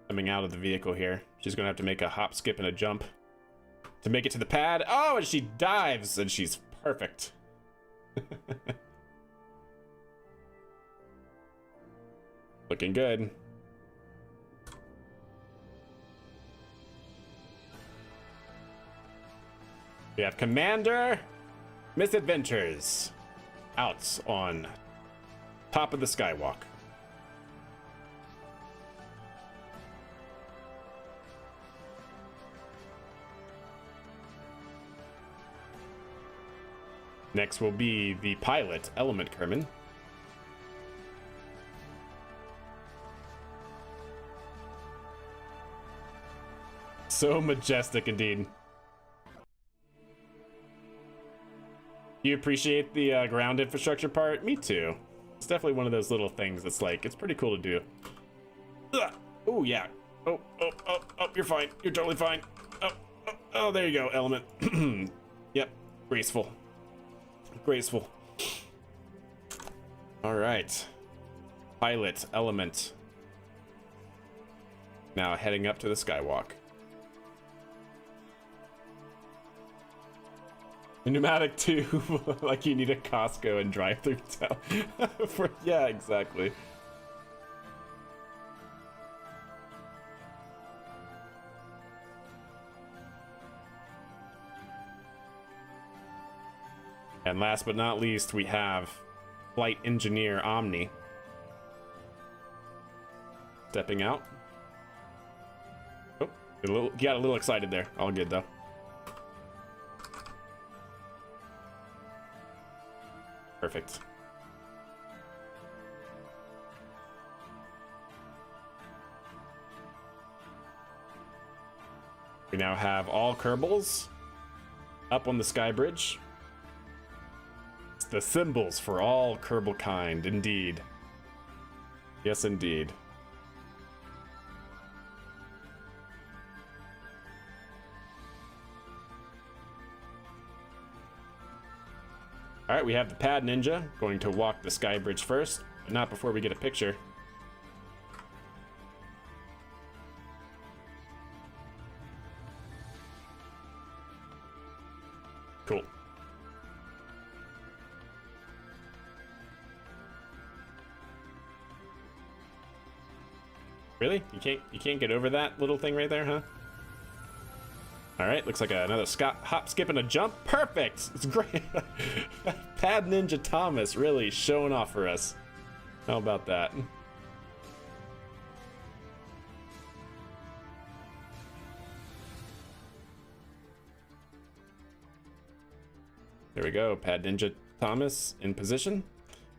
coming out of the vehicle here. She's gonna have to make a hop, skip, and a jump to make it to the pad. Oh, and she dives, and she's perfect. Looking good. We have Commander Misadventures out on top of the skywalk. Next will be the pilot, Element Kerman. So majestic indeed. You appreciate the ground infrastructure part? Me too. It's definitely one of those little things that's like, it's pretty cool to do. Oh, yeah. Oh, you're fine. You're totally fine. Oh, there you go, Element. Yep, graceful. Graceful. All right. Pilot, Element. Now heading up to the skywalk. Pneumatic tube, like you need a Costco and drive-through town. Yeah, exactly. And last but not least, we have Flight Engineer Omni stepping out. Got a little excited there. All good though. Perfect. We now have all Kerbals up on the sky bridge. It's the symbols for all Kerbal kind, indeed. Yes, indeed. All right, we have the Pad Ninja going to walk the sky bridge first, but not before we get a picture. Cool. Really? You can't get over that little thing right there, huh? All right, looks like another hop, skip, and a jump. Perfect. It's great. Pad Ninja Thomas really showing off for us. How about that? There we go. Pad Ninja Thomas in position.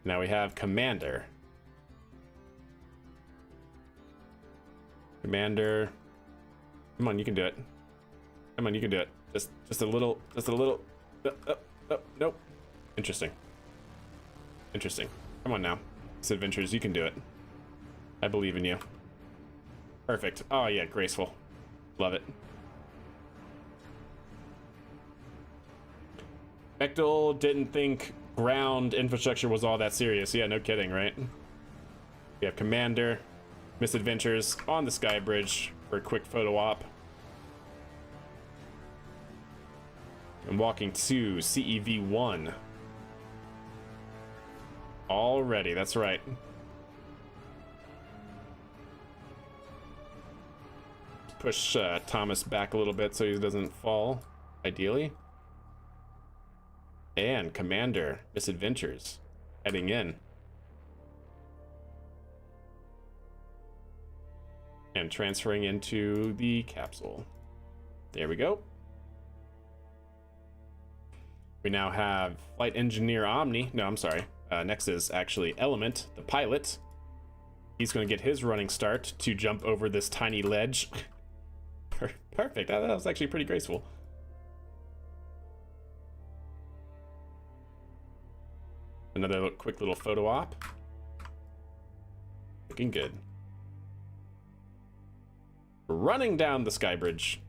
Now we have Commander. Commander. Come on, you can do it. Come on, you can do it. Just a little. Nope. Interesting. Come on now. It's Adventures, you can do it. I believe in you. Perfect. Oh yeah, graceful. Love it. Bechtel didn't think ground infrastructure was all that serious. Yeah, no kidding, right? We have Commander, Misadventures on the sky bridge for a quick photo op. I'm walking to CEV1. Already, that's right. Push Thomas back a little bit so he doesn't fall, ideally. And Commander, Misadventures, heading in. And transferring into the capsule. There we go. We now have Flight Engineer Omni. No, I'm sorry. Next is actually Element, the pilot. He's going to get his running start to jump over this tiny ledge. Perfect. That was actually pretty graceful. Another quick little photo op. Looking good. Running down the sky bridge.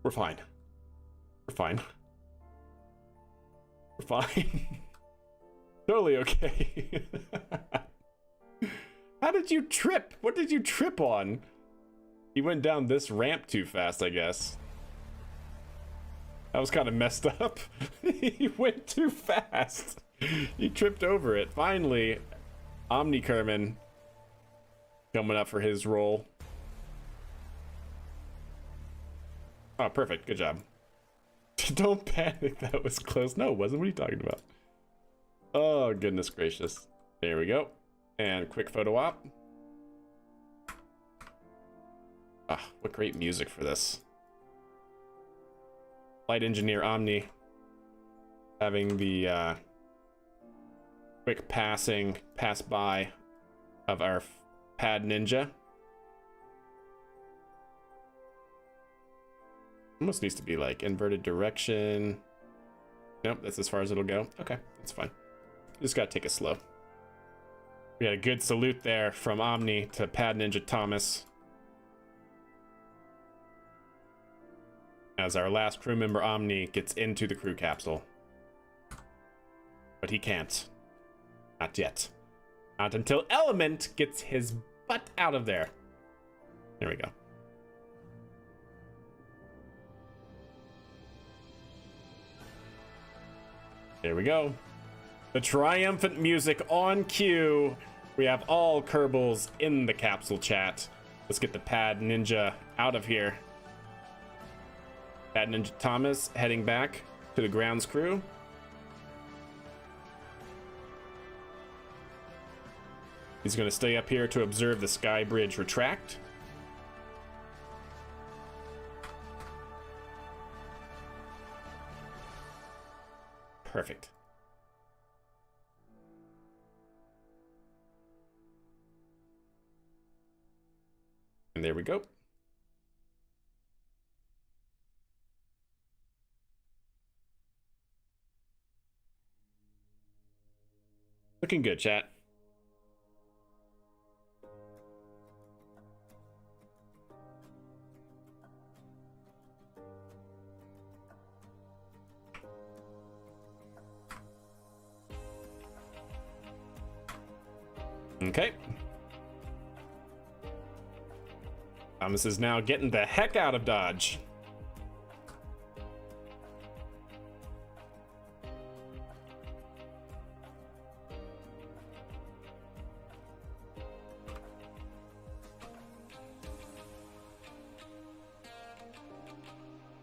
We're fine. We're fine. We're fine. Totally okay. How did you trip? What did you trip on? He went down this ramp too fast, I guess. That was kind of messed up. He went too fast. He tripped over it. Finally, Omni Kerman coming up for his role. Oh, perfect. Good job. Don't panic. That was close. No, it wasn't. What are you talking about? Oh, goodness gracious. There we go. And quick photo op. Ah, what great music for this. Flight Engineer Omni having the quick pass by of our Pad Ninja. Almost needs to be like inverted direction. Nope, that's as far as it'll go. Okay, that's fine. Just gotta take it slow. We had a good salute there from Omni to Pad Ninja Thomas. As our last crew member, Omni, gets into the crew capsule. But he can't. Not yet. Not until Element gets his butt out of there. There we go. There we go. The triumphant music on cue. We have all Kerbals in the capsule chat. Let's get the Pad Ninja out of here. Pad Ninja Thomas heading back to the grounds crew. He's going to stay up here to observe the sky bridge retract. Perfect. And there we go. Looking good, chat. Okay. Thomas is now getting the heck out of Dodge.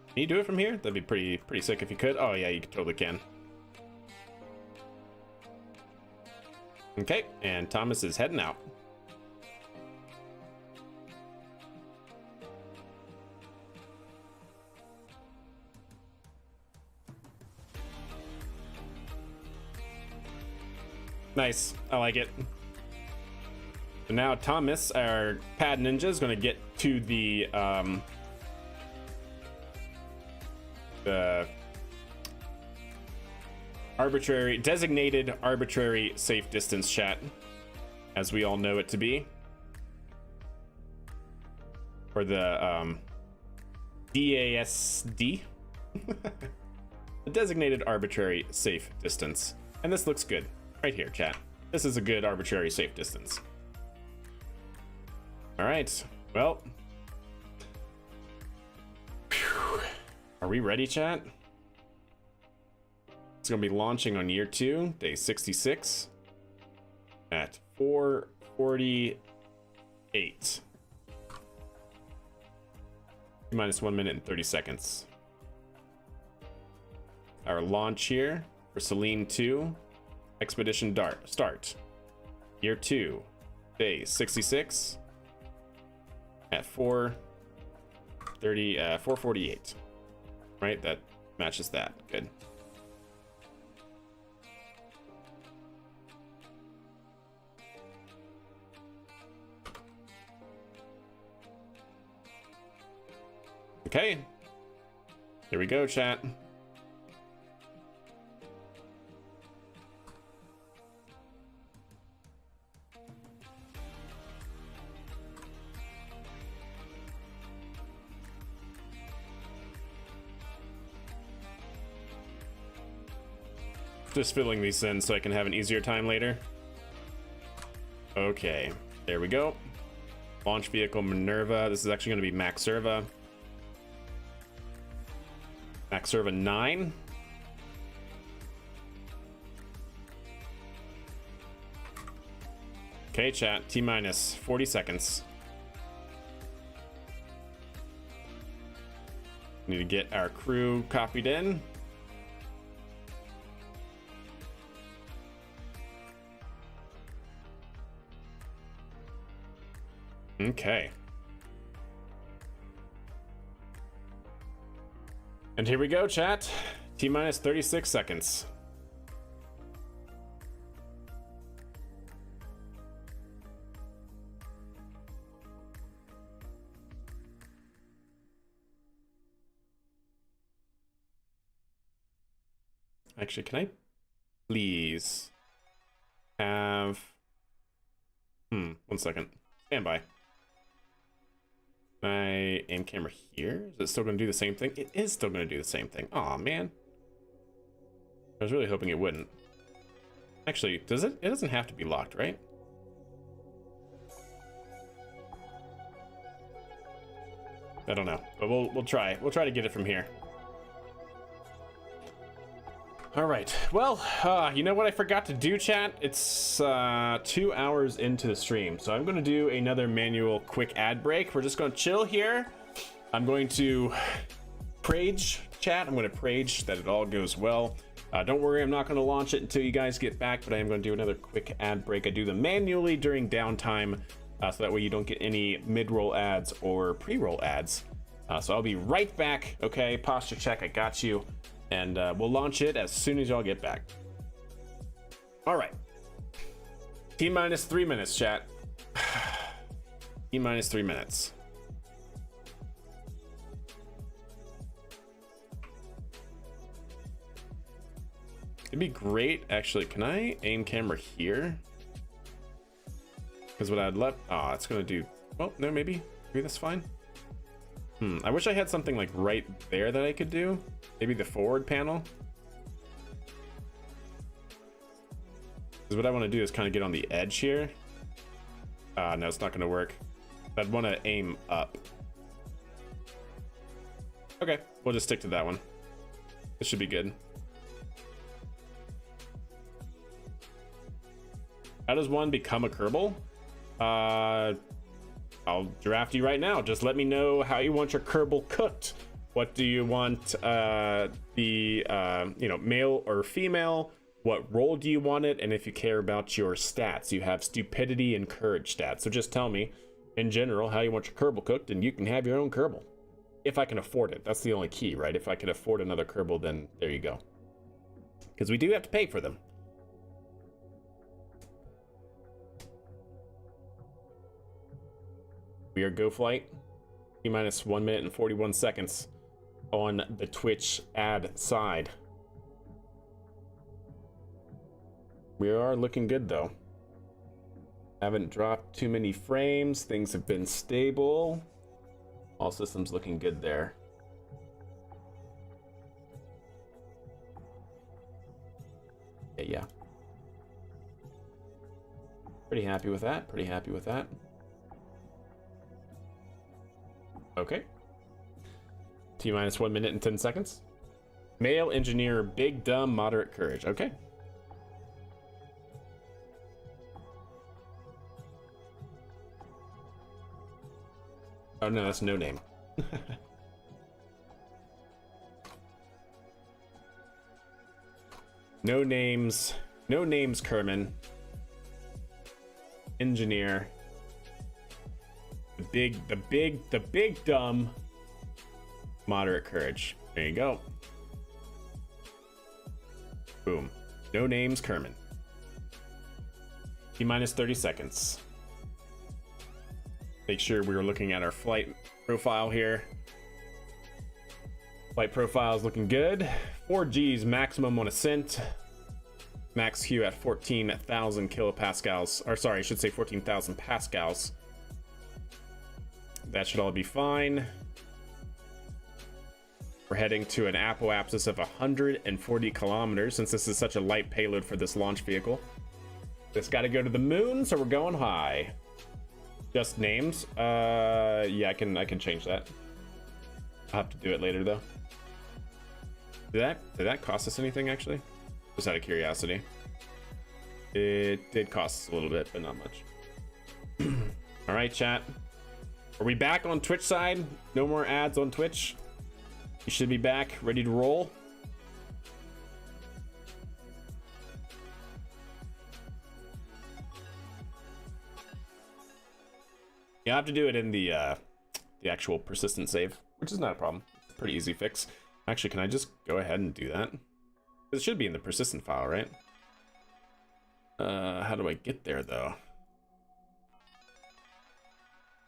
Can you do it from here? That'd be pretty sick if you could. Oh yeah, you totally can. Okay, and Thomas is heading out. Nice, I like it. So now Thomas, our pad ninja, is going to get to the designated arbitrary safe distance, chat, as we all know it to be, or the DASD, the designated arbitrary safe distance. And this looks good right here, chat. This is a good arbitrary safe distance. All right, well, whew. Are we ready, chat? It's gonna be launching on year 2, day 66 at 4:48. Minus 1 minute and 30 seconds. Our launch here for Selene 2, Expedition Dart start. Year 2, day 66 at 4:48. Right, that matches that. Good. Okay, here we go, chat. Just filling these in so I can have an easier time later. Okay, there we go. Launch vehicle Minerva. This is actually going to be Max Serva. Max Serva 9. Okay, chat. T-minus 40 seconds. Need to get our crew copied in. Okay. And here we go, chat. T-minus 36 seconds. Actually, can I please have... 1 second. Stand by. My aim camera here, is it still going to do the same thing? It is still going to do the same thing. Aw, man. I was really hoping it wouldn't. Actually, does it? It doesn't have to be locked, right? I don't know, but we'll try. We'll try to get it from here. All right. Well, you know what I forgot to do, chat? It's 2 hours into the stream, so I'm going to do another manual quick ad break. We're just going to chill here. I'm going to chat. I'm going to pray that it all goes well. Don't worry, I'm not going to launch it until you guys get back, but I am going to do another quick ad break. I do them manually during downtime, so that way you don't get any mid-roll ads or pre-roll ads. So I'll be right back. Okay, posture check, I got you. And we'll launch it as soon as y'all get back. All right. T-minus 3 minutes, chat. T-minus 3 minutes. It'd be great, actually. Can I aim camera here? Because what I'd love... Oh, it's gonna do... Well, no, maybe that's fine. I wish I had something like right there that I could do. Maybe the forward panel. Because what I want to do is kind of get on the edge here. No, it's not gonna work. I'd want to aim up. Okay, we'll just stick to that one. This should be good. How does one become a Kerbal? I'll draft you right now. Just let me know how you want your Kerbal cooked. What do you want, male or female? What role do you want it? And if you care about your stats, you have stupidity and courage stats. So just tell me, in general, how you want your Kerbal cooked, and you can have your own Kerbal. If I can afford it. That's the only key, right? If I can afford another Kerbal, then there you go. Because we do have to pay for them. We are Go Flight. T-minus 1 minute and 41 seconds on the Twitch ad side. We are looking good though. Haven't dropped too many frames. Things have been stable. All systems looking good there. Yeah. Pretty happy with that. Pretty happy with that. Okay. T-minus 1 minute and 10 seconds. Male engineer, big, dumb, moderate courage. Okay. Oh no, that's no name. No names. No names, Kerman. Engineer. The big dumb, moderate courage. There you go. Boom. No names, Kerman. T-minus 30 seconds. Make sure we were looking at our flight profile here. Flight profile is looking good. 4 Gs maximum on ascent. Max Q at 14,000 kilopascals. Or sorry, I should say 14,000 pascals. That should all be fine. We're heading to an apoapsis of 140 kilometers since this is such a light payload for this launch vehicle. It's got to go to the moon, so we're going high. Just names? Yeah, I can change that. I'll have to do it later though. Did that cost us anything actually? Just out of curiosity. It did cost us a little bit, but not much. All right, chat. Are we back on Twitch side? No more ads on Twitch. You should be back, ready to roll. You have to do it in the actual persistent save, which is not a problem. Pretty easy fix. Actually, can I just go ahead and do that? It should be in the persistent file, right? How do I get there though?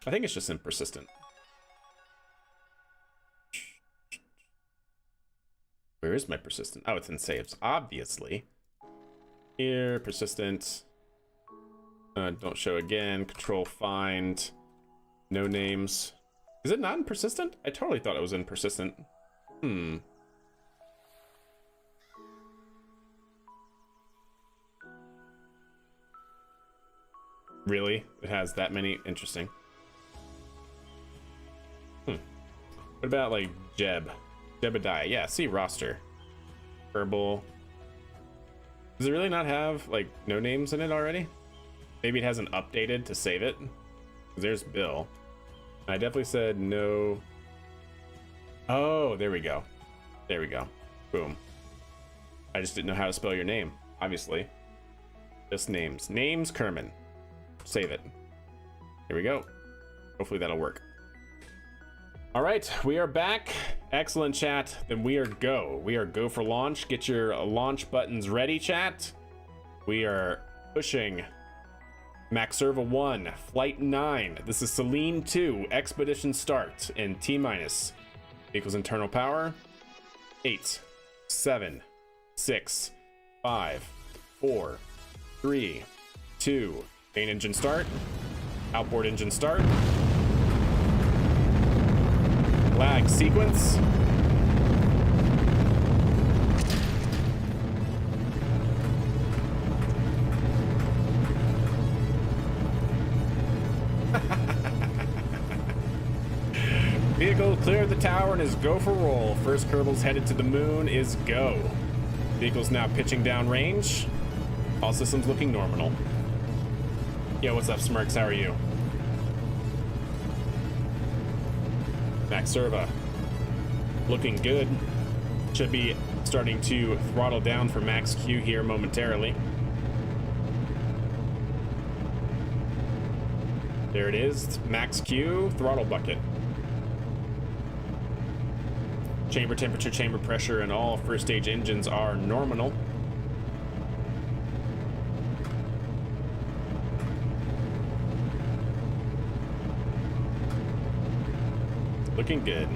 I think it's just in persistent. Where is my persistent? Oh, it's in saves, obviously. Here, persistent. Don't show again. Control find. No names. Is it not in persistent? I totally thought it was in persistent. Really? It has that many? Interesting. What about like Jebediah? Yeah, see roster. Herbal. Does it really not have like no names in it already? Maybe it hasn't updated to save it. There's Bill. I definitely said no. Oh, there we go. There we go. Boom. I just didn't know how to spell your name, obviously. Just names. Names Kerman. Save it. Here we go. Hopefully that'll work. All right, we are back. Excellent, chat. Then we are go. We are go for launch. Get your launch buttons ready, chat. We are pushing Maxerva 1, Flight 9. This is Selene 2, Expedition start in T-minus. Equals internal power. 8, 7, 6, 5, 4, 3, 2. Main engine start. Outboard engine start. Lag sequence. Vehicle cleared the tower and is go for roll. First Kerbal's headed to the moon is go. Vehicle's now pitching down range. All systems looking nominal. Yo, what's up, Smirks? How are you? Maxerva looking good. Should be starting to throttle down for Max Q here momentarily. There it is, Max Q, throttle bucket. Chamber temperature, chamber pressure, and all first stage engines are nominal. Looking good.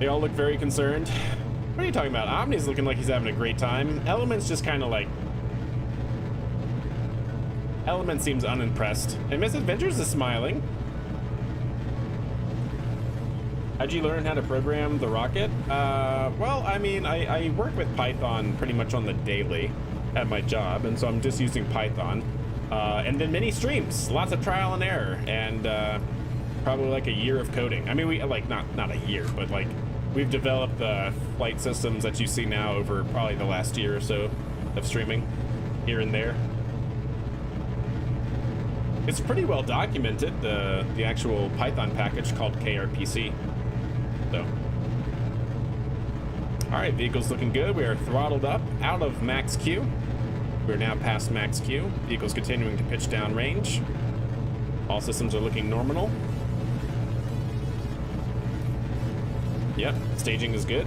They all look very concerned. What are you talking about? Omni's looking like he's having a great time. Element's just kind of like... Element seems unimpressed. And Miss Adventures is smiling. How'd you learn how to program the rocket? Well, I mean, I work with Python pretty much on the daily at my job, and so I'm just using Python. And then many streams, lots of trial and error, and probably like a year of coding. I mean, we like not a year, but like we've developed the flight systems that you see now over probably the last year or so of streaming here and there. It's pretty well documented, the actual Python package called KRPC. So, all right, vehicle's looking good. We are throttled up out of Max Q. We're now past Max Q. Vehicle's continuing to pitch down range. All systems are looking nominal. Yep, staging is good.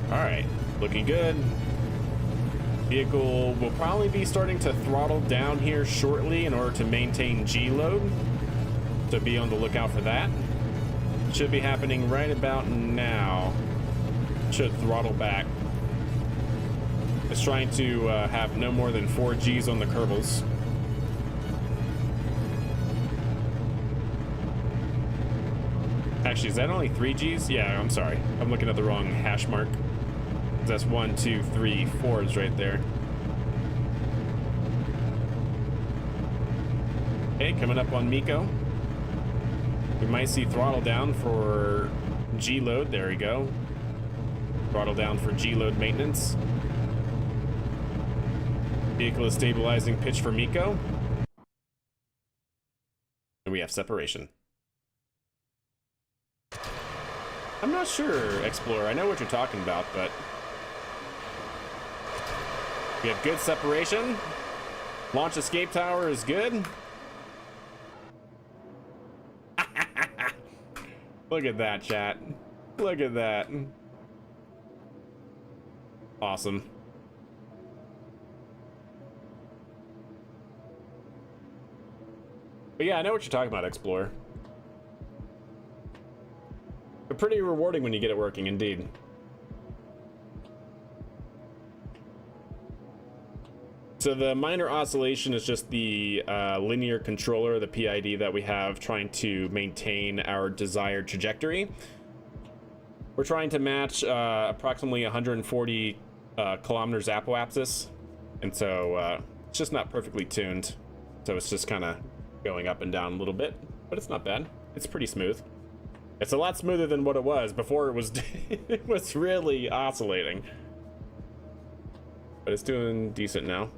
All right, looking good. Vehicle will probably be starting to throttle down here shortly in order to maintain G load. So be on the lookout for that. Should be happening right about now. Should throttle back. It's trying to have no more than 4 Gs on the Kerbals. Actually, is that only 3 Gs? Yeah, I'm sorry. I'm looking at the wrong hash mark. That's 1, 2, 3, 4s right there. Okay, coming up on Miko. We might see throttle down for G load. There we go. Throttle down for G load maintenance. Vehicle is stabilizing pitch for Miko. And we have separation. I'm not sure, Explorer. I know what you're talking about, but we have good separation. Launch escape tower is good. Look at that, chat. Look at that. Awesome. But yeah, I know what you're talking about, Explorer. But pretty rewarding when you get it working, indeed. So the minor oscillation is just the linear controller, the PID that we have trying to maintain our desired trajectory. We're trying to match approximately 140 kilometers apoapsis, and so it's just not perfectly tuned. So it's just kind of going up and down a little bit, but it's not bad. It's pretty smooth. It's a lot smoother than what it was before. It was it was really oscillating, but it's doing decent now.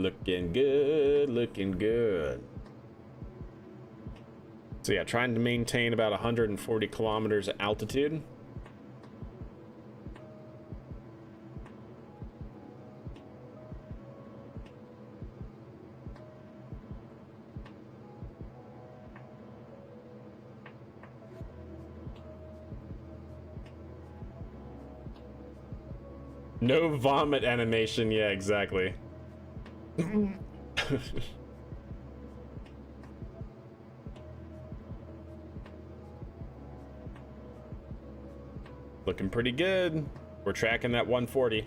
Looking good, looking good. So yeah, trying to maintain about 140 kilometers altitude. No vomit animation, yeah, exactly. Looking pretty good. We're tracking that 140.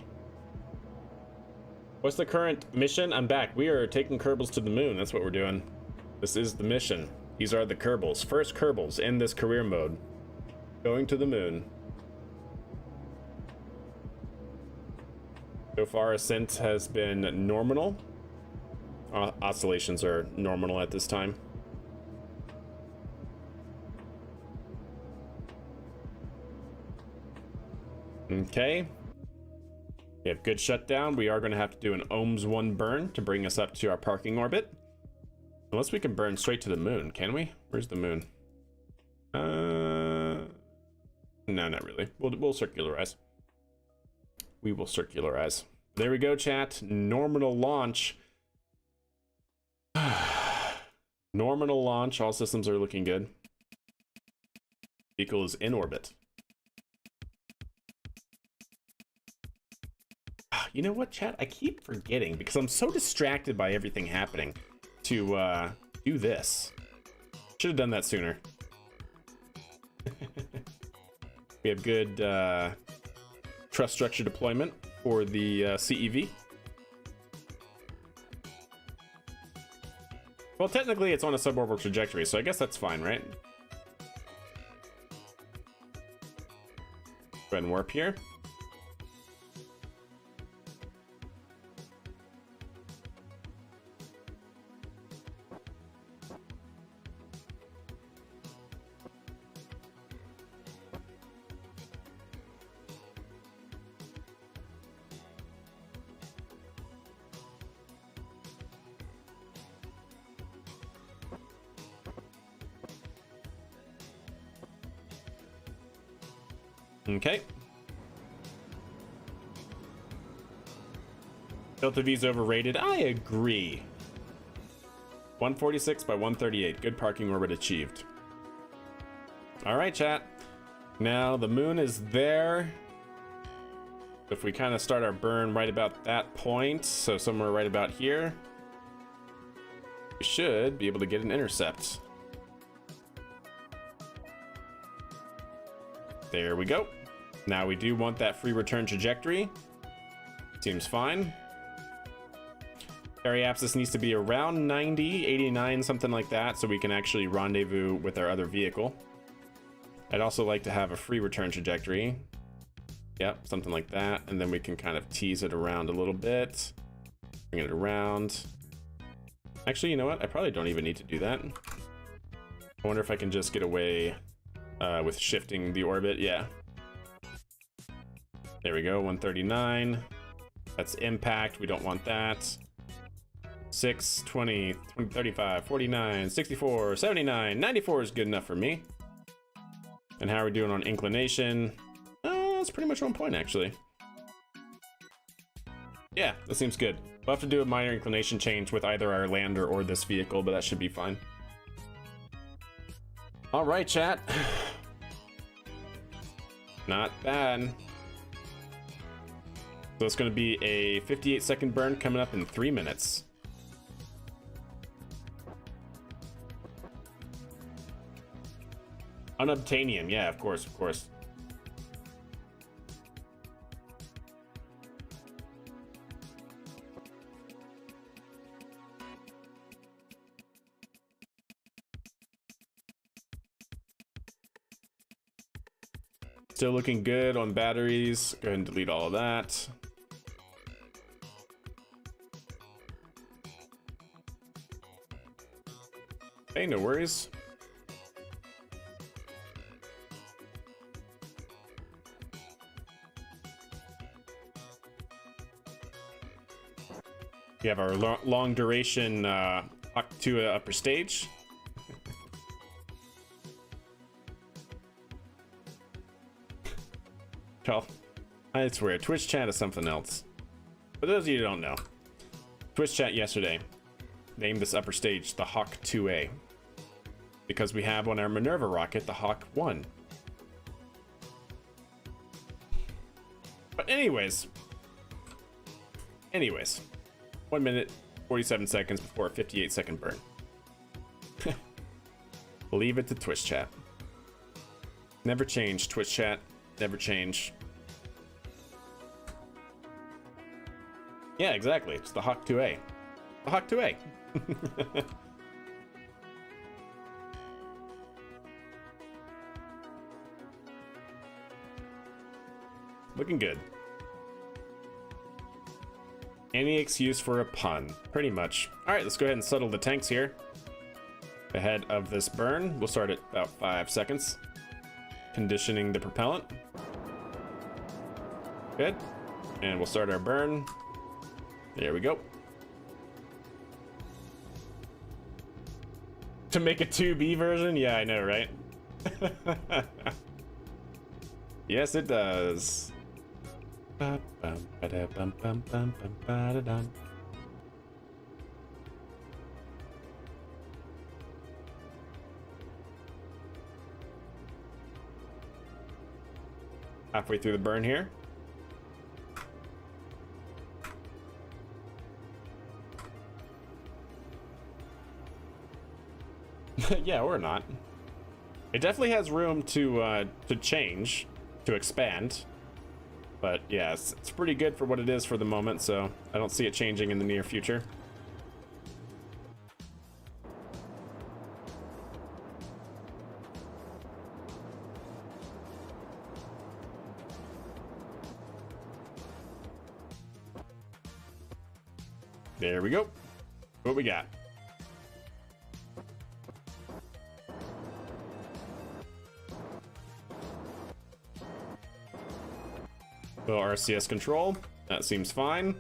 What's the current mission? I'm back. We are taking Kerbals to the moon. That's what we're doing. This is the mission. These are the Kerbals. First Kerbals in this career mode. Going to the moon. So far, ascent has been nominal. Oscillations are nominal at this time. Okay. We have good shutdown. We are going to have to do an ohms 1 burn to bring us up to our parking orbit. Unless we can burn straight to the moon, can we? Where's the moon? No, not really. We'll circularize. We will circularize. There we go, chat. Nominal launch. Nominal launch. All systems are looking good. Vehicle is in orbit. You know what, chat? I keep forgetting because I'm so distracted by everything happening to do this. Should have done that sooner. We have good trust structure deployment for the CEV. Well, technically it's on a suborbital trajectory, so I guess that's fine, right? Go ahead and warp here. Okay. Delta V is overrated. I agree. 146 by 138. Good parking orbit achieved. All right, chat. Now the moon is there. If we kind of start our burn right about that point, so somewhere right about here, we should be able to get an intercept. There we go. Now we do want that free return trajectory. Seems fine. Periapsis needs to be around 90, 89, something like that, so we can actually rendezvous with our other vehicle. I'd also like to have a free return trajectory. Yep, something like that. And then we can kind of tease it around a little bit. Bring it around. Actually, you know what? I probably don't even need to do that. I wonder if I can just get away with shifting the orbit. Yeah. There we go, 139. That's impact, we don't want that. 6, 20, 35, 49, 64, 79, 94 is good enough for me. And how are we doing on inclination? That's pretty much on point, actually. Yeah, that seems good. We'll have to do a minor inclination change with either our lander or this vehicle, but that should be fine. All right, chat. Not bad. So it's going to be a 58-second burn coming up in 3 minutes. Unobtainium, yeah, of course, of course. Still looking good on batteries. Go ahead and delete all of that. Hey, no worries. We have our long duration Hawk 2 upper stage. Well, I swear, Twitch chat is something else. For those of you who don't know, Twitch chat yesterday named this upper stage the Hawk 2A because we have on our Minerva rocket the Hawk 1. But anyways, 1 minute 47 seconds before a 58-second burn. Leave it to Twitch chat. Never change, Twitch chat. Never change. Yeah, exactly. It's the Hawk 2A. The Hawk 2A. Looking good. Any excuse for a pun, pretty much. All right, let's go ahead and settle the tanks here. Ahead of this burn, we'll start at about 5 seconds. Conditioning the propellant. Good. And we'll start our burn. There we go. To make a 2B version? Yeah, I know, right? Yes, it does. Halfway through the burn here. Yeah, or not. It definitely has room to change, to expand. But yeah, it's pretty good for what it is for the moment, so I don't see it changing in the near future. There we go. What we got? Little RCS control. That seems fine.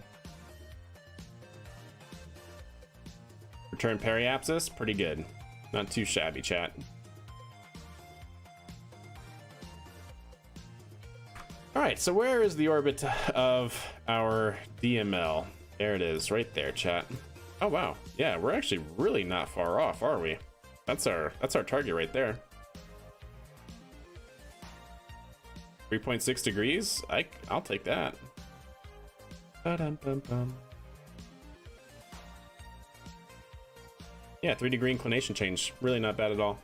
Return periapsis. Pretty good. Not too shabby, chat. Alright, so where is the orbit of our DML? There it is, right there, chat. Oh wow, yeah, we're actually really not far off, are we? That's our target right there. 3.6 degrees. I'll take that. Ba-dum-bum-bum. Yeah, 3-degree inclination change. Really not bad at all.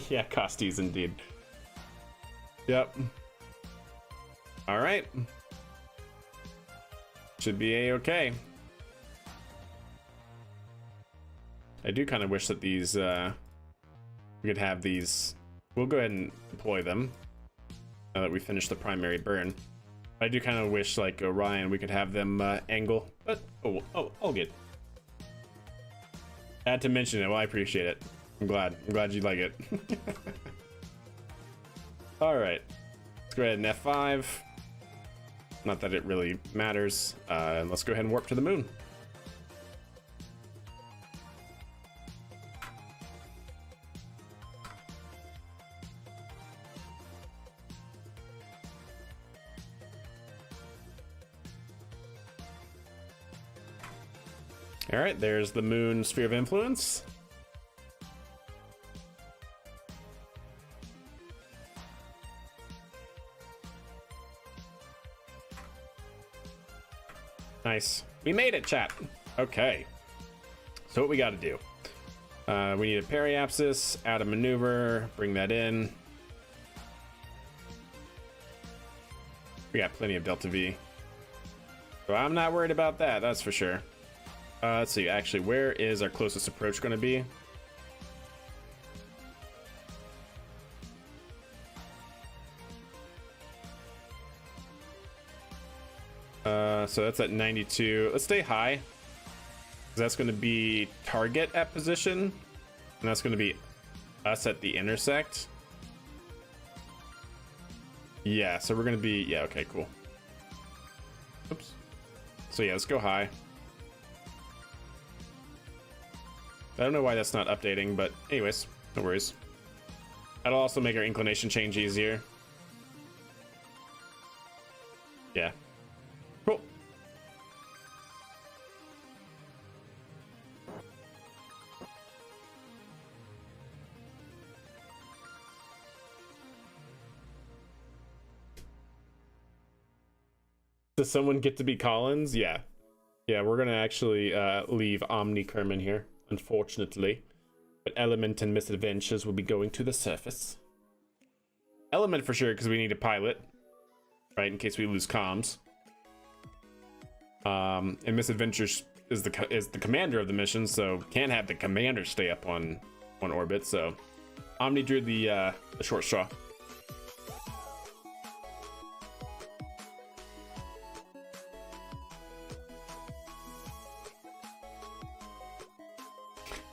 Yeah, Costies indeed. Yep. All right. Should be a-okay. I do kind of wish that these, we could have these. We'll go ahead and deploy them now that we finished the primary burn. I do kind of wish, like Orion, we could have them angle, but oh, all good. Had to mention it. Well, I appreciate it. I'm glad you like it. All right, let's go ahead and F5. Not that it really matters. And let's go ahead and warp to the moon. All right, there's the moon sphere of influence. Nice. We made it, chat. Okay. So what we got to do? We need a periapsis, add a maneuver, bring that in. We got plenty of delta V. So I'm not worried about that, that's for sure. Let's see, actually, where is our closest approach going to be? So that's at 92. Let's stay high. That's going to be target at position. And that's going to be us at the intersect. Yeah, so we're going to be... Yeah, okay, cool. Oops. So yeah, let's go high. I don't know why that's not updating, but anyways, no worries. That'll also make our inclination change easier. Yeah. Cool. Does someone get to be Collins? Yeah. Yeah, we're gonna actually leave Omni Kerman here, unfortunately. But Element and Misadventures will be going to the surface. Element for sure, because we need a pilot, right, in case we lose comms. And Misadventures is the commander of the mission, so can't have the commander stay up on orbit. So Omni drew the short straw.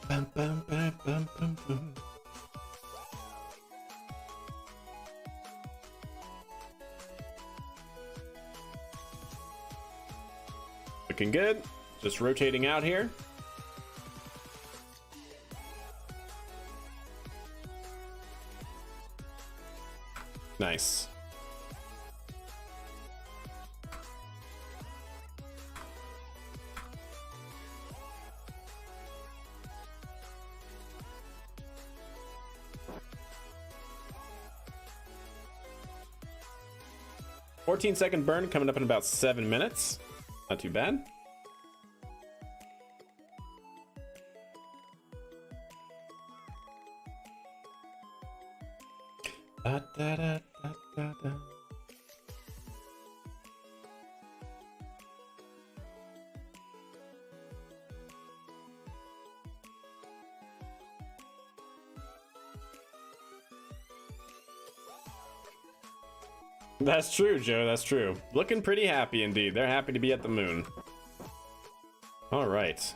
Bum, bum, bum, bum, bum, bum. Looking good. Just rotating out here. Nice. Second burn coming up in about 7 minutes. Not too bad. Da, da, da, da, da, da. That's true, Joe. That's true. Looking pretty happy indeed. They're happy to be at the moon. All right.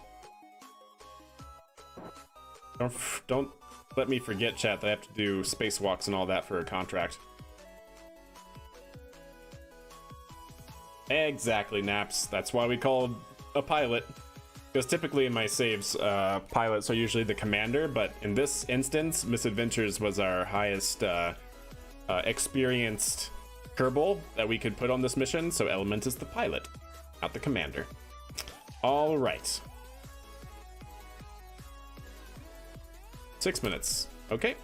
Don't let me forget, chat, that I have to do spacewalks and all that for a contract. Exactly, Naps. That's why we called a pilot. Because typically in my saves, pilots are usually the commander, but in this instance, Misadventures was our highest experienced Kerbal that we could put on this mission, so Element is the pilot, not the commander. All right. 6 minutes. Okay.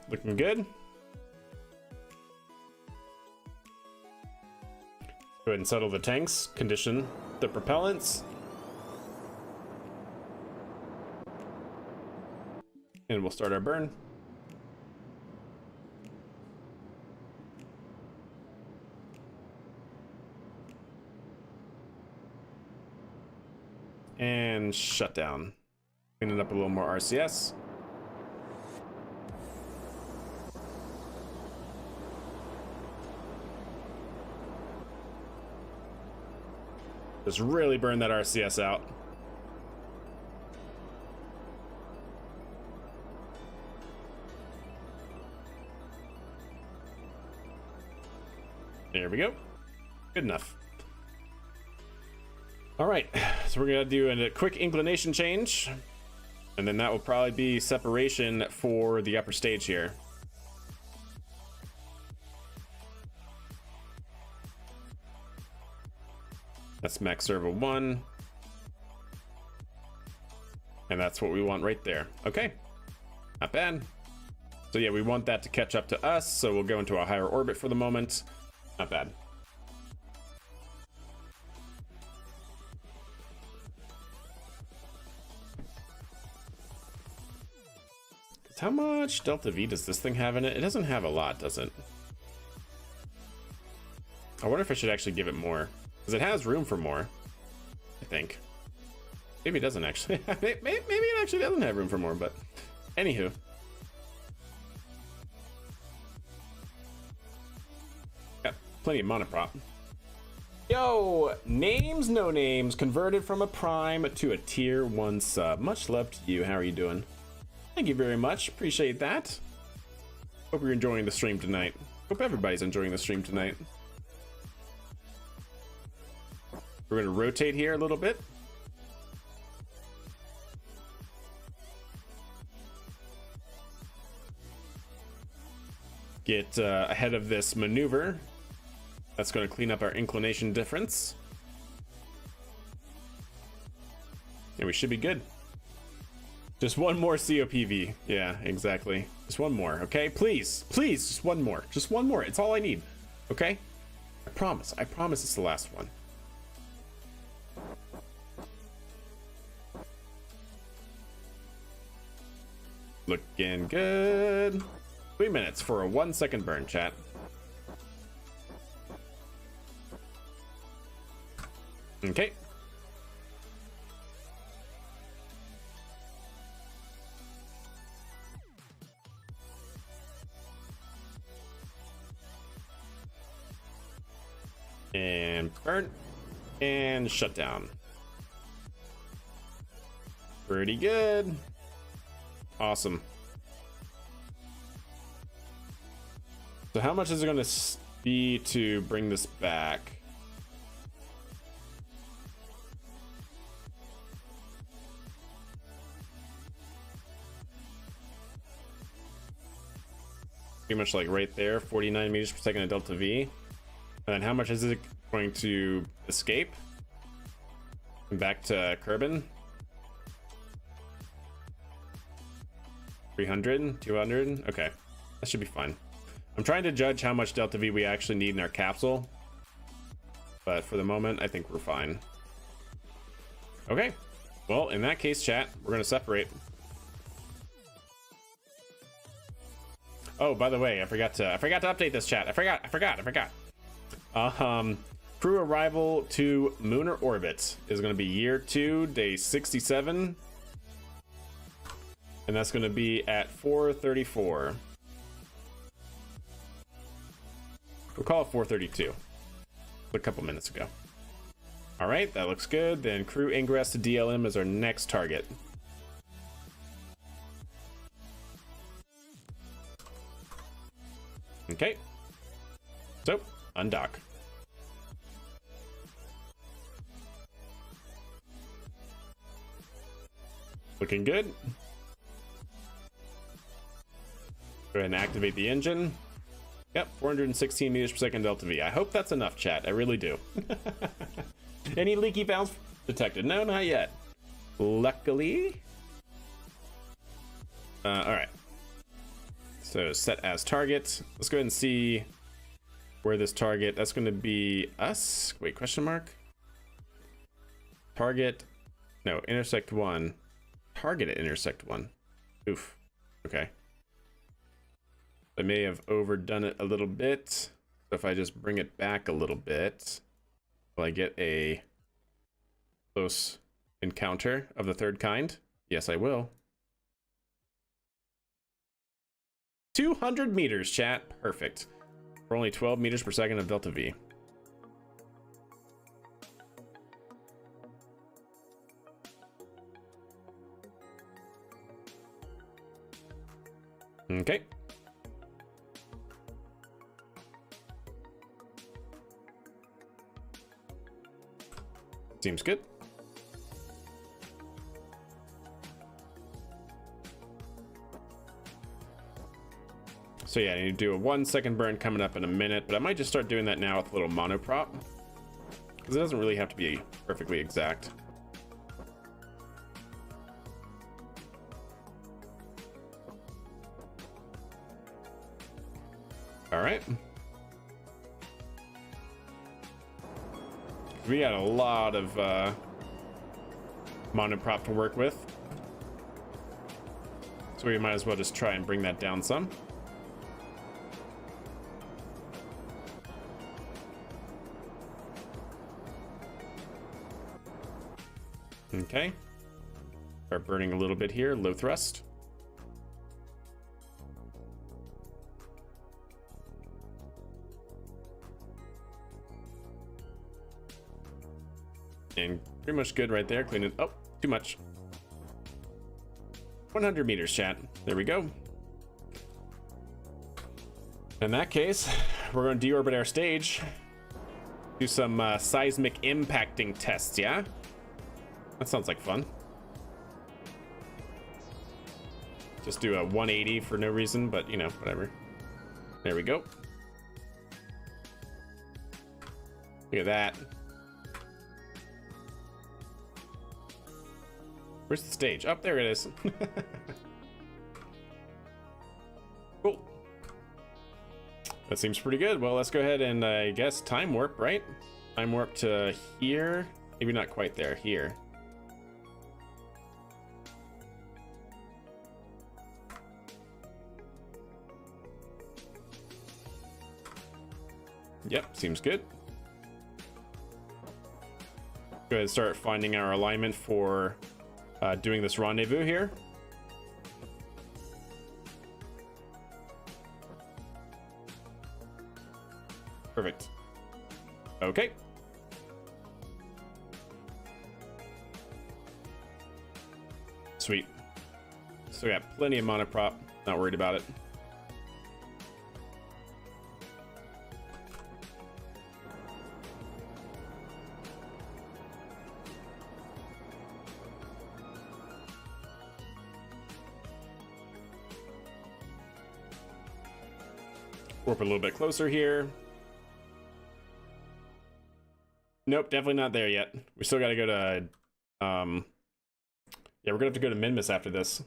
Looking good. Go ahead and settle the tanks, condition the propellants. And we'll start our burn. And shut down. Cleaning up a little more RCS. Just really burn that RCS out. There we go. Good enough. All right, so we're gonna do a quick inclination change, and then that will probably be separation for the upper stage here. That's max servo 1. And that's what we want right there. Okay, not bad. So yeah, we want that to catch up to us, so we'll go into a higher orbit for the moment. Not bad. How much Delta V does this thing have in it? It doesn't have a lot, does it? I wonder if I should actually give it more, because it has room for more, I think. Maybe it doesn't actually. Maybe it actually doesn't have room for more, but anywho. Got plenty of monoprop. Yo, names, no names, converted from a prime to a tier 1 sub. Much love to you. How are you doing? Thank you very much. Appreciate that. Hope you're enjoying the stream tonight. Hope everybody's enjoying the stream tonight. We're going to rotate here a little bit. Get ahead of this maneuver. That's going to clean up our inclination difference. And we should be good. Just one more COPV. Yeah, exactly. Just one more, okay? Please, please, just one more. Just one more. It's all I need, okay? I promise it's the last one. Looking good. 3 minutes for a 1 second burn, chat. Okay. And burn and shut down. Pretty good. Awesome. So how much is it going to be to bring this back? Pretty much like right there, 49 meters per second at delta V. And then how much is it going to escape? Back to Kerbin. 300, 200. Okay, that should be fine. I'm trying to judge how much delta V we actually need in our capsule, but for the moment I think we're fine. Okay, well in that case, chat, we're gonna separate. Oh, by the way, I forgot to update this, chat. I forgot. Crew arrival to lunar orbit is going to be year 2, day 67, and that's going to be at 4:34. We'll call it 4:32. A couple minutes ago. All right, that looks good. Then crew ingress to DLM is our next target. Okay, so undock. Looking good. Go ahead and activate the engine. Yep, 416 meters per second delta V. I hope that's enough, chat. I really do. Any leaky valves detected? No, not yet. Luckily. All right. So set as target. Let's go ahead and see where this target. That's going to be us. Wait, question mark. Target. No, intersect 1. Target at intersect 1. Oof. Okay. I may have overdone it a little bit. So if I just bring it back a little bit, will I get a close encounter of the third kind? Yes, I will. 200 meters, chat. Perfect. For only 12 meters per second of delta V. Okay. Seems good. So yeah, I need to do a 1 second burn coming up in a minute, but I might just start doing that now with a little monoprop, because it doesn't really have to be perfectly exact. All right. We got a lot of monoprop to work with, so we might as well just try and bring that down some. Okay. Start burning a little bit here, low thrust. And pretty much good right there. Clean it. Oh, too much. 100 meters, chat. There we go. In that case, we're going to deorbit our stage. Do some seismic impacting tests, yeah? That sounds like fun. Just do a 180 for no reason, but you know, whatever. There we go. Look at that. Where's the stage? Up there it is. Cool. That seems pretty good. Well, let's go ahead and I guess time warp, right? Time warp to here. Maybe not quite there. Here. Yep, seems good. Go ahead and start finding our alignment for doing this rendezvous here. Perfect. Okay. Sweet. So we got plenty of monoprop. Not worried about it. Warp a little bit closer here. Nope, definitely not there yet. We still got to go to, yeah, we're gonna have to go to Minmus after this.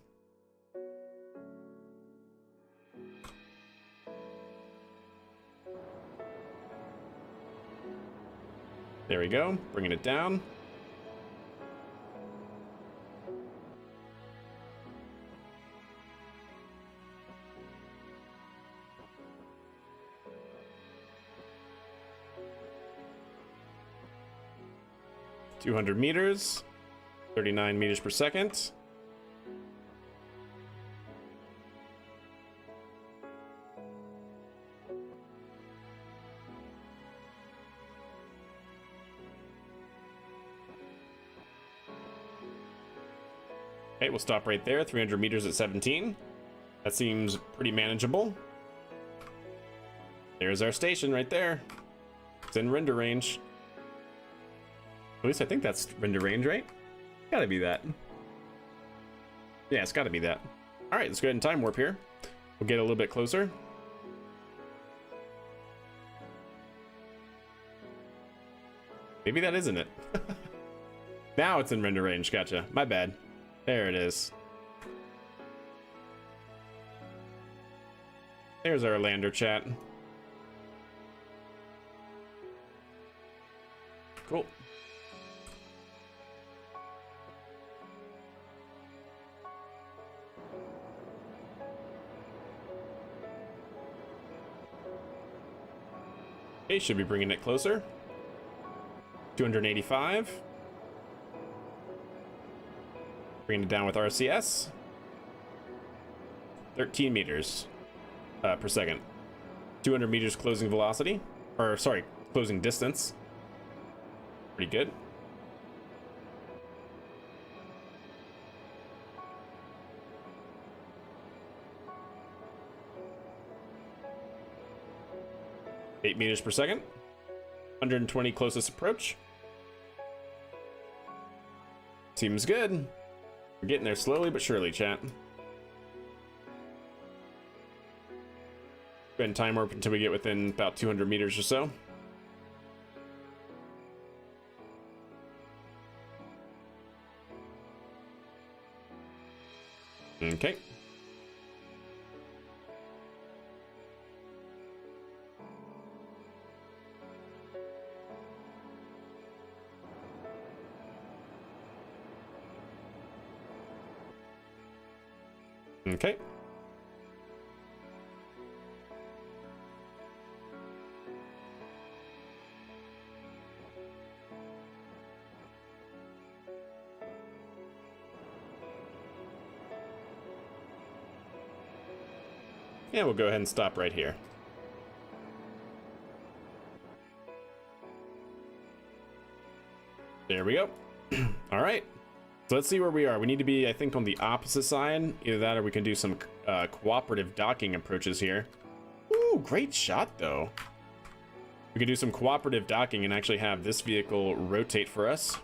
There we go, bringing it down. $200 meters, 39 meters per second. Okay, we'll stop right there. 300 meters at 17. That seems pretty manageable. There's our station right there. It's in render range. At least I think that's render range, right? Gotta be that. Yeah, it's gotta be that. All right, let's go ahead and time warp here. We'll get a little bit closer. Maybe that isn't it. Now it's in render range. Gotcha. My bad. There it is. There's our lander, chat. Cool. Okay, should be bringing it closer. 285. Bringing it down with RCS. 13 meters per second. 200 meters closing velocity. Or, sorry, closing distance. Pretty good. Eight meters per second. 120 closest approach. Seems good. We're getting there slowly but surely, chat. Go ahead and time warp until we get within about 200 meters or so. Okay. Okay. Yeah, we'll go ahead and stop right here. There we go. All right. So let's see where we are. We need to be, I think, on the opposite side. Either that or we can do some cooperative docking approaches here. Ooh, great shot, though. We could do some cooperative docking and actually have this vehicle rotate for us.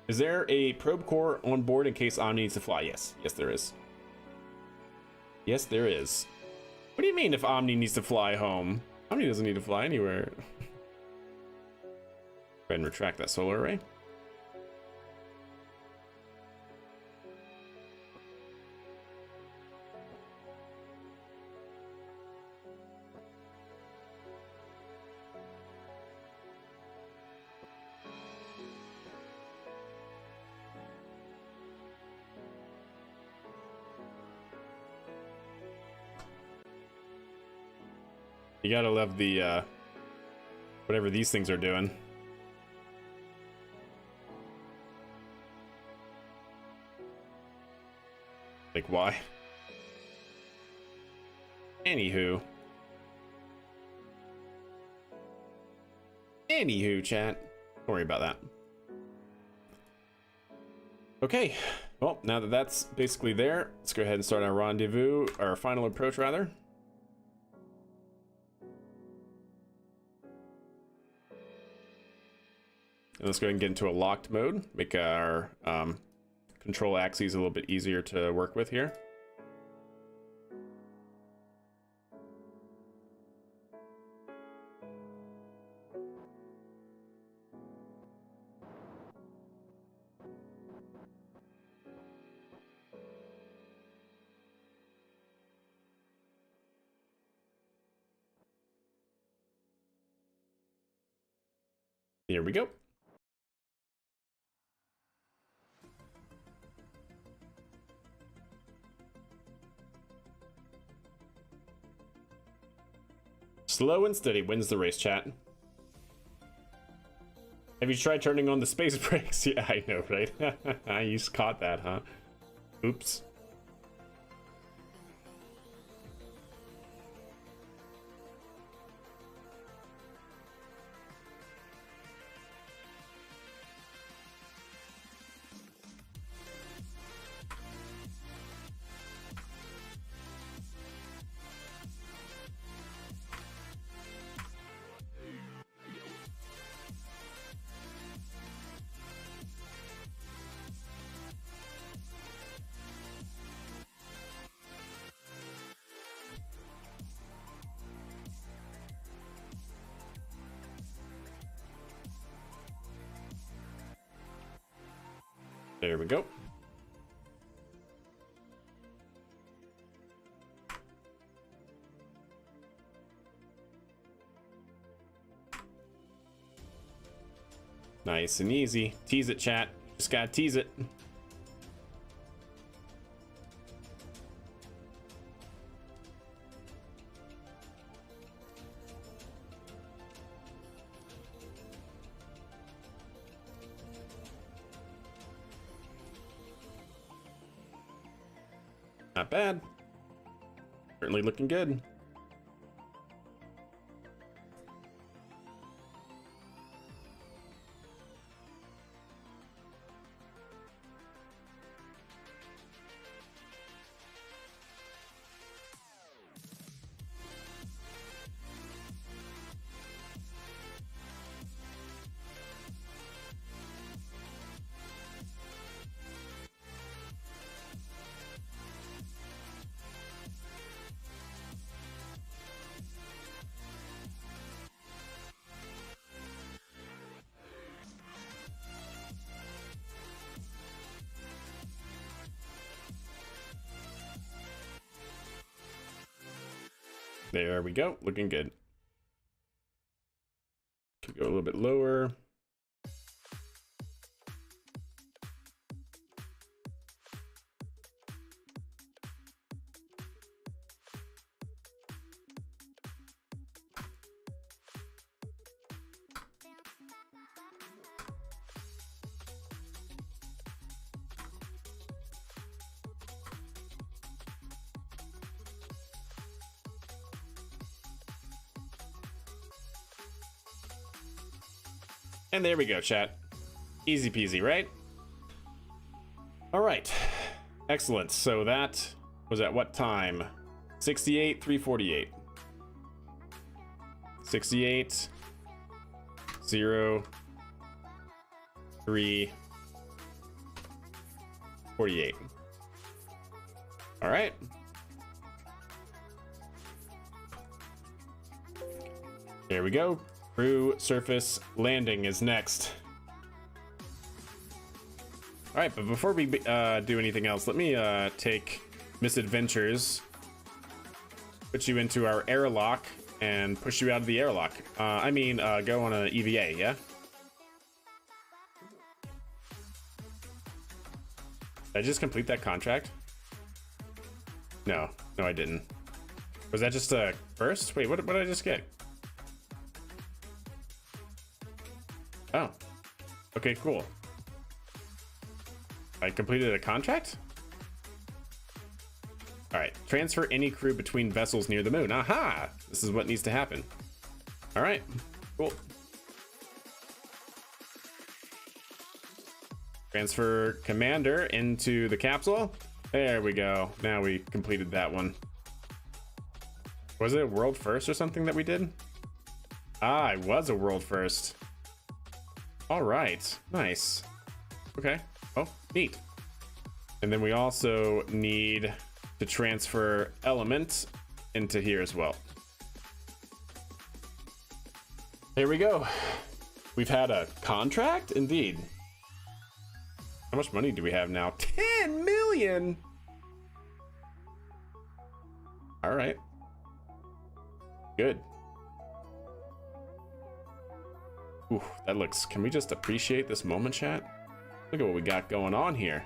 Is there a probe core on board in case Omni needs to fly? Yes. Yes, there is. Yes, there is. What do you mean if Omni needs to fly home? Omni doesn't need to fly anywhere. Go ahead and retract that solar array. You gotta love the, whatever these things are doing. Like, why? Anywho, chat. Don't worry about that. Okay, well, now that that's basically there, let's go ahead and start our rendezvous, our final approach, rather. And let's go ahead and get into a locked mode, make our control axes a little bit easier to work with here. Here we go. Slow and steady wins the race, chat. Have you tried turning on the space brakes? Yeah, I know, right? You just caught that, huh? Oops. There we go. Nice and easy. Tease it, chat. Just gotta tease it. Not bad. Certainly looking good. There we go, looking good. Could go a little bit lower. And there we go, chat. Easy peasy, right? All right. Excellent. So that was at what time? 68, 348. 68, 0, 3, 48. All right. There we go. Crew surface landing is next. All right, but before we do anything else, let me take Misadventures, put you into our airlock, and push you out of the airlock. I mean, go on an EVA, yeah? Did I just complete that contract? No, I didn't. Was that just a first? Wait, what did I just get? Oh, okay, cool. I completed a contract? All right, transfer any crew between vessels near the moon. Aha! This is what needs to happen. All right, cool. Transfer commander into the capsule. There we go. Now we completed that one. Was it a world first or something that we did? Ah, it was a world first. All right, nice. Okay, oh, neat. And then we also need to transfer element into here as well. Here we go. We've had a contract, indeed. How much money do we have now? 10 million. All right. Good. Ooh, that looks, can we just appreciate this moment, chat? Look at what we got going on here.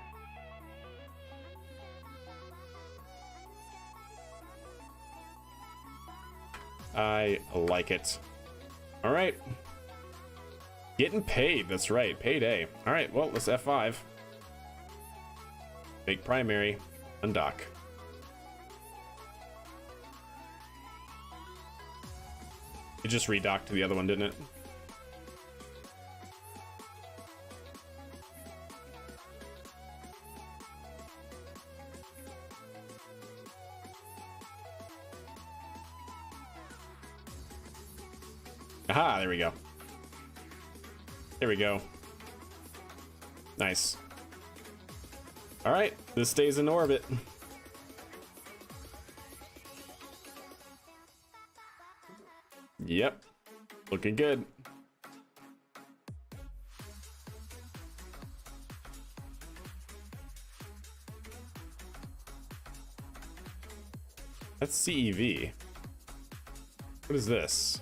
I like it. All right. Getting paid, that's right, payday. All right, well, let's F5. Make primary, undock. It just redocked to the other one, didn't it? Aha, there we go. There we go. Nice. All right, this stays in orbit. Yep, looking good. That's CEV. What is this?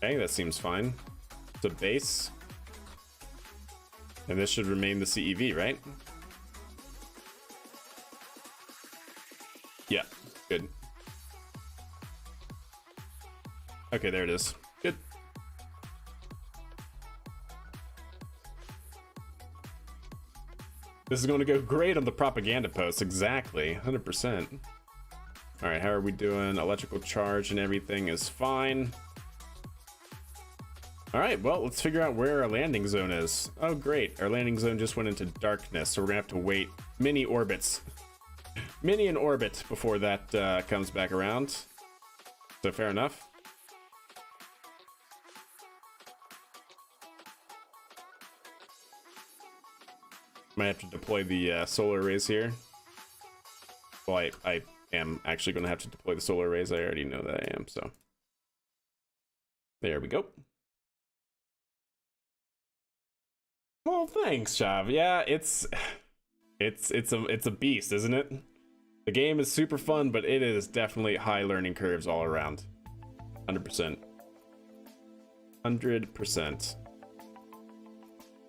Okay, that seems fine. It's a base. And this should remain the CEV, right? Yeah, good. Okay, there it is. Good. This is going to go great on the propaganda post. Exactly, 100%. All right, how are we doing? Electrical charge and everything is fine. All right, well, let's figure out where our landing zone is. Oh, great. Our landing zone just went into darkness, so we're gonna have to wait many orbits. Many an orbit before that comes back around. So fair enough. Might have to deploy the solar arrays here. Well, I am actually gonna have to deploy the solar arrays. I already know that I am, so. There we go. Well, thanks, Chav. Yeah, it's a beast, isn't it? The game is super fun, but it is definitely high learning curves all around. 100%. 100%.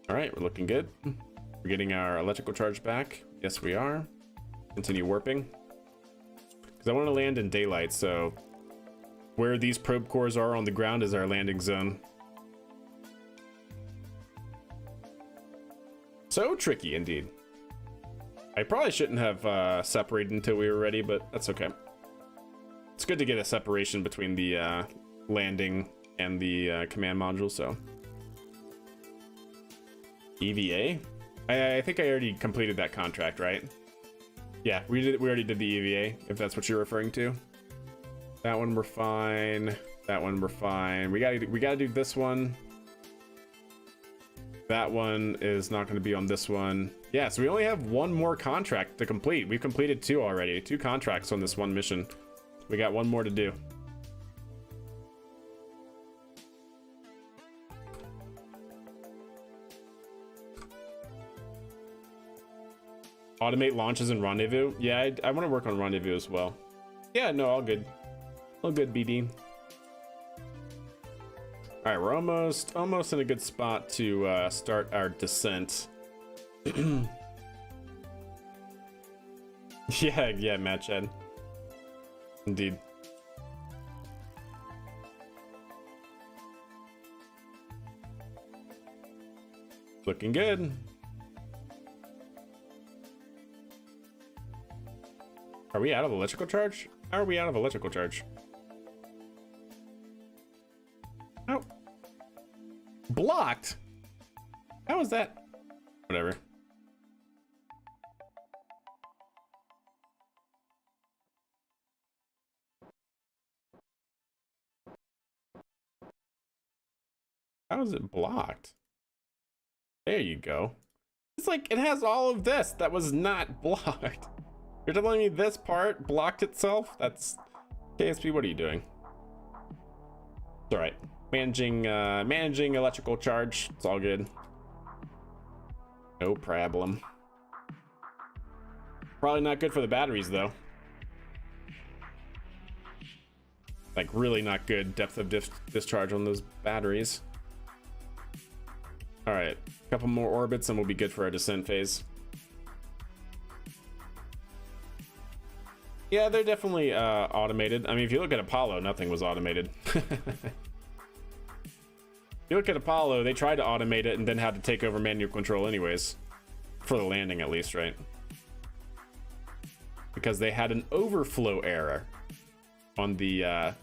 All right, we're looking good. We're getting our electrical charge back. Yes, we are. Continue warping. Because I want to land in daylight, so where these probe cores are on the ground is our landing zone. So tricky indeed. I probably shouldn't have separated until we were ready, but that's okay. It's good to get a separation between the landing and the command module, so. EVA? I think I already completed that contract, right? Yeah, we already did the EVA, if that's what you're referring to. That one we're fine. That one we're fine. We gotta do this one. That one is not gonna be on this one. Yeah, so we only have one more contract to complete. We've completed 2 already. 2 contracts on this one mission. We got 1 more to do. Automate launches and rendezvous. Yeah, I want to work on rendezvous as well. Yeah, no, all good. All good, BD. All right, we're almost in a good spot to start our descent. yeah, Matt Chad. Indeed. Looking good. Are we out of electrical charge? How are we out of electrical charge? Oh. Blocked? How is that? Whatever. How is it blocked? There you go. It's like it has all of this that was not blocked. You're telling me this part blocked itself? That's KSP, what are you doing? It's all right. Managing electrical charge. It's all good. No problem. Probably not good for the batteries though. Like really not good depth of discharge on those batteries. All right, a couple more orbits and we'll be good for our descent phase. Yeah, they're definitely automated. I mean, if you look at Apollo, nothing was automated. If you look at Apollo, they tried to automate it and then had to take over manual control anyways. For the landing at least, right? Because they had an overflow error on the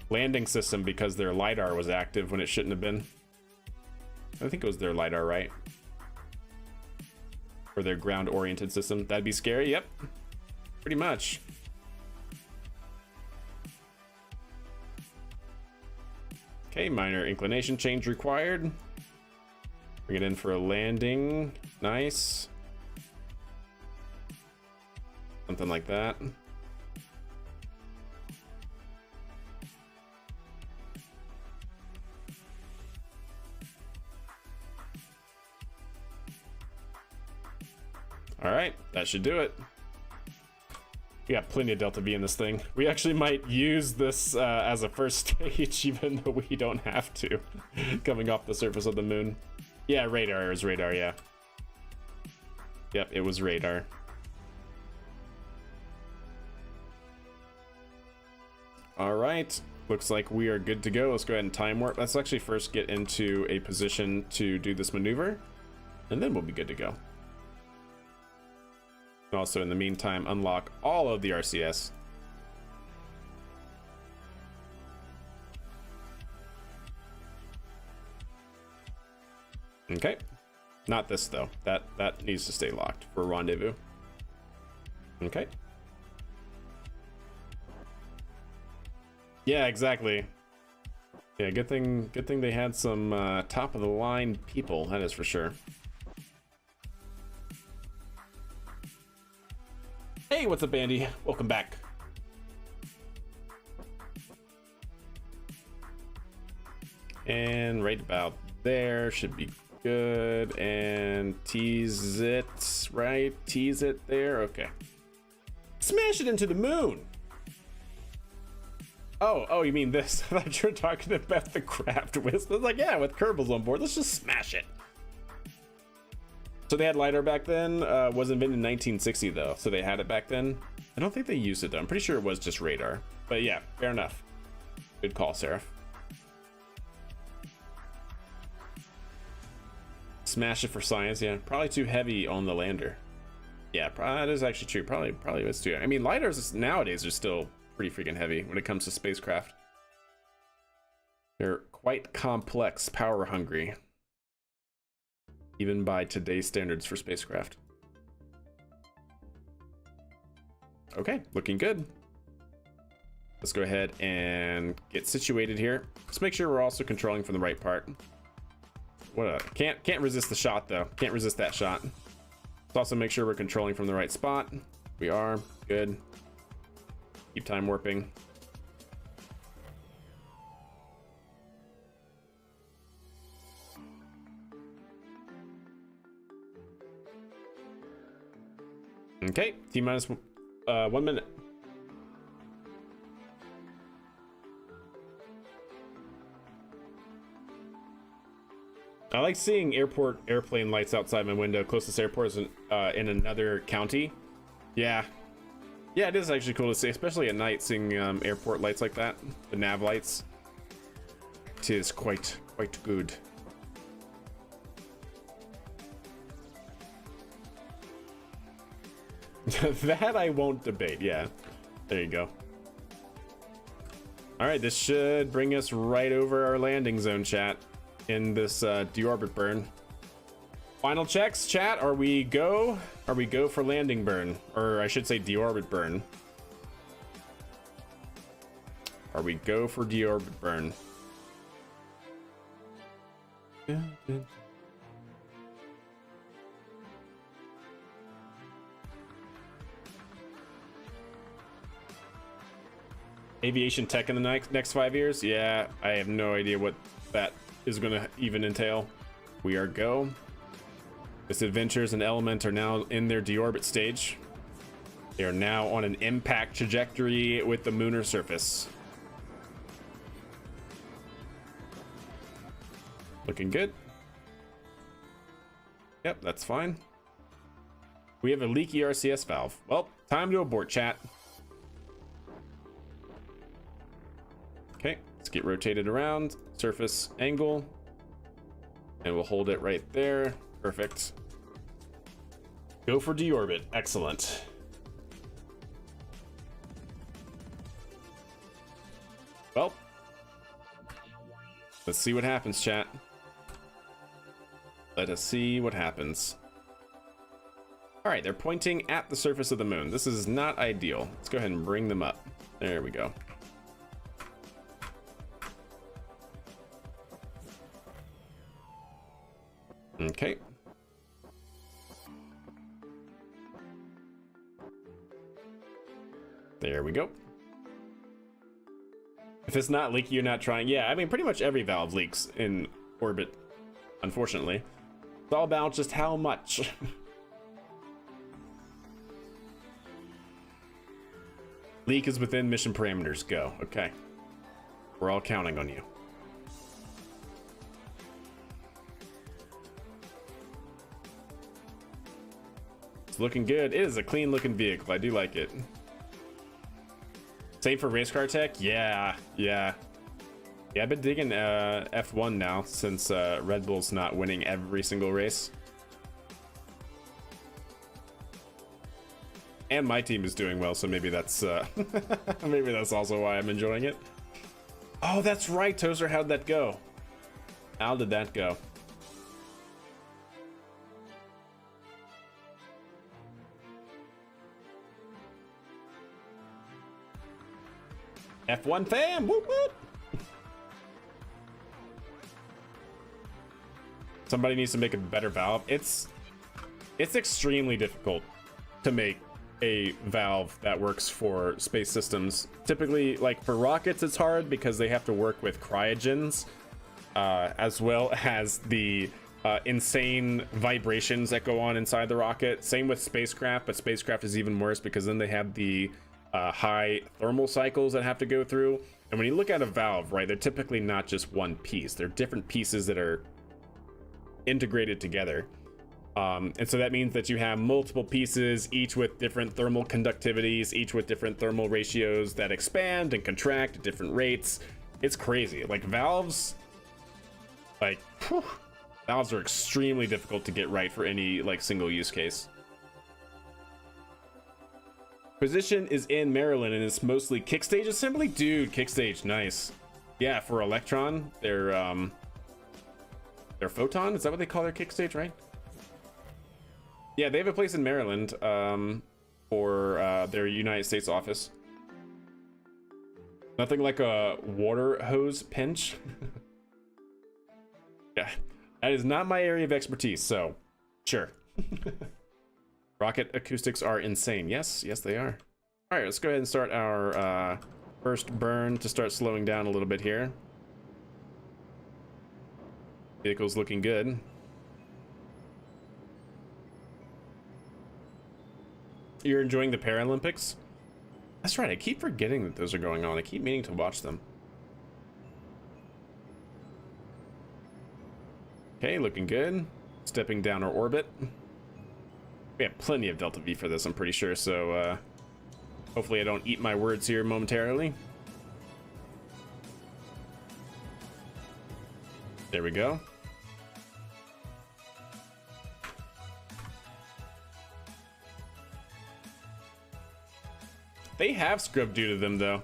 landing system because their LiDAR was active when it shouldn't have been. I think it was their LiDAR, right? Or their ground-oriented system. That'd be scary, yep. Pretty much. Okay, minor inclination change required. Bring it in for a landing. Nice. Something like that. All right, that should do it. We got plenty of Delta V in this thing. We actually might use this as a first stage, even though we don't have to, coming off the surface of the moon. Yeah, radar is radar, yeah. Yep, it was radar. All right, looks like we are good to go. Let's go ahead and time warp. Let's actually first get into a position to do this maneuver, and then we'll be good to go. Also, in the meantime, unlock all of the RCS. Okay, not this though. That needs to stay locked for rendezvous. Okay. Yeah, exactly. Yeah, good thing they had some top of the line people. That is for sure. Hey, what's up, Andy? Welcome back. And right about there should be good. And tease it, right? Tease it there. Okay. Smash it into the moon. Oh, you mean this? I thought you were talking about the craft wisp. I was like, yeah, with Kerbals on board, let's just smash it. So they had LiDAR back then. Was invented in 1960 though, so they had it back then. I don't think they used it though. I'm pretty sure it was just radar. But yeah, fair enough. Good call, Seraph. Smash it for science, yeah. Probably too heavy on the lander. Yeah, that is actually true. Probably was too. I mean, lighters nowadays are still pretty freaking heavy when it comes to spacecraft. They're quite complex, power hungry, even by today's standards for spacecraft. Okay, looking good. Let's go ahead and get situated here. Let's make sure we're also controlling from the right part. Can't resist the shot though. Can't resist that shot. Let's also make sure we're controlling from the right spot. We are good. Keep time warping. Okay, T-minus 1 minute. I like seeing airplane lights outside my window. Closest airport is in another county. Yeah, it is actually cool to see, especially at night, seeing airport lights like that, the nav lights. It is quite good. That I won't debate. Yeah, there you go. All right, this should bring us right over our landing zone, chat, in this deorbit burn. Final checks, chat. Are we go for landing burn, or I should say deorbit burn? Are we go for deorbit burn? Aviation tech in the next 5 years? Yeah, I have no idea what that is going to even entail. We are go. This Adventures and Element are now in their deorbit stage. They are now on an impact trajectory with the lunar surface. Looking good. Yep, that's fine. We have a leaky RCS valve. Well, time to abort, chat. Okay, let's get rotated around, surface angle, and we'll hold it right there. Perfect. Go for deorbit. Excellent. Well, let's see what happens, chat. Let us see what happens. All right, they're pointing at the surface of the moon. This is not ideal. Let's go ahead and bring them up. There we go. Okay. There we go. If it's not leaky, you're not trying. Yeah, I mean, pretty much every valve leaks in orbit, unfortunately. It's all about just how much. Leak is within mission parameters. Go. Okay. We're all counting on you. It's looking good. It is a clean looking vehicle. I do like it. Same for race car tech. Yeah. I've been digging F1 now since Red Bull's not winning every single race. And my team is doing well, so maybe that's maybe that's also why I'm enjoying it. Oh, that's right, Tozer. How'd that go? How did that go? F1 fam! Whoop whoop! Somebody needs to make a better valve. It's extremely difficult to make a valve that works for space systems. Typically, like for rockets, it's hard because they have to work with cryogens, as well as the insane vibrations that go on inside the rocket. Same with spacecraft, but spacecraft is even worse because then they have the high thermal cycles that have to go through. And when you look at a valve, right, they're typically not just one piece. They're different pieces that are integrated together. And so that means that you have multiple pieces, each with different thermal conductivities, each with different thermal ratios that expand and contract at different rates. It's crazy. Like valves, like, whew, valves are extremely difficult to get right for any like single use case. Position is in Maryland and it's mostly kick stage assembly. Dude, kick stage, nice. Yeah, for Electron, their Photon, is that what they call their kick stage, right? Yeah, they have a place in Maryland for their United States office. Nothing like a water hose pinch. Yeah, that is not my area of expertise, so sure. Rocket acoustics are insane. Yes, yes they are. All right, let's go ahead and start our first burn to start slowing down a little bit here. Vehicle's looking good. You're enjoying the Paralympics? That's right, I keep forgetting that those are going on. I keep meaning to watch them. Okay, looking good. Stepping down our orbit. We have plenty of Delta V for this, I'm pretty sure, so hopefully I don't eat my words here momentarily. There we go. They have scrub due to them, though.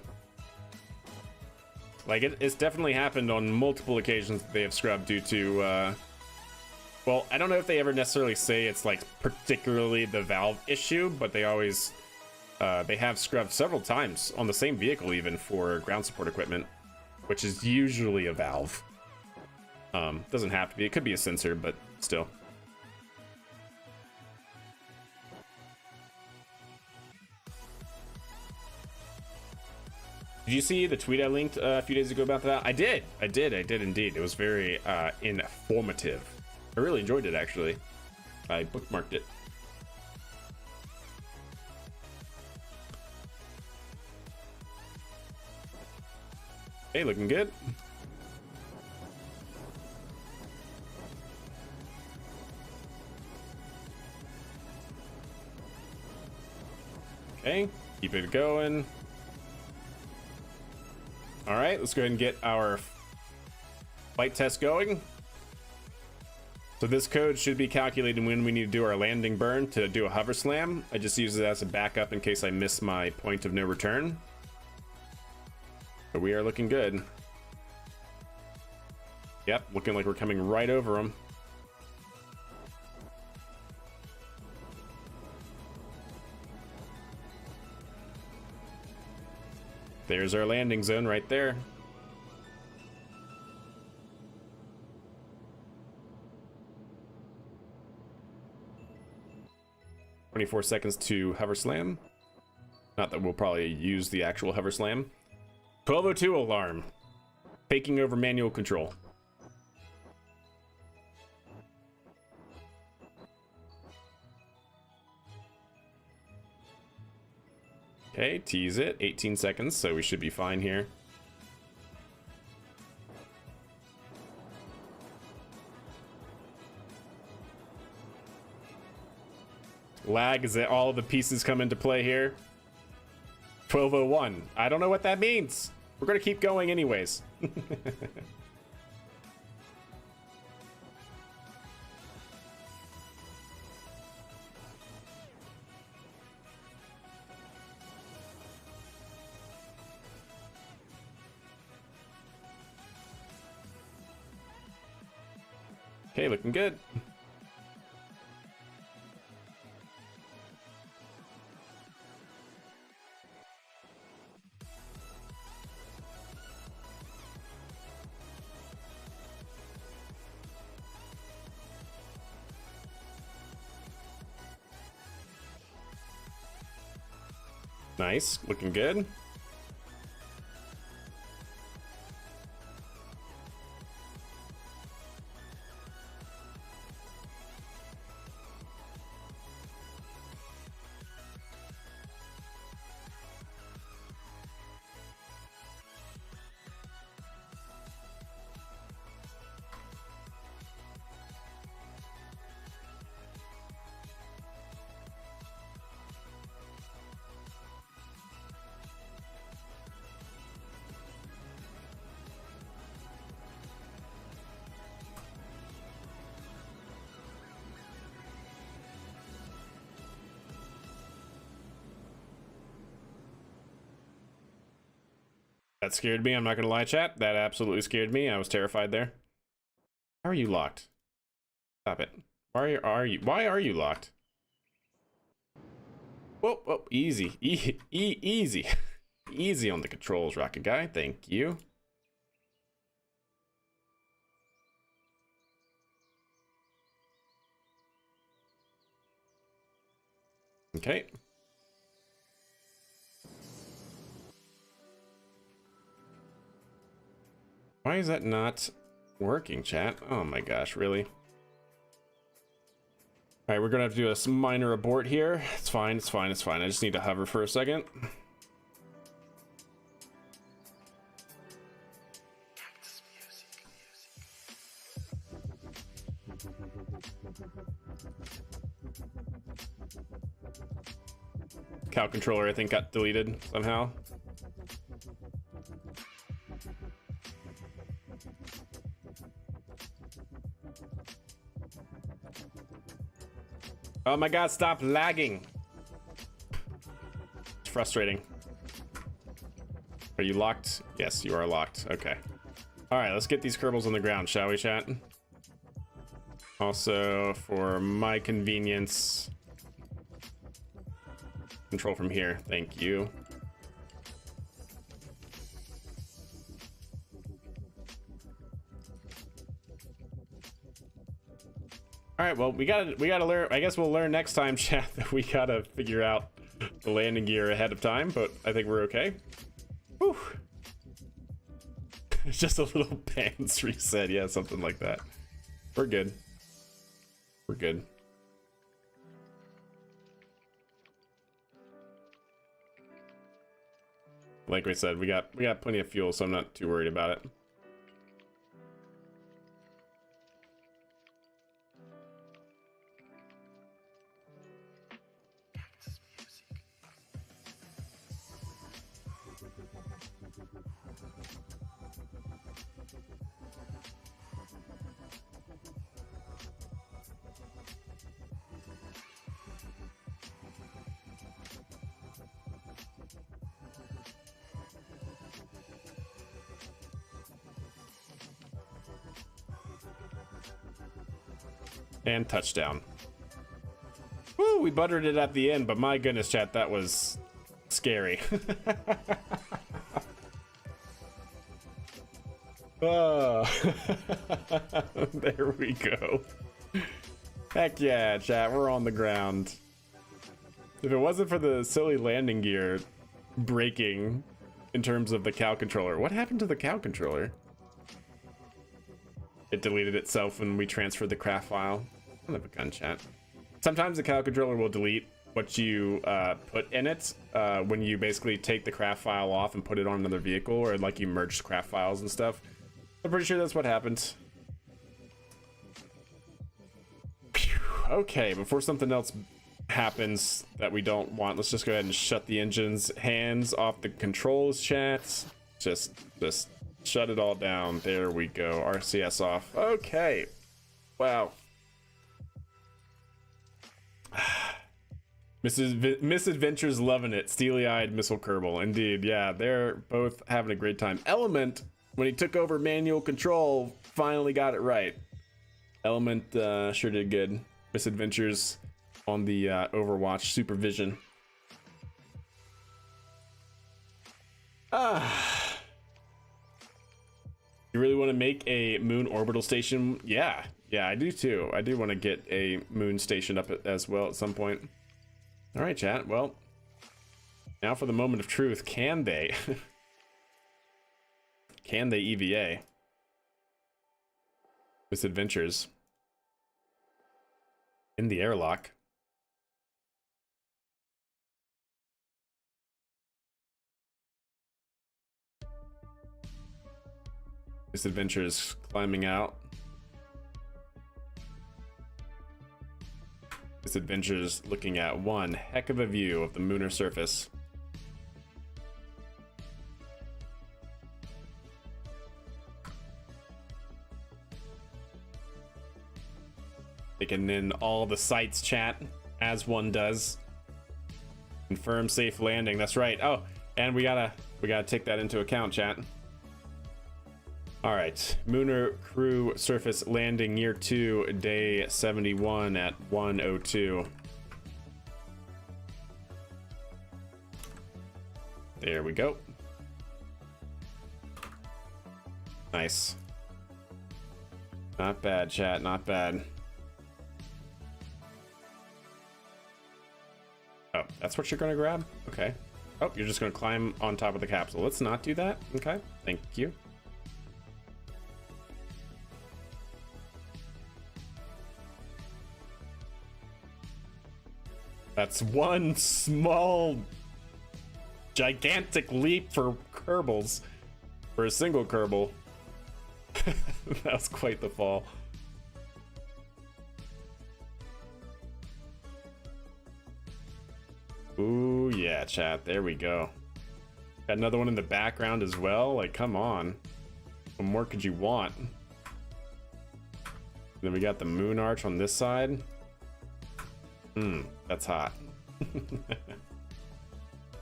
Like, it's definitely happened on multiple occasions that they have scrubbed due to, well, I don't know if they ever necessarily say it's, like, particularly the valve issue, but they always, they have scrubbed several times on the same vehicle, even, for ground support equipment, which is usually a valve. Doesn't have to be. It could be a sensor, but still. Did you see the tweet I linked a few days ago about that? I did indeed. It was very informative. I really enjoyed it, actually. I bookmarked it. Hey, looking good. Okay, keep it going. All right, let's go ahead and get our flight test going. So this code should be calculated when we need to do our landing burn to do a hover slam. I just use it as a backup in case I miss my point of no return. But we are looking good. Yep, looking like we're coming right over them. There's our landing zone right there. "24 seconds to hover slam." Not that we'll probably use the actual hover slam. 12:02 alarm. Taking over manual control. Okay, tease it. 18 seconds, so we should be fine here. Lag, is that all the pieces come into play here? 12:01. I don't know what that means. We're gonna keep going anyways. Okay, looking good. Nice, looking good. That scared me. I'm not gonna lie, chat. That absolutely scared me. I was terrified there. How are you locked? Stop it. Why are you locked? Whoa, whoa, easy. Easy. Easy on the controls, Rocket Guy. Thank you. Okay. Why is that not working, chat? Oh my gosh, really? All right, we're gonna have to do a minor abort here. It's fine, it's fine, it's fine. I just need to hover for a second. Cow controller, I think, got deleted somehow. Oh my god, stop lagging. It's frustrating. Are you locked? Yes, you are locked. Okay. Alright, let's get these Kerbals on the ground, shall we, chat? Also, for my convenience, control from here. Thank you. All right, well, we gotta learn. I guess we'll learn next time, chat, that we gotta figure out the landing gear ahead of time. But I think we're okay. Whew. It's just a little pants reset, yeah, something like that. We're good. We're good. Like we said, we got plenty of fuel, so I'm not too worried about it. And touchdown. Woo, we buttered it at the end, but my goodness, chat, that was scary. Oh. There we go. Heck yeah, chat, we're on the ground. If it wasn't for the silly landing gear breaking in terms of the cow controller, what happened to the cow controller? It deleted itself when we transferred the craft file. I love a gun, chat. Sometimes the cow controller will delete what you put in it when you basically take the craft file off and put it on another vehicle, or like you merge craft files and stuff. I'm pretty sure that's what happened. Phew. Okay, before something else happens that we don't want, let's just go ahead and shut the engine's hands off the controls, chat. Just shut it all down. There we go. RCS off. Okay. Wow. Misadventure's loving it. Steely-eyed Missile Kerbal. Indeed. Yeah, they're both having a great time. Element, when he took over manual control, finally got it right. Element sure did good. Misadventures on the Overwatch supervision. You really want to make a moon orbital station? Yeah, I do too. I do want to get a moon station up as well at some point. All right, chat. Well, now for the moment of truth. Can they? Can they EVA? Misadventures in the airlock. Misadventures climbing out. Misadventures looking at one heck of a view of the lunar surface. Taking in all the sights, chat, as one does. Confirm safe landing. That's right. Oh, and we gotta We gotta take that into account, chat. All right, Lunar Crew surface landing year 2, day 71 at 1:02. There we go. Nice. Not bad, chat, not bad. Oh, that's what you're gonna grab? Okay. Oh, you're just gonna climb on top of the capsule. Let's not do that. Okay, thank you. That's one small, gigantic leap for Kerbals. For a single Kerbal. That was quite the fall. Ooh, yeah, chat. There we go. Got another one in the background as well. Like, come on. What more could you want? Then we got the moon arch on this side. That's hot.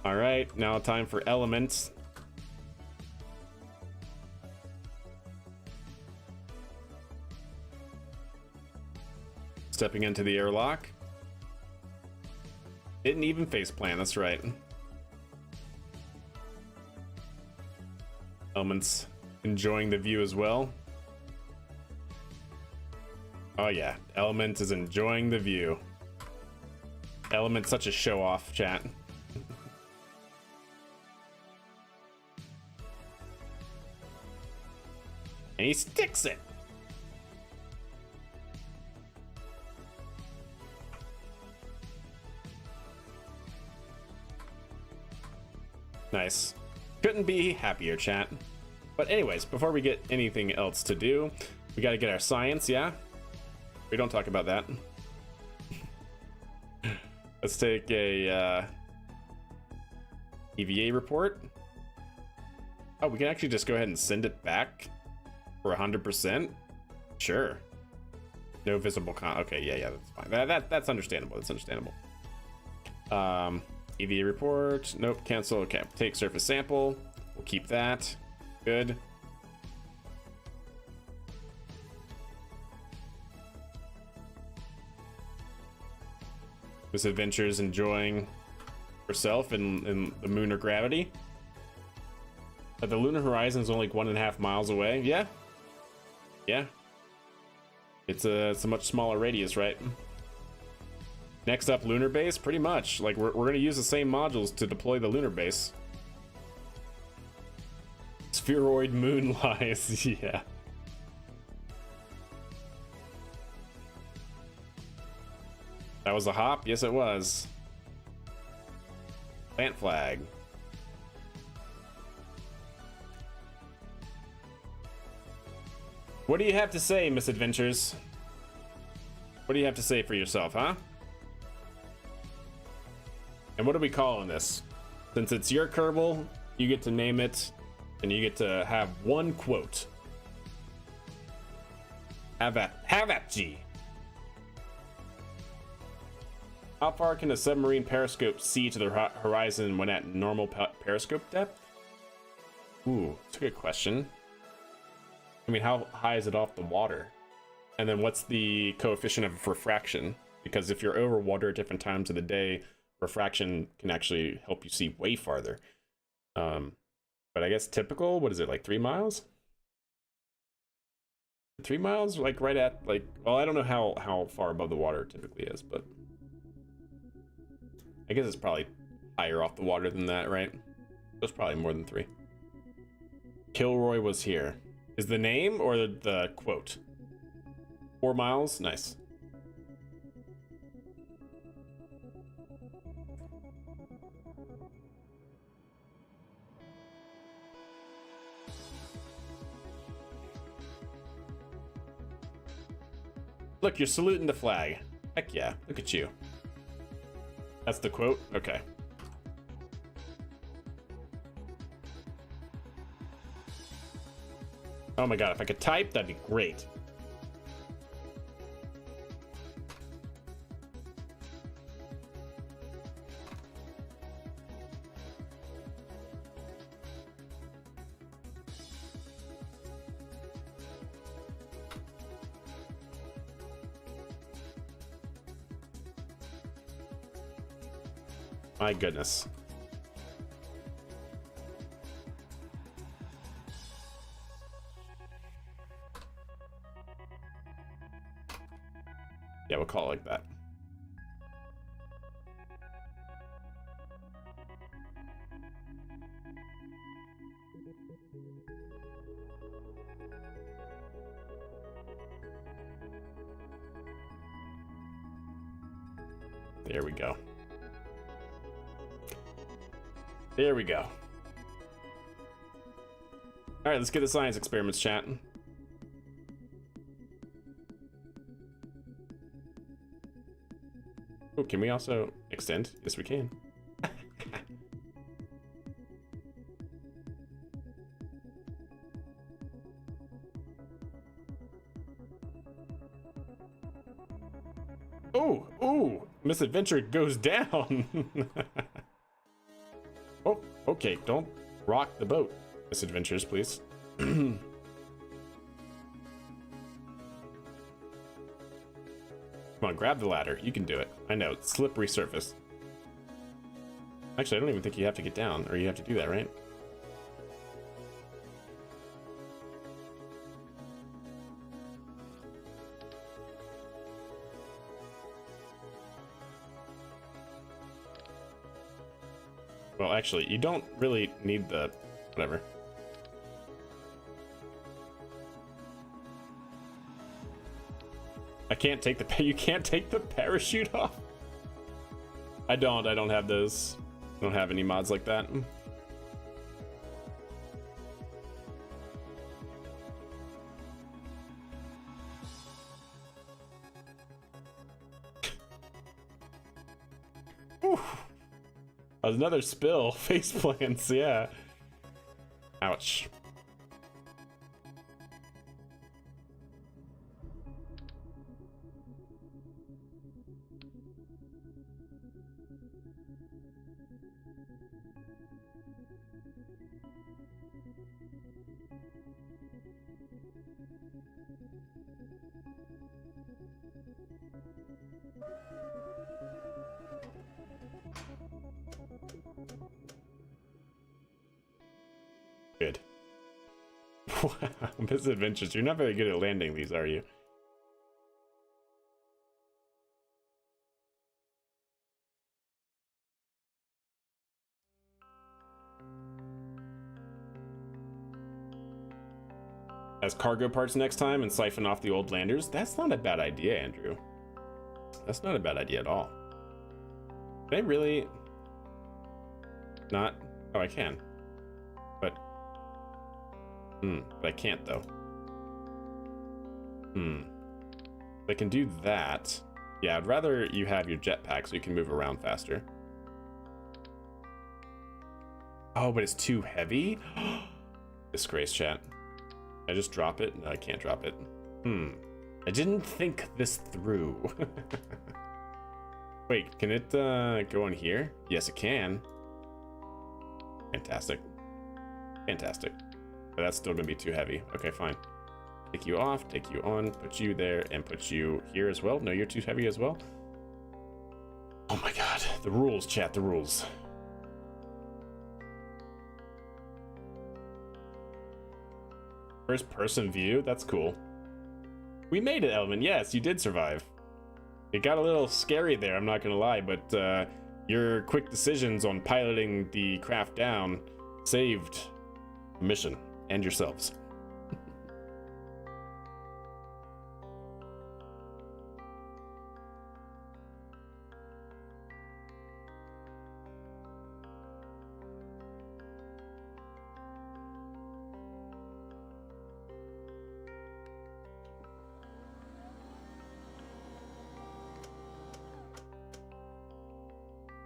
All right, now time for elements. Stepping into the airlock. Didn't even face plan, that's right. Elements enjoying the view as well. Oh yeah, Element is enjoying the view. Element's such a show off, chat. And he sticks it. Nice. Couldn't be happier, chat. But anyways, before we get anything else to do, we got to get our science, yeah? We don't talk about that. Let's take a EVA report. Oh, we can actually just go ahead and send it back for 100%. Sure. No visible okay, yeah, that's fine. That's understandable. That's understandable. EVA report. Nope, cancel. Okay, take surface sample. We'll keep that. Good. Miss Adventure's enjoying herself in the lunar gravity. But the lunar horizon is only like 1.5 miles away. Yeah. Yeah. It's a much smaller radius, right? Next up, lunar base. Pretty much. Like we're gonna use the same modules to deploy the lunar base. Spheroid moon lies. Yeah. That was a hop? Yes, it was. Plant flag. What do you have to say, Misadventures? What do you have to say for yourself, huh? And what are we calling this? Since it's your Kerbal, you get to name it, and you get to have one quote. Have at G. How far can a submarine periscope see to the horizon when at normal periscope depth? Ooh, that's a good question. I mean, how high is it off the water? And then what's the coefficient of refraction? Because if you're over water at different times of the day, refraction can actually help you see way farther. But I guess typical, what is it, like 3 miles? 3 miles? Like right at, like, well, I don't know how far above the water it typically is, but I guess it's probably higher off the water than that, right? It's probably more than 3. Kilroy was here. Is the name or the quote? 4 miles? Nice. Look, you're saluting the flag. Heck yeah, look at you. That's the quote? Okay. Oh my god, if I could type, that'd be great. My goodness. Yeah, we'll call it like that. There we go. There we go. All right, let's get the science experiments, chat. Oh, can we also extend? Yes, we can. Oh, ooh, misadventure goes down. Oh, okay, don't rock the boat, misadventures, please. Come on, grab the ladder. You can do it. I know, it's slippery surface. Actually, I don't even think you have to get down, or you have to do that, right? Well, actually, you don't really need the... whatever. I can't take the... You can't take the parachute off? I don't have those. I don't have any mods like that. Another spill. Face plants, yeah. Ouch. Good. Wow, misadventures. You're not very good at landing these, are you? As cargo parts next time and siphon off the old landers? That's not a bad idea, Andrew. That's not a bad idea at all. Can I really... not? Oh, I can. But... but I can't, though. I can do that. Yeah, I'd rather you have your jetpack so you can move around faster. Oh, but it's too heavy? Disgrace, chat. I just drop it? No, I can't drop it. I didn't think this through. Wait, can it go in here? Yes, it can. Fantastic. Fantastic. But that's still gonna be too heavy. Okay, fine. Take you off, take you on, put you there, and put you here as well. No, you're too heavy as well. Oh my god. The rules, chat, the rules. First person view? That's cool. We made it, Elvin. Yes, you did survive. It got a little scary there, I'm not gonna lie, but your quick decisions on piloting the craft down saved the mission and yourselves.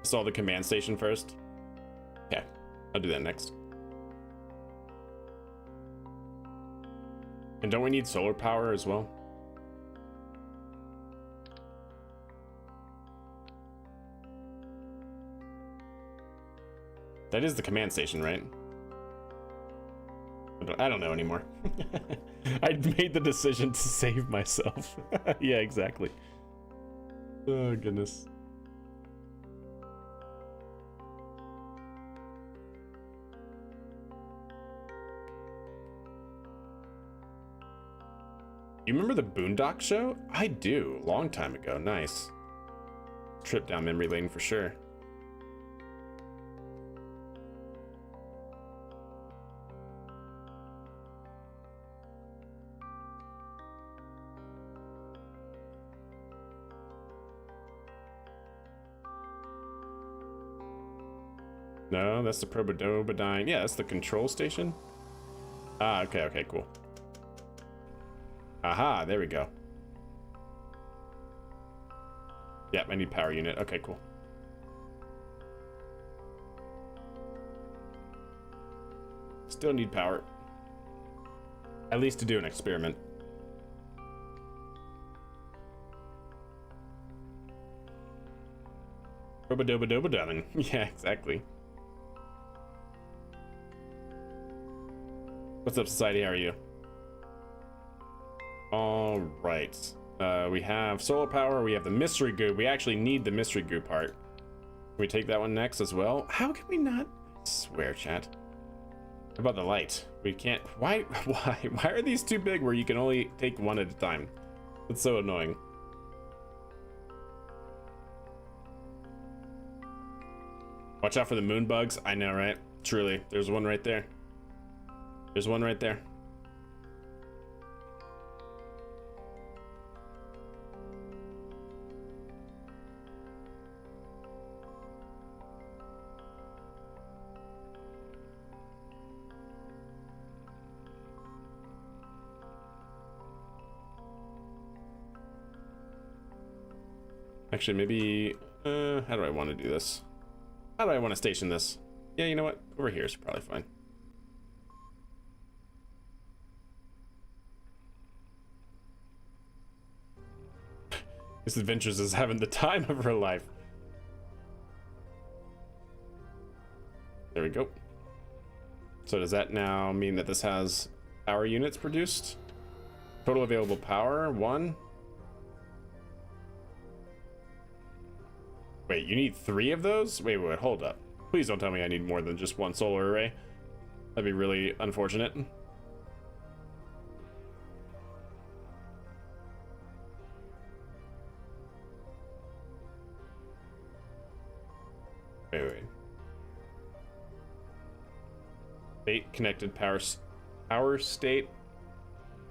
Install the command station first. Okay, I'll do that next. And don't we need solar power as well? That is the command station, right? I don't know anymore. I made the decision to save myself. Yeah, exactly. Oh, goodness. You remember the Boondock show? I do. Long time ago. Nice. Trip down memory lane for sure. No, that's the Probodobadine. Yeah, that's the control station. Ah, okay, okay, cool. Aha, there we go. Yep, I need power unit. Okay, cool. Still need power. At least to do an experiment. Probodobadobadine. Yeah, exactly. What's up, society? How are you? All right. We have solar power. We have the mystery goo. We actually need the mystery goo part. Can we take that one next as well? How can we not? I swear, chat. How about the light? We can't. Why are these too big where you can only take one at a time? It's so annoying. Watch out for the moon bugs. I know, right? Truly. There's one right there. There's one right there. Actually, maybe, how do I want to do this? How do I want to station this? Yeah, you know what? Over here is probably fine. This Adventures is having the time of her life. There we go. So does that now mean that this has power units produced? Total available power, 1. Wait, you need 3 of those? Wait, hold up. Please don't tell me I need more than just 1 solar array. That'd be really unfortunate. Wait. State connected power state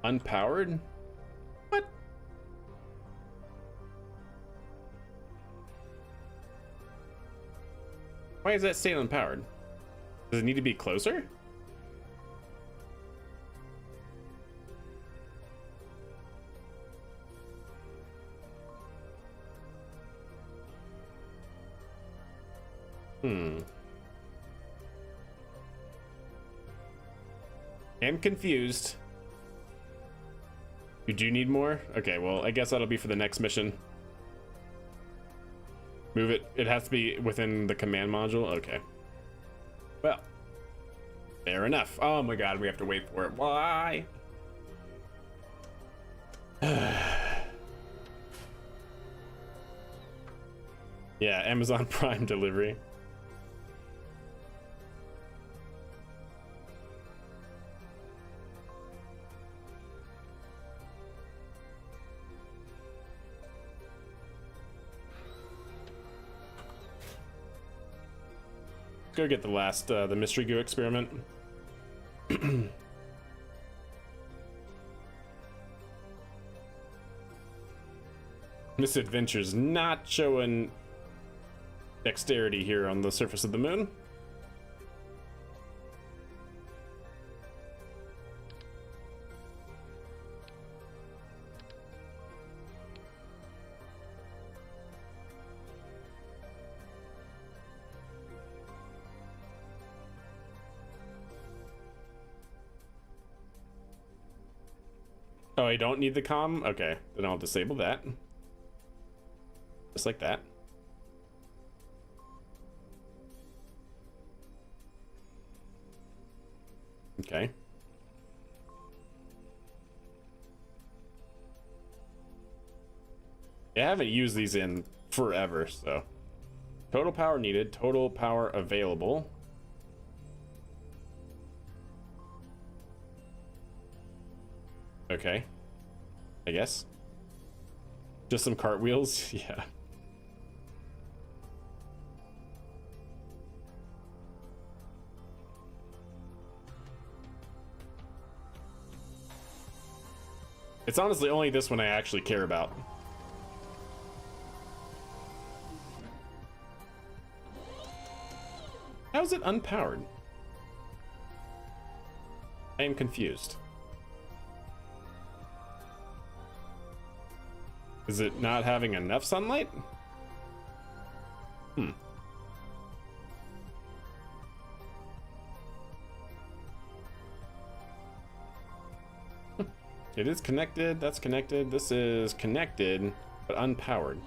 unpowered? What? Why is that state unpowered? Does it need to be closer? I'm confused. You do need more? Okay, well, I guess that'll be for the next mission. Move it. It has to be within the command module? Okay. Well, fair enough. Oh my god, we have to wait for it. Why? Yeah, Amazon Prime delivery. Go get the last, the mystery goo experiment. Misadventures not showing dexterity here on the surface of the moon. Oh, I don't need the comm? Okay, then I'll disable that. Just like that. Okay. Yeah, I haven't used these in forever, so. Total power needed, total power available. Okay. I guess. Just some cartwheels. Yeah. It's honestly only this one I actually care about. How is it unpowered? I am confused. Is it not having enough sunlight? Hmm. It is connected, that's connected, this is connected, but unpowered.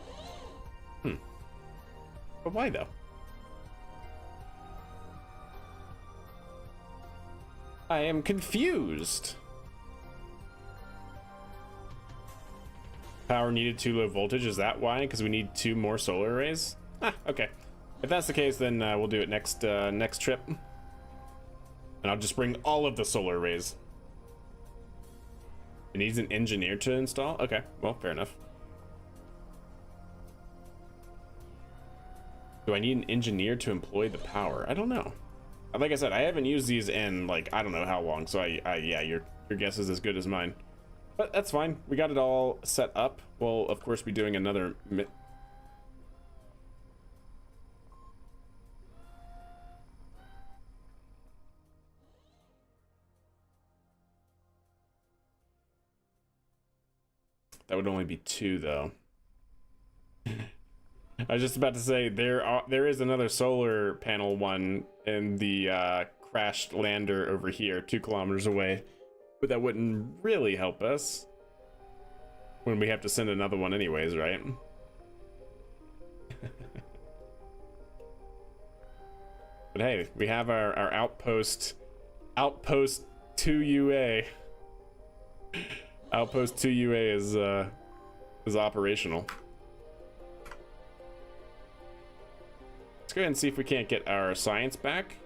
Hmm. But why though? I am confused. Power needed too low voltage, is that why? Because we need 2 more solar arrays? Ah, okay. If that's the case, then we'll do it next trip. And I'll just bring all of the solar arrays. It needs an engineer to install? Okay, well, fair enough. Do I need an engineer to employ the power? I don't know. Like I said, I haven't used these in, like, I don't know how long, so yeah, your guess is as good as mine. But that's fine. We got it all set up. We'll, of course, be doing another... That would only be 2, though. I was just about to say, there is another solar panel one in the crashed lander over here, 2 kilometers away. But that wouldn't really help us when we have to send another one anyways, right? But hey, we have our outpost 2UA. Outpost 2UA is operational. Let's go ahead and see if we can't get our science back.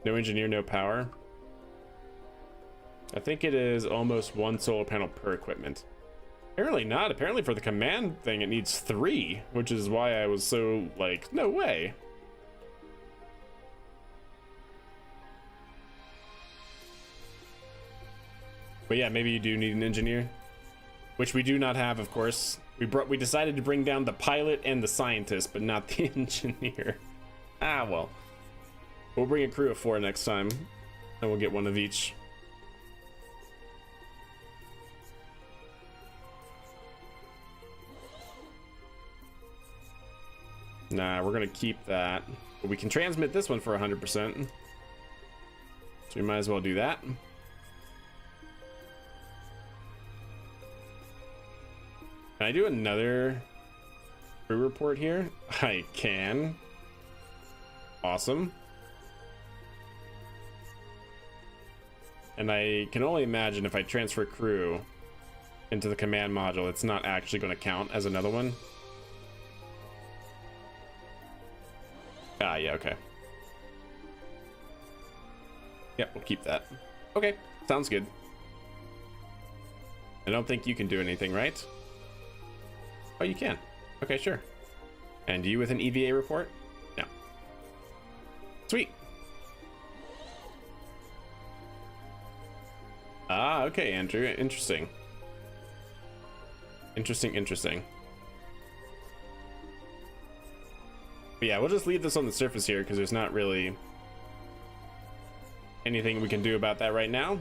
No engineer, no power. I think it is almost 1 solar panel per equipment. Apparently not. Apparently for the command thing it needs 3, which is why I was so like, no way. But yeah, maybe you do need an engineer, which we do not have, of course. We decided to bring down the pilot and the scientist, but not the engineer. Ah, well. We'll bring a crew of 4 next time, and we'll get 1 of each. Nah, we're gonna keep that. But we can transmit this one for 100%. So we might as well do that. Can I do another crew report here? I can. Awesome. And I can only imagine if I transfer crew into the command module, it's not actually going to count as another one. Ah, yeah, okay. Yep, we'll keep that. Okay, sounds good. I don't think you can do anything, right? Oh, you can. Okay, sure. And you with an EVA report? No. Sweet. Ah, okay, Andrew. Interesting. Interesting. But yeah, we'll just leave this on the surface here because there's not really anything we can do about that right now.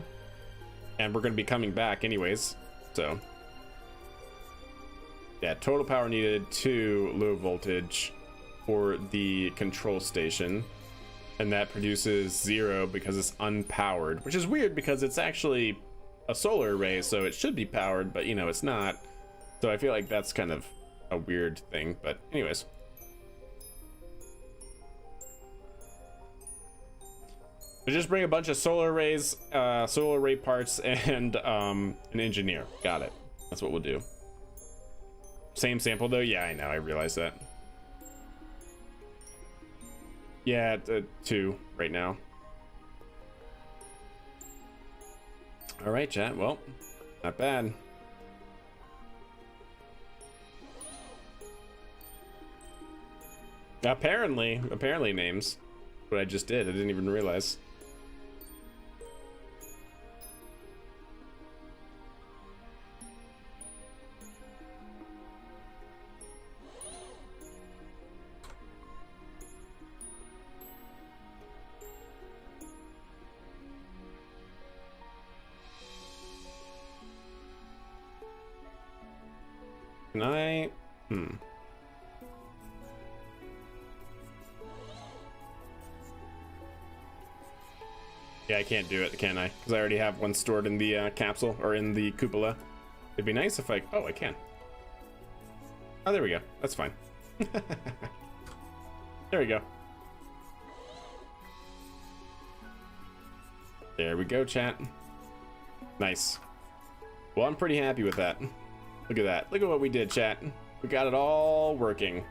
And we're going to be coming back anyways, so... Yeah, total power needed to low voltage for the control station. And that produces 0 because it's unpowered, which is weird because it's actually a solar array, so it should be powered, but you know, it's not. So I feel like that's kind of a weird thing, but anyways. So just bring a bunch of solar arrays, solar array parts, and an engineer. Got it. That's what we'll do. Same sample though? Yeah, I know, I realize that. Yeah, 2 right now. All right, chat. Well, not bad. Apparently names. What I just did. I didn't even realize. Can I? Yeah, I can't do it, can I? Because I already have one stored in the capsule, or in the cupola. It'd be nice if I... Oh, I can. Oh, there we go. That's fine. There we go. There we go, chat. Nice. Well, I'm pretty happy with that. Look at that. Look at what we did, chat. We got it all working.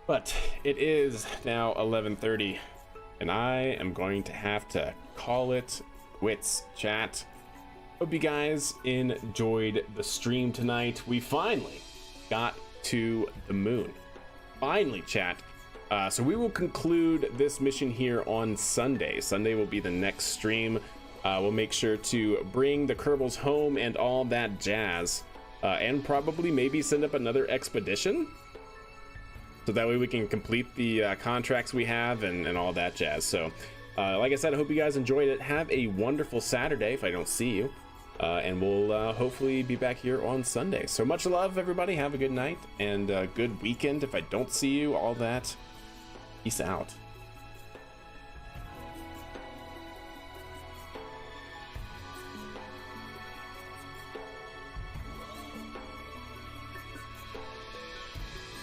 But it is now 11:30, and I am going to have to call it quits, chat. Hope you guys enjoyed the stream tonight. We finally got to the moon. Finally, chat. So we will conclude this mission here on Sunday. Sunday will be the next stream. We'll make sure to bring the Kerbals home and all that jazz. And probably maybe send up another expedition. So that way we can complete the contracts we have and all that jazz. So, like I said, I hope you guys enjoyed it. Have a wonderful Saturday if I don't see you. And we'll hopefully be back here on Sunday. So much love, everybody. Have a good night and a good weekend. If I don't see you, all that. Peace out.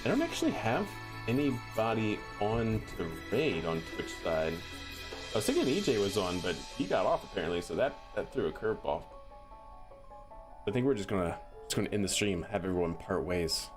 I don't actually have anybody on to raid on Twitch side. I was thinking EJ was on, but he got off apparently, so that threw a curveball. I think we're just gonna end the stream, have everyone part ways.